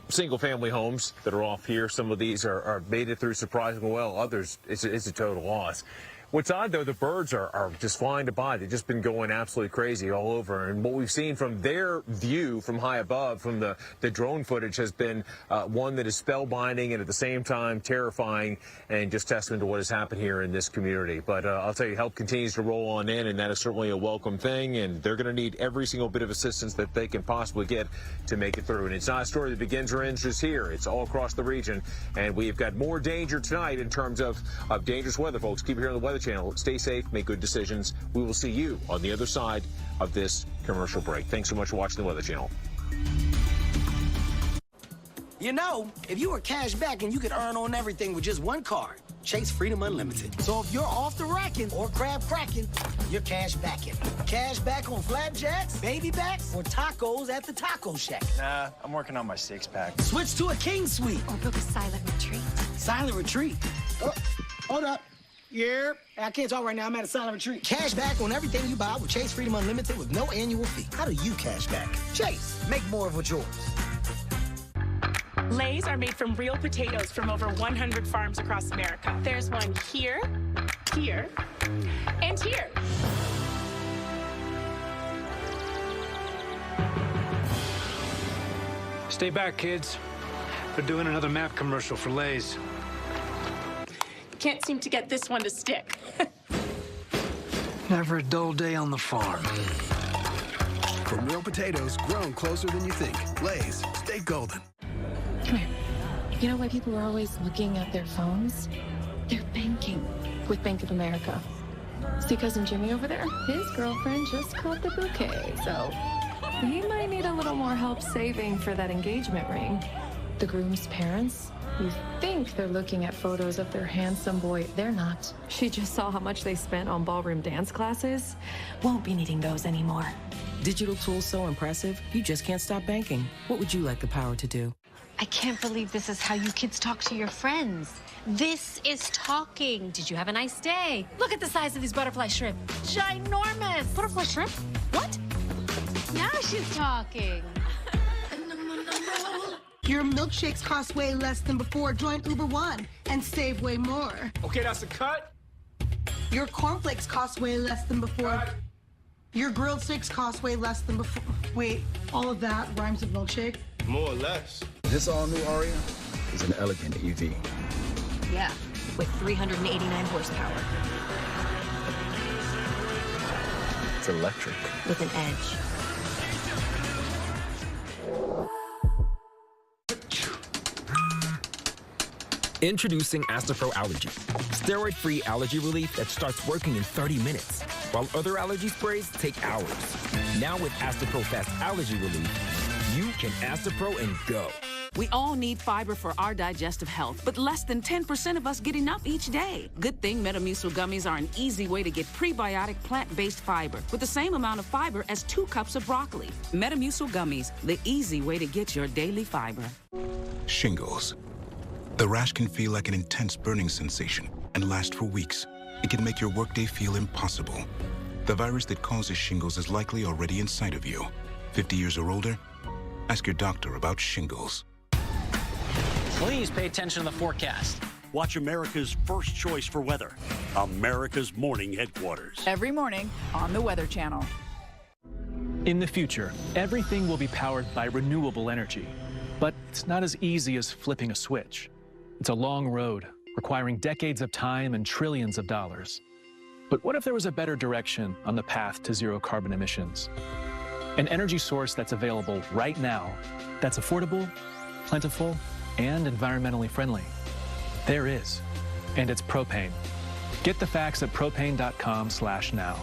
single-family homes that are off here. Some of these are made it through surprisingly well. Others, it's a total loss. What's odd, though, the birds are just flying by. They've just been going absolutely crazy all over. And what we've seen from their view from high above, from the drone footage, has been one that is spellbinding and at the same time terrifying, and just testament to what has happened here in this community. But I'll tell you, help continues to roll on in, and that is certainly a welcome thing. And they're going to need every single bit of assistance that they can possibly get to make it through. And it's not a story that begins or ends just here. It's all across the region. And we've got more danger tonight in terms of dangerous weather, folks. Keep it here on the Weather Channel. Stay safe, make good decisions. We will see you on the other side of this commercial break. Thanks so much for watching the Weather Channel. You know, if you were cash back and you could earn on everything with just one card, Chase Freedom Unlimited. So if you're off the racking or crab cracking, you're cash backing. Cash back on flapjacks, baby backs, or tacos at the Taco Shack. Nah, I'm working on my six-pack. Switch to a King Suite. Or book a silent retreat. Silent retreat. Oh, hold up. Yeah, I can't talk right now. I'm at a silent retreat. Cash back on everything you buy with Chase Freedom Unlimited with no annual fee. How do you cash back? Chase, make more of what's yours. Lay's are made from real potatoes from over 100 farms across America. There's one here, here, and here. Stay back, kids. They're doing another map commercial for Lay's. Can't seem to get this one to stick. Never a dull day on the farm. From real potatoes grown closer than you think. Lay's, stay golden. Come here. You know why people are always looking at their phones? They're banking with Bank of America. See cousin Jimmy over there? His girlfriend just caught the bouquet, so he might need a little more help saving for that engagement ring. The groom's parents, you think they're looking at photos of their handsome boy. They're not. She just saw how much they spent on ballroom dance classes. Won't be needing those anymore. Digital tools so impressive, you just can't stop banking. What would you like the power to do? I can't believe this is how you kids talk to your friends. This is talking. Did you have a nice day? Look at the size of these butterfly shrimp. Ginormous. Butterfly shrimp? What? Now she's talking. Your milkshakes cost way less than before. Join Uber One and save way more. Okay, that's a cut. Your cornflakes cost way less than before. Cut. Your grilled steaks cost way less than before. Wait, all of that rhymes with milkshake? More or less. This all-new Aria is an elegant EV. Yeah, with 389 horsepower. It's electric. With an edge. Introducing Astapro Allergy, steroid-free allergy relief that starts working in 30 minutes, while other allergy sprays take hours. Now with Astapro Fast Allergy Relief, you can Astapro and go. We all need fiber for our digestive health, but less than 10% of us get enough each day. Good thing Metamucil gummies are an easy way to get prebiotic plant-based fiber with the same amount of fiber as 2 cups of broccoli. Metamucil gummies, the easy way to get your daily fiber. Shingles. The rash can feel like an intense burning sensation and last for weeks. It can make your workday feel impossible. The virus that causes shingles is likely already inside of you. 50 years or older? Ask your doctor about shingles. Please pay attention to the forecast. Watch America's first choice for weather, America's Morning Headquarters. Every morning on the Weather Channel. In the future, everything will be powered by renewable energy. But it's not as easy as flipping a switch. It's a long road, requiring decades of time and trillions of dollars. But what if there was a better direction on the path to zero carbon emissions? An energy source that's available right now, that's affordable, plentiful, and environmentally friendly. There is, and it's propane. Get the facts at propane.com/now.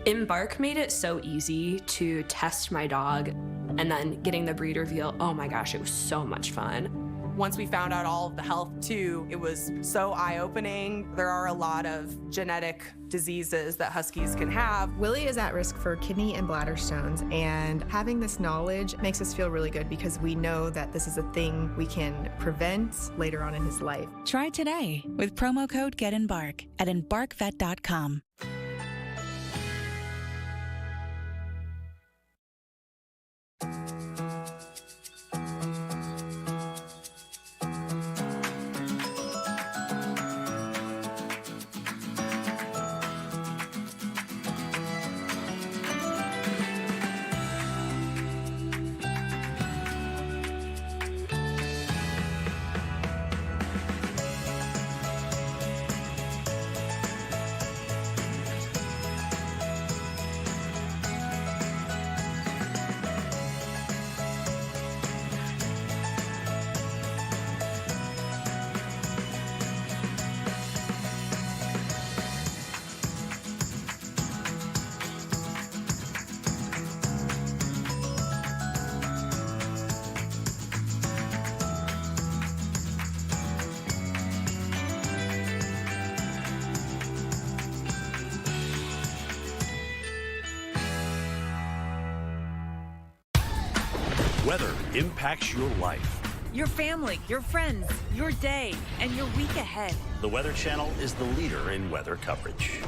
Embark made it so easy to test my dog, and then getting the breed reveal, oh my gosh, it was so much fun. Once we found out all of the health too, it was so eye-opening. There are a lot of genetic diseases that Huskies can have. Willie is at risk for kidney and bladder stones, and having this knowledge makes us feel really good because we know that this is a thing we can prevent later on in his life. Try today with promo code GetEmbark at embarkvet.com. Weather impacts your life. Your family, your friends, your day, and your week ahead. The Weather Channel is the leader in weather coverage.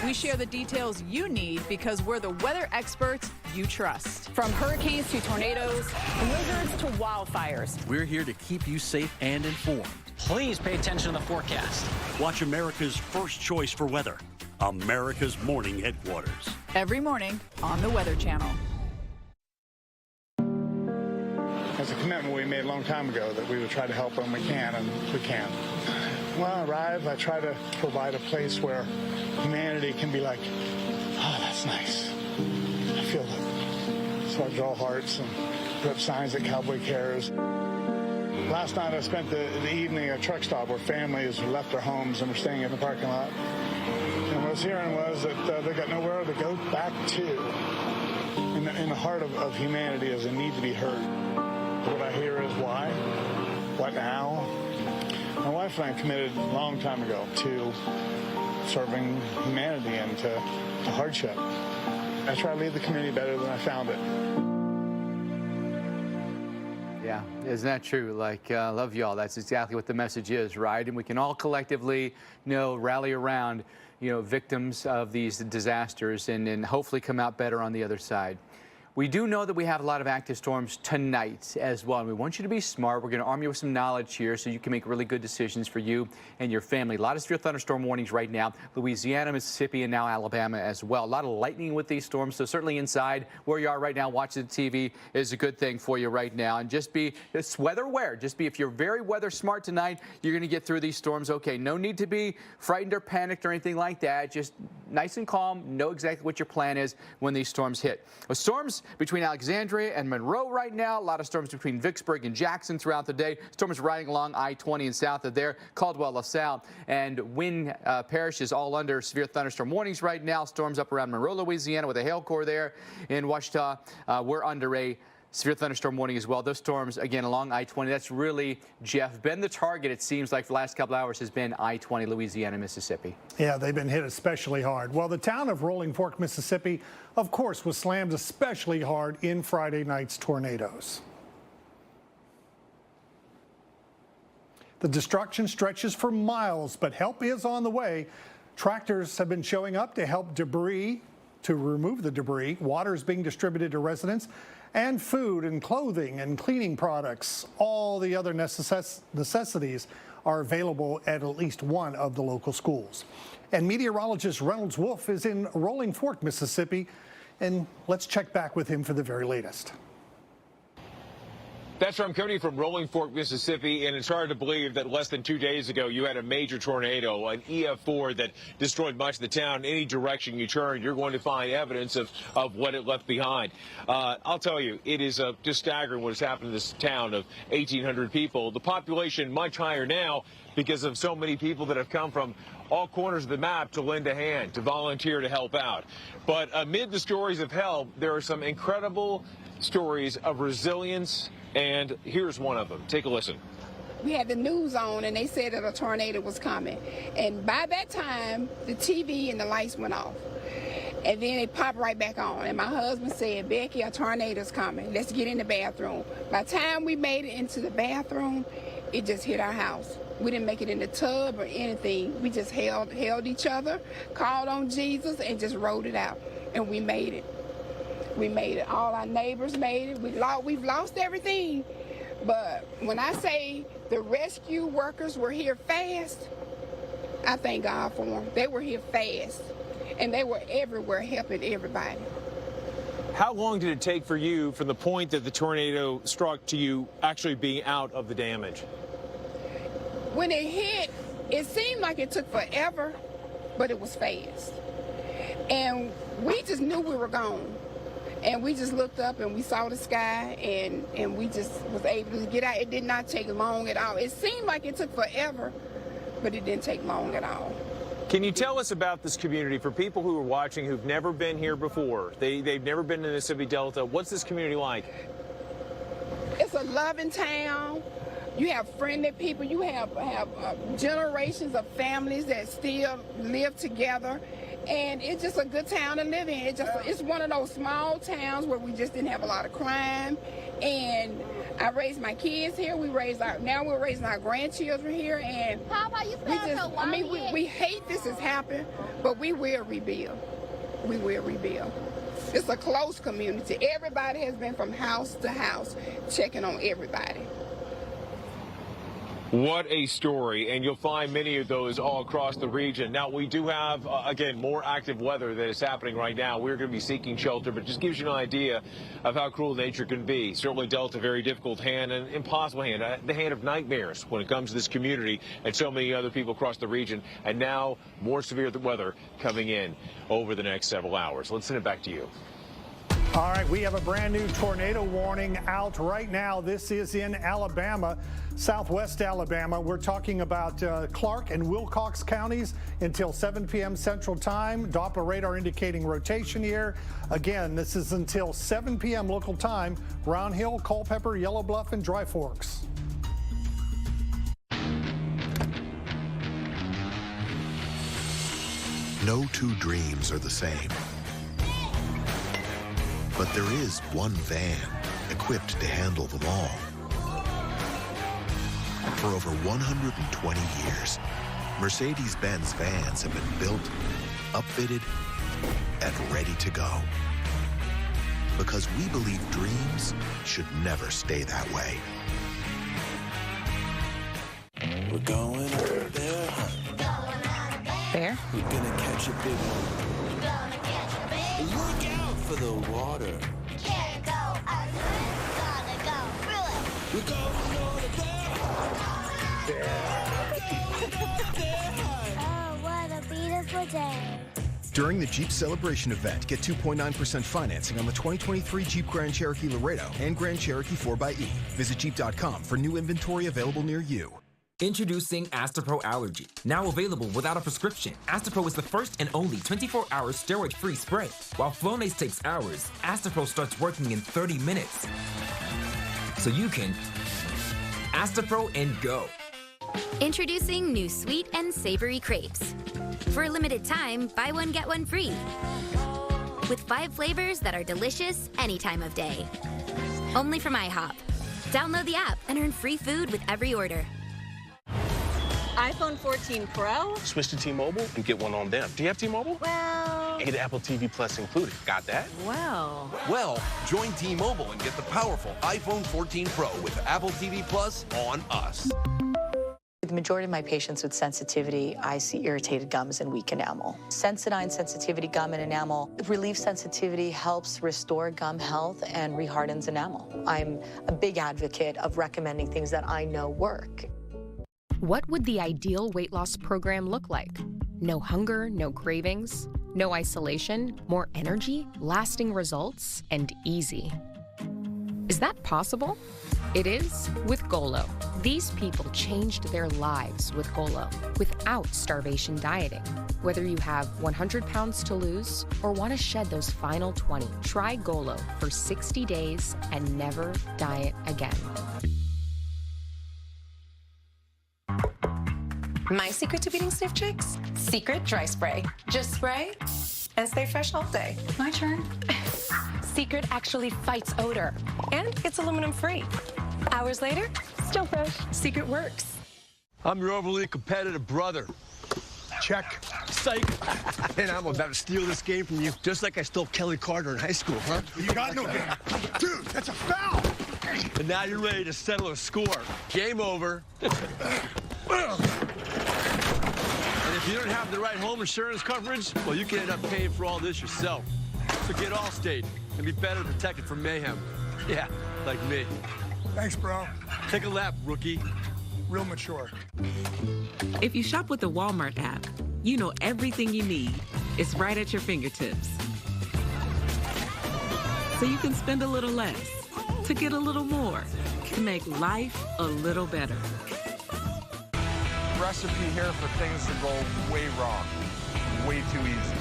We share the details you need because we're the weather experts you trust. From hurricanes to tornadoes, blizzards to wildfires. We're here to keep you safe and informed. Please pay attention to the forecast. Watch America's first choice for weather, America's Morning Headquarters. Every morning on the Weather Channel. It's a commitment we made a long time ago that we would try to help when we can, and we can. When I arrive, I try to provide a place where humanity can be like, oh, that's nice. I feel it. So I draw hearts and put up signs that Cowboy cares. Last night I spent the evening at a truck stop where families left their homes and were staying in the parking lot. And what I was hearing was that they got nowhere to go back to. In the heart of humanity is a need to be heard. What I hear is why? What now? My wife and I committed a long time ago to serving humanity and to hardship. I try to leave the community better than I found it. Yeah, isn't that true? Like, love y'all. That's exactly what the message is, right? And we can all collectively, rally around, victims of these disasters and hopefully come out better on the other side. We do know that we have a lot of active storms tonight as well. And we want you to be smart. We're going to arm you with some knowledge here so you can make really good decisions for you and your family. A lot of severe thunderstorm warnings right now. Louisiana, Mississippi, and now Alabama as well. A lot of lightning with these storms. So certainly inside where you are right now watching the TV is a good thing for you right now. And just be weather aware. If you're very weather smart tonight, you're going to get through these storms okay. No need to be frightened or panicked or anything like that. Just nice and calm. Know exactly what your plan is when these storms hit. Storms between Alexandria and Monroe right now. A lot of storms between Vicksburg and Jackson throughout the day. Storms riding along I-20 and south of there. Caldwell, LaSalle, and Wynn Parish is all under severe thunderstorm warnings right now. Storms up around Monroe, Louisiana with a hail core there. In Ouachita, we're under a severe thunderstorm warning as well. Those storms, again, along I-20. That's really, Jeff, been the target, it seems like, for the last couple hours has been I-20, Louisiana, Mississippi. Yeah, they've been hit especially hard. Well, the town of Rolling Fork, Mississippi, of course, was slammed especially hard in Friday night's tornadoes. The destruction stretches for miles, but help is on the way. Tractors have been showing up to help remove the debris. Water is being distributed to residents, and food and clothing and cleaning products. All the other necessities are available at least one of the local schools. And meteorologist Reynolds Wolf is in Rolling Fork, Mississippi, and let's check back with him for the very latest. That's from Cody from Rolling Fork, Mississippi, and it's hard to believe that less than 2 days ago you had a major tornado, an EF4 that destroyed much of the town. Any direction you turn, you're going to find evidence of what it left behind. I'll tell you, it is just staggering what has happened to this town of 1,800 people. The population much higher now because of so many people that have come from all corners of the map to lend a hand, to volunteer to help out. But amid the stories of help, there are some incredible stories of resilience, and here's one of them. Take a listen. We had the news on, and they said that a tornado was coming. And by that time, the TV and the lights went off. And then they popped right back on. And my husband said, Becky, a tornado's coming. Let's get in the bathroom. By the time we made it into the bathroom, it just hit our house. We didn't make it in the tub or anything. We just held each other, called on Jesus, and just rode it out. And we made it. We made it. All our neighbors made it. We've lost everything. But when I say the rescue workers were here fast, I thank God for them. They were here fast. And they were everywhere helping everybody. How long did it take for you from the point that the tornado struck to you actually being out of the damage? When it hit, it seemed like it took forever, but it was fast. And we just knew we were gone. And we just looked up and we saw the sky, and we just was able to get out. It did not take long at all. It seemed like it took forever, but it didn't take long at all. Can you tell us about this community for people who are watching who've never been here before? They've never been in the Mississippi Delta. What's this community like? It's a loving town. You have friendly people. You have generations of families that still live together. and it's just a good town to live in. It's one of those small towns where we just didn't have a lot of crime, and I raised my kids here. We're raising our grandchildren here, and we hate this has happened, but we will rebuild. We will rebuild. It's a close community. Everybody has been from house to house checking on everybody. What a story, and you'll find many of those all across the region. Now, we do have, again, more active weather that is happening right now. We're going to be seeking shelter, but just gives you an idea of how cruel nature can be. Certainly dealt a very difficult hand, an impossible hand, the hand of nightmares when it comes to this community and so many other people across the region. And now, more severe weather coming in over the next several hours. Let's send it back to you. All right, we have a brand new tornado warning out right now. This is in Alabama, southwest Alabama. We're talking about Clark and Wilcox counties until 7 p.m. Central Time. Doppler radar indicating rotation here. Again, this is until 7 p.m. local time. Round Hill, Culpeper, Yellow Bluff, and Dry Forks. No two dreams are the same. But there is one van equipped to handle them all. For over 120 years, Mercedes-Benz vans have been built, upfitted, and ready to go. Because we believe dreams should never stay that way. We're going out there, huh? Bear? We're gonna catch a big one. Look out for the water. Can't go under, gotta go through it. We're going over there. Oh, what a beautiful day. During the Jeep Celebration event, get 2.9% financing on the 2023 Jeep Grand Cherokee Laredo and Grand Cherokee 4xe. Visit Jeep.com for new inventory available near you. Introducing Astapro Allergy. Now available without a prescription. Astapro is the first and only 24-hour steroid-free spray. While Flonase takes hours, Astapro starts working in 30 minutes. So you can Astapro and go. Introducing new sweet and savory crepes. For a limited time, buy one, get one free. With 5 flavors that are delicious any time of day. Only from IHOP. Download the app and earn free food with every order. iPhone 14 Pro? Switch to T-Mobile and get one on them. Do you have T-Mobile? Well... And get Apple TV Plus included. Got that? Well, join T-Mobile and get the powerful iPhone 14 Pro with Apple TV Plus on us. The majority of my patients with sensitivity, I see irritated gums and weak enamel. Sensodyne Sensitivity Gum and Enamel relieves sensitivity, helps restore gum health, and rehardens enamel. I'm a big advocate of recommending things that I know work. What would the ideal weight loss program look like? No hunger, no cravings, no isolation, more energy, lasting results, and easy. Is that possible? It is with Golo. These people changed their lives with Golo without starvation dieting. Whether you have 100 pounds to lose or want to shed those final 20, try Golo for 60 days and never diet again. My secret to beating stiff chicks? Secret dry spray. Just spray and stay fresh all day. My turn. Secret actually fights odor, and it's aluminum free. Hours later, still fresh. Secret works. I'm your overly competitive brother. Check. Psych. And I'm about to steal this game from you, just like I stole Kelly Carter in high school, huh? You got no game. Dude, that's a foul. And now you're ready to settle a score. Game over. And if you don't have the right home insurance coverage, well, you can end up paying for all this yourself. So get Allstate and be better protected from mayhem. Yeah, like me. Thanks, bro. Take a lap, rookie. Real mature. If you shop with the Walmart app, you know everything you need is right at your fingertips. So you can spend a little less to get a little more to make life a little better. Recipe here for things that go way wrong. Way too easy.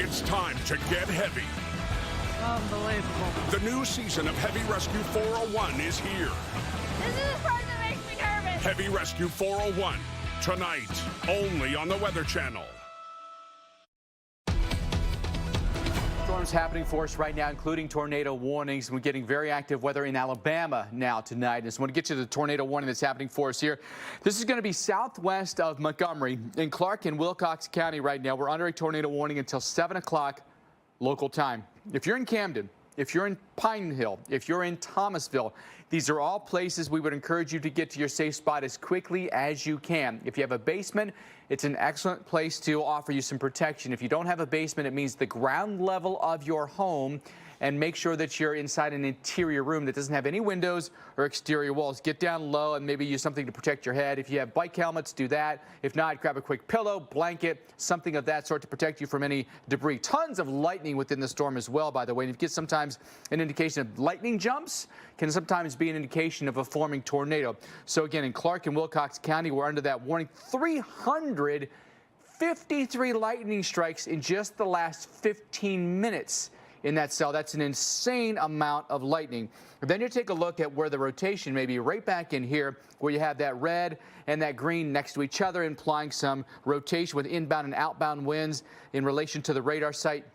It's time to get heavy. unbelievable. The new season of Heavy Rescue 401 is here. This is the part that makes me nervous. Heavy Rescue 401, tonight, only on the Weather Channel. storms happening for us right now, including tornado warnings. We're getting very active weather in Alabama now tonight. I just want to get to the tornado warning that's happening for us here. This is going to be southwest of Montgomery in Clark and Wilcox County right now. We're under a tornado warning until 7 o'clock local time. If you're in Camden, if you're in Pine Hill, if you're in Thomasville, these are all places we would encourage you to get to your safe spot as quickly as you can. If you have a basement, it's an excellent place to offer you some protection. If you don't have a basement, it means the ground level of your home, and make sure that you're inside an interior room that doesn't have any windows or exterior walls. Get down low and maybe use something to protect your head. If you have bike helmets, do that. If not, grab a quick pillow, blanket, something of that sort to protect you from any debris. Tons of lightning within the storm as well, by the way. And you get sometimes an indication of lightning jumps can sometimes be an indication of a forming tornado. So again, in Clark and Wilcox County, we're under that warning. 353 lightning strikes in just the last 15 minutes. In that cell. That's an insane amount of lightning. And then you take a look at where the rotation may be, right back in here where you have that red and that green next to each other, implying some rotation with inbound and outbound winds in relation to the radar site.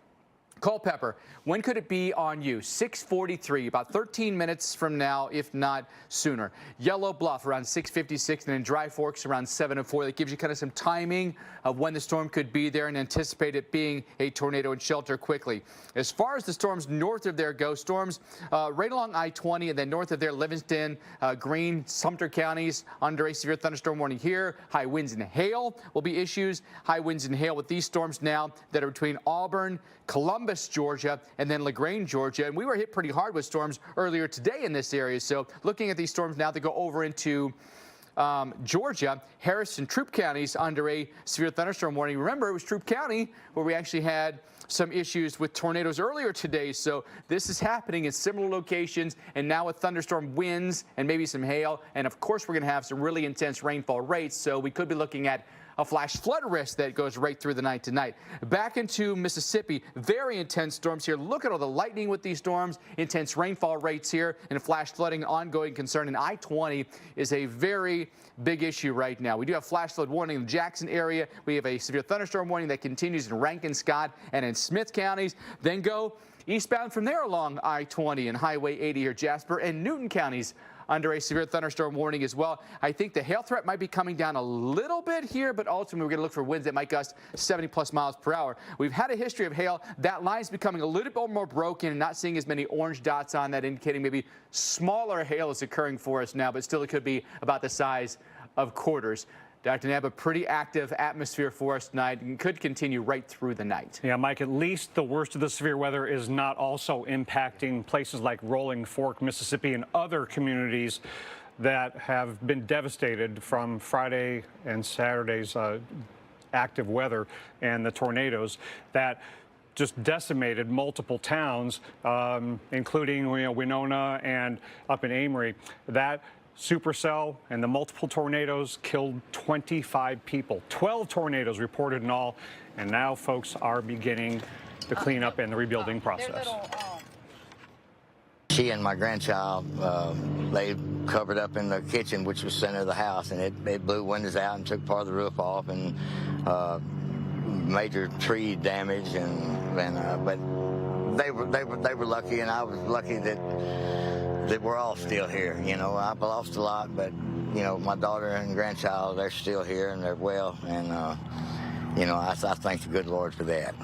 Culpeper, when could it be on you? 6:43, about 13 minutes from now, if not sooner. Yellow Bluff around 6:56, and then Dry Forks around 7:04. That gives you kind of some timing of when the storm could be there and anticipate it being a tornado and shelter quickly. As far as the storms north of there go, storms right along I-20 and then north of there, Livingston, Greene, Sumter counties under a severe thunderstorm warning here. High winds and hail will be issues. High winds and hail with these storms now that are between Auburn, Columbus, Georgia, and then LaGrange, Georgia. And we were hit pretty hard with storms earlier today in this area. So looking at these storms now that go over into Georgia, Harris and Troup counties under a severe thunderstorm warning. Remember, it was Troup County where we actually had some issues with tornadoes earlier today. So this is happening in similar locations, and now with thunderstorm winds and maybe some hail. And of course, we're going to have some really intense rainfall rates. So we could be looking at a flash flood risk that goes right through the night tonight. Back into Mississippi, very intense storms here. Look at all the lightning with these storms, intense rainfall rates here, and flash flooding, ongoing concern. And I-20 is a very big issue right now. We do have flash flood warning in the Jackson area. We have a severe thunderstorm warning that continues in Rankin, Scott, and in Smith counties. Then go eastbound from there along I-20 and Highway 80 here, Jasper and Newton counties under a severe thunderstorm warning as well. I think the hail threat might be coming down a little bit here, but ultimately we're going to look for winds that might gust 70+ miles per hour. We've had a history of hail. That line's becoming a little bit more broken and not seeing as many orange dots on that, indicating maybe smaller hail is occurring for us now, but still it could be about the size of quarters. Dr. Neb, a pretty active atmosphere for us tonight and could continue right through the night. Yeah, Mike, at least the worst of the severe weather is not also impacting places like Rolling Fork, Mississippi, and other communities that have been devastated from Friday and Saturday's active weather and the tornadoes that just decimated multiple towns, including Winona and up in Amory. That supercell and the multiple tornadoes killed 25 people. 12 tornadoes reported in all, and now folks are beginning the cleanup and the rebuilding process. She and my grandchild, they covered up in the kitchen, which was center of the house, and it blew windows out and took part of the roof off, and major tree damage, but they were lucky, and I was lucky that we're all still here. You know, I've lost a lot, but, you know, my daughter and grandchild, they're still here and they're well. And, you know, I thank the good Lord for that.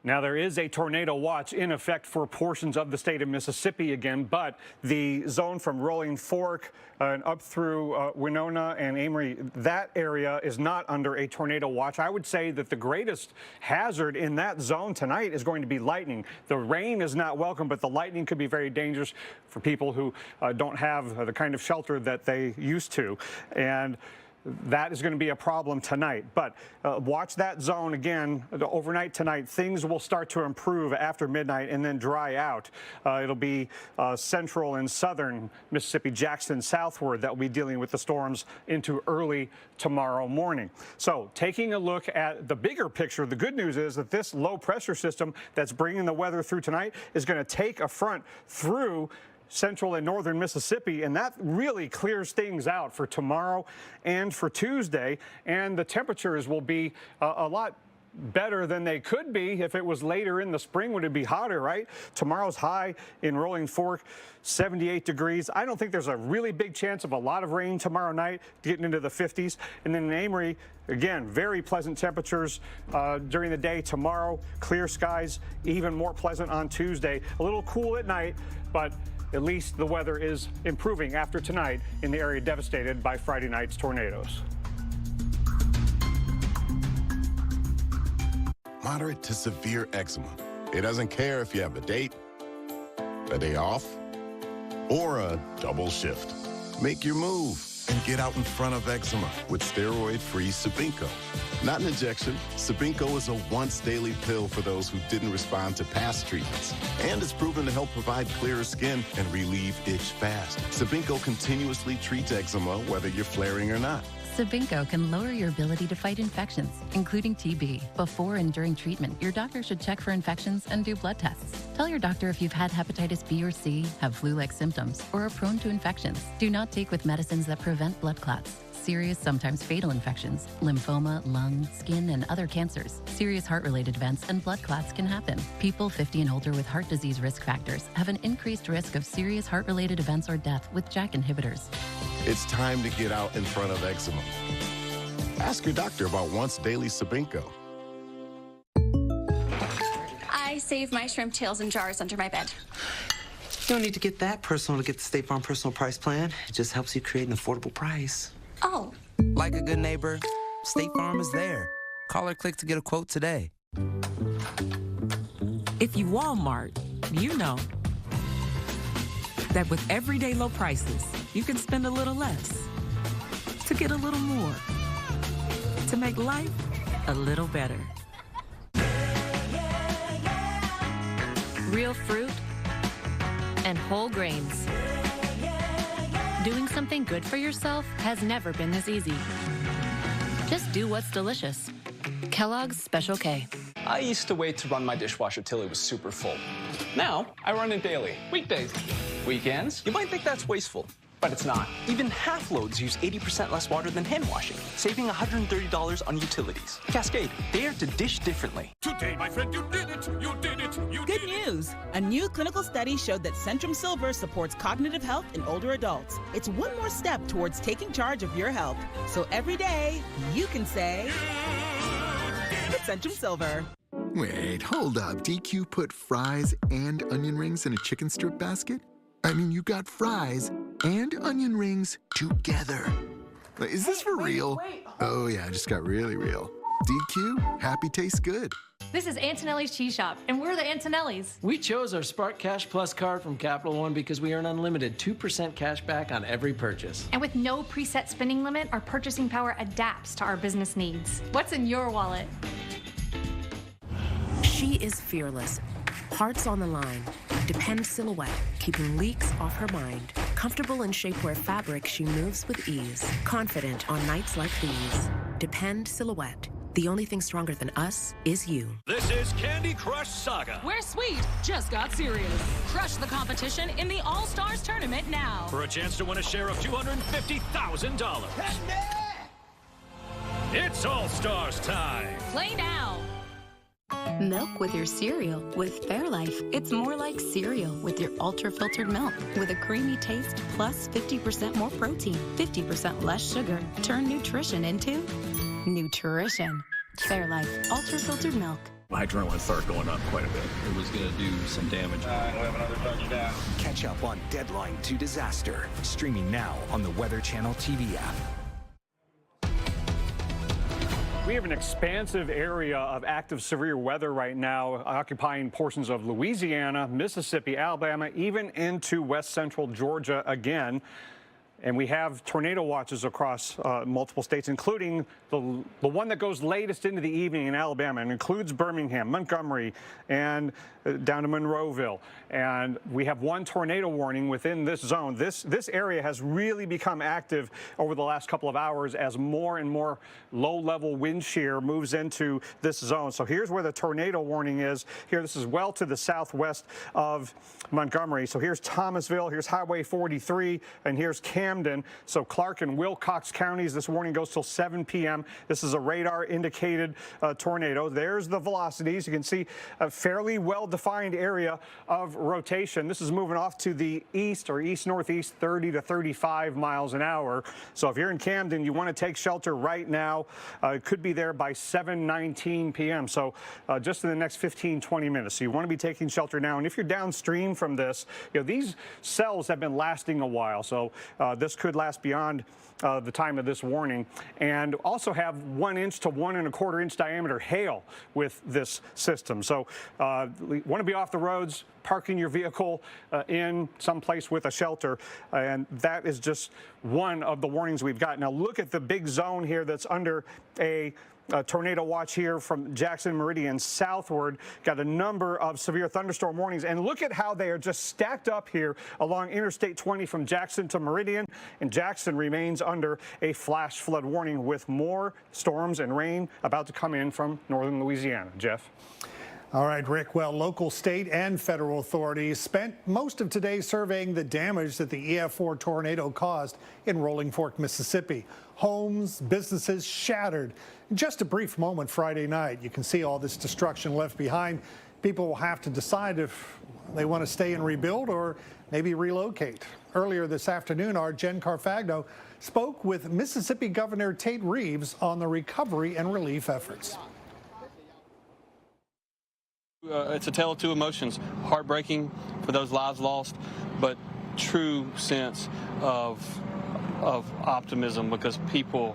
Now, there is a tornado watch in effect for portions of the state of Mississippi again, but the zone from Rolling Fork and up through Winona and Amory, that area is not under a tornado watch. I would say that the greatest hazard in that zone tonight is going to be lightning. The rain is not welcome, but the lightning could be very dangerous for people who don't have the kind of shelter that they used to. And that is going to be a problem tonight. But watch that zone again overnight tonight. Things will start to improve after midnight and then dry out. It'll be central and southern Mississippi, Jackson southward that will be dealing with the storms into early tomorrow morning. So taking a look at the bigger picture, the good news is that this low pressure system that's bringing the weather through tonight is going to take a front through central and northern Mississippi, and that really clears things out for tomorrow and for Tuesday, and the temperatures will be a lot better than they could be. If it was later in the spring, would it be hotter, right? Tomorrow's high in Rolling Fork, 78 degrees. I don't think there's a really big chance of a lot of rain tomorrow night, getting into the 50s. And then in Amory, again, very pleasant temperatures during the day tomorrow. Clear skies, even more pleasant on Tuesday. A little cool at night, but at least the weather is improving after tonight in the area devastated by Friday night's tornadoes. Moderate to severe eczema. It doesn't care if you have a date, a day off, or a double shift. Make your move and get out in front of eczema with steroid-free Sabinco. Not an injection, Sabinco is a once-daily pill for those who didn't respond to past treatments. And it's proven to help provide clearer skin and relieve itch fast. Sabinco continuously treats eczema whether you're flaring or not. Sabinco can lower your ability to fight infections, including TB. Before and during treatment, your doctor should check for infections and do blood tests. Tell your doctor if you've had hepatitis B or C, have flu-like symptoms, or are prone to infections. Do not take with medicines that prevent blood clots, serious, sometimes fatal infections, lymphoma, lung, skin, and other cancers. Serious heart-related events and blood clots can happen. People 50 and older with heart disease risk factors have an increased risk of serious heart-related events or death with JAK inhibitors. It's time to get out in front of eczema. Ask your doctor about once daily Sabinco. I save my shrimp tails in jars under my bed. You don't need to get that personal to get the State Farm Personal Price Plan. It just helps you create an affordable price. Oh. Like a good neighbor, State Farm is there. Call or click to get a quote today. If you Walmart, you know that with everyday low prices, you can spend a little less to get a little more, to make life a little better. Real fruit and whole grains. Doing something good for yourself has never been this easy. Just do what's delicious. Kellogg's Special K. I used to wait to run my dishwasher till it was super full. Now, I run it daily, weekdays. Weekends, you might think that's wasteful, but it's not. Even half loads use 80% less water than hand washing, saving $130 on utilities. Cascade, dare to dish differently. Today, my friend, you did it! You did it! You Good news! A new clinical study showed that Centrum Silver supports cognitive health in older adults. It's one more step towards taking charge of your health. So every day, you can say, Centrum Silver. Wait, hold up. DQ put fries and onion rings in a chicken strip basket? I mean, you got fries and onion rings together. Is this for real? Oh, yeah, it just got really real. DQ, happy tastes good. This is Antonelli's Cheese Shop, and we're the Antonellis. We chose our Spark Cash Plus card from Capital One because we earn unlimited 2% cash back on every purchase. And with no preset spending limit, our purchasing power adapts to our business needs. What's in your wallet? She is fearless. Hearts on the line. Depend silhouette, keeping leaks off her mind. Comfortable in shapewear fabric, she moves with ease. Confident on nights like these. Depend silhouette. The only thing stronger than us is you. This is Candy Crush Saga. Where Sweet just got serious. Crush the competition in the All-Stars tournament now. For a chance to win a share of $250,000. It's All-Stars time. Play now. Milk with your cereal with Fairlife. It's more like cereal with your ultra-filtered milk with a creamy taste plus 50% more protein, 50% less sugar. Turn nutrition into nutrition. Fairlife ultra-filtered milk. My adrenaline started going up quite a bit. It was going to do some damage. We have another touchdown. Catch up on Deadline to Disaster. Streaming now on the Weather Channel TV app. We have an expansive area of active severe weather right now, occupying portions of Louisiana, Mississippi, Alabama, even into west central Georgia again. And we have tornado watches across multiple states, including the one that goes latest into the evening in Alabama and includes Birmingham, Montgomery, and down to Monroeville. And we have one tornado warning within this zone. This area has really become active over the last couple of hours as more and more low-level wind shear moves into this zone. So here's where the tornado warning is. Here, this is well to the southwest of Montgomery. So here's Thomasville, here's Highway 43, and here's Canton. Camden. So Clark and Wilcox counties, this warning goes till 7 p.m. This is a radar indicated tornado. There's the velocities. You can see a fairly well-defined area of rotation. This is moving off to the east or east-northeast, 30 to 35 miles an hour. So if you're in Camden, you want to take shelter right now. It could be there by 7:19 p.m. So just in the next 15, 20 minutes. So you want to be taking shelter now. And if you're downstream from this, these cells have been lasting a while. So this could last beyond the time of this warning, and also have 1 inch to 1 1/4 inch diameter hail with this system. So you want to be off the roads, parking your vehicle in some place with a shelter, and that is just one of the warnings we've got. Now look at the big zone here that's under a tornado watch here from Jackson Meridian southward. Got a number of severe thunderstorm warnings, and look at how they are just stacked up here along Interstate 20 from Jackson to Meridian, and Jackson remains under a flash flood warning with more storms and rain about to come in from northern Louisiana. Jeff? All right, Rick. Well, local, state, and federal authorities spent most of today surveying the damage that the EF4 tornado caused in Rolling Fork, Mississippi. Homes, businesses shattered. In just a brief moment Friday night, you can see all this destruction left behind. People will have to decide if they want to stay and rebuild or maybe relocate. Earlier this afternoon, our Jen Carfagno spoke with Mississippi Governor Tate Reeves on the recovery and relief efforts. It's a tale of two emotions, heartbreaking for those lives lost, but true sense of optimism, because people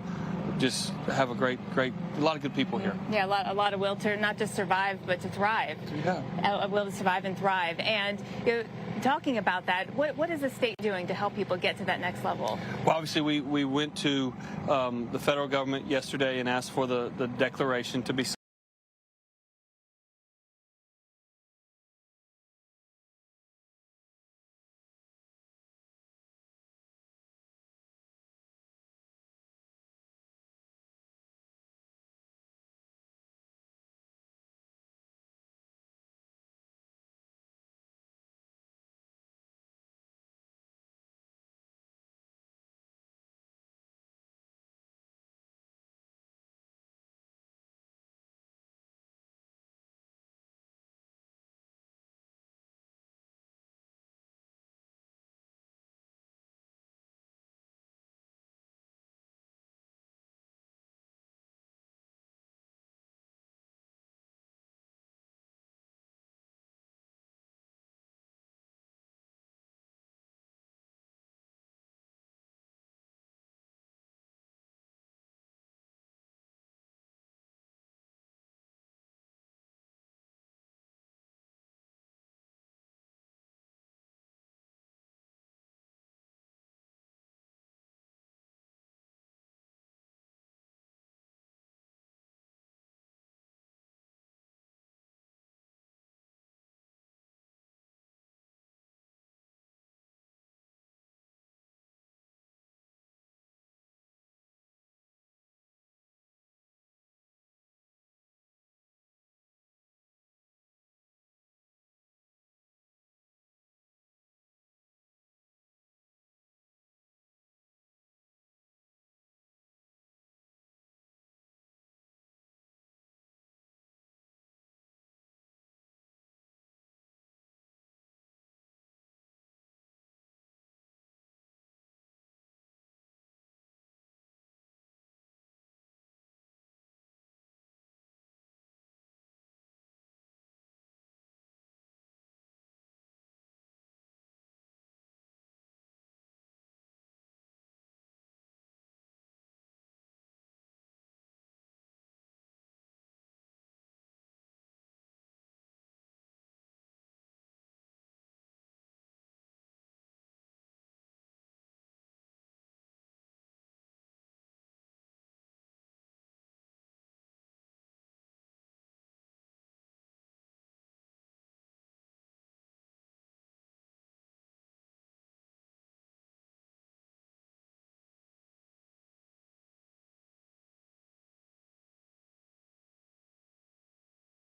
just have a lot of good people here. Yeah, a lot of will to not just survive, but to thrive. Yeah. A will to survive and thrive. And talking about that, what is the state doing to help people get to that next level? Well, obviously we went to the federal government yesterday and asked for the declaration to be signed.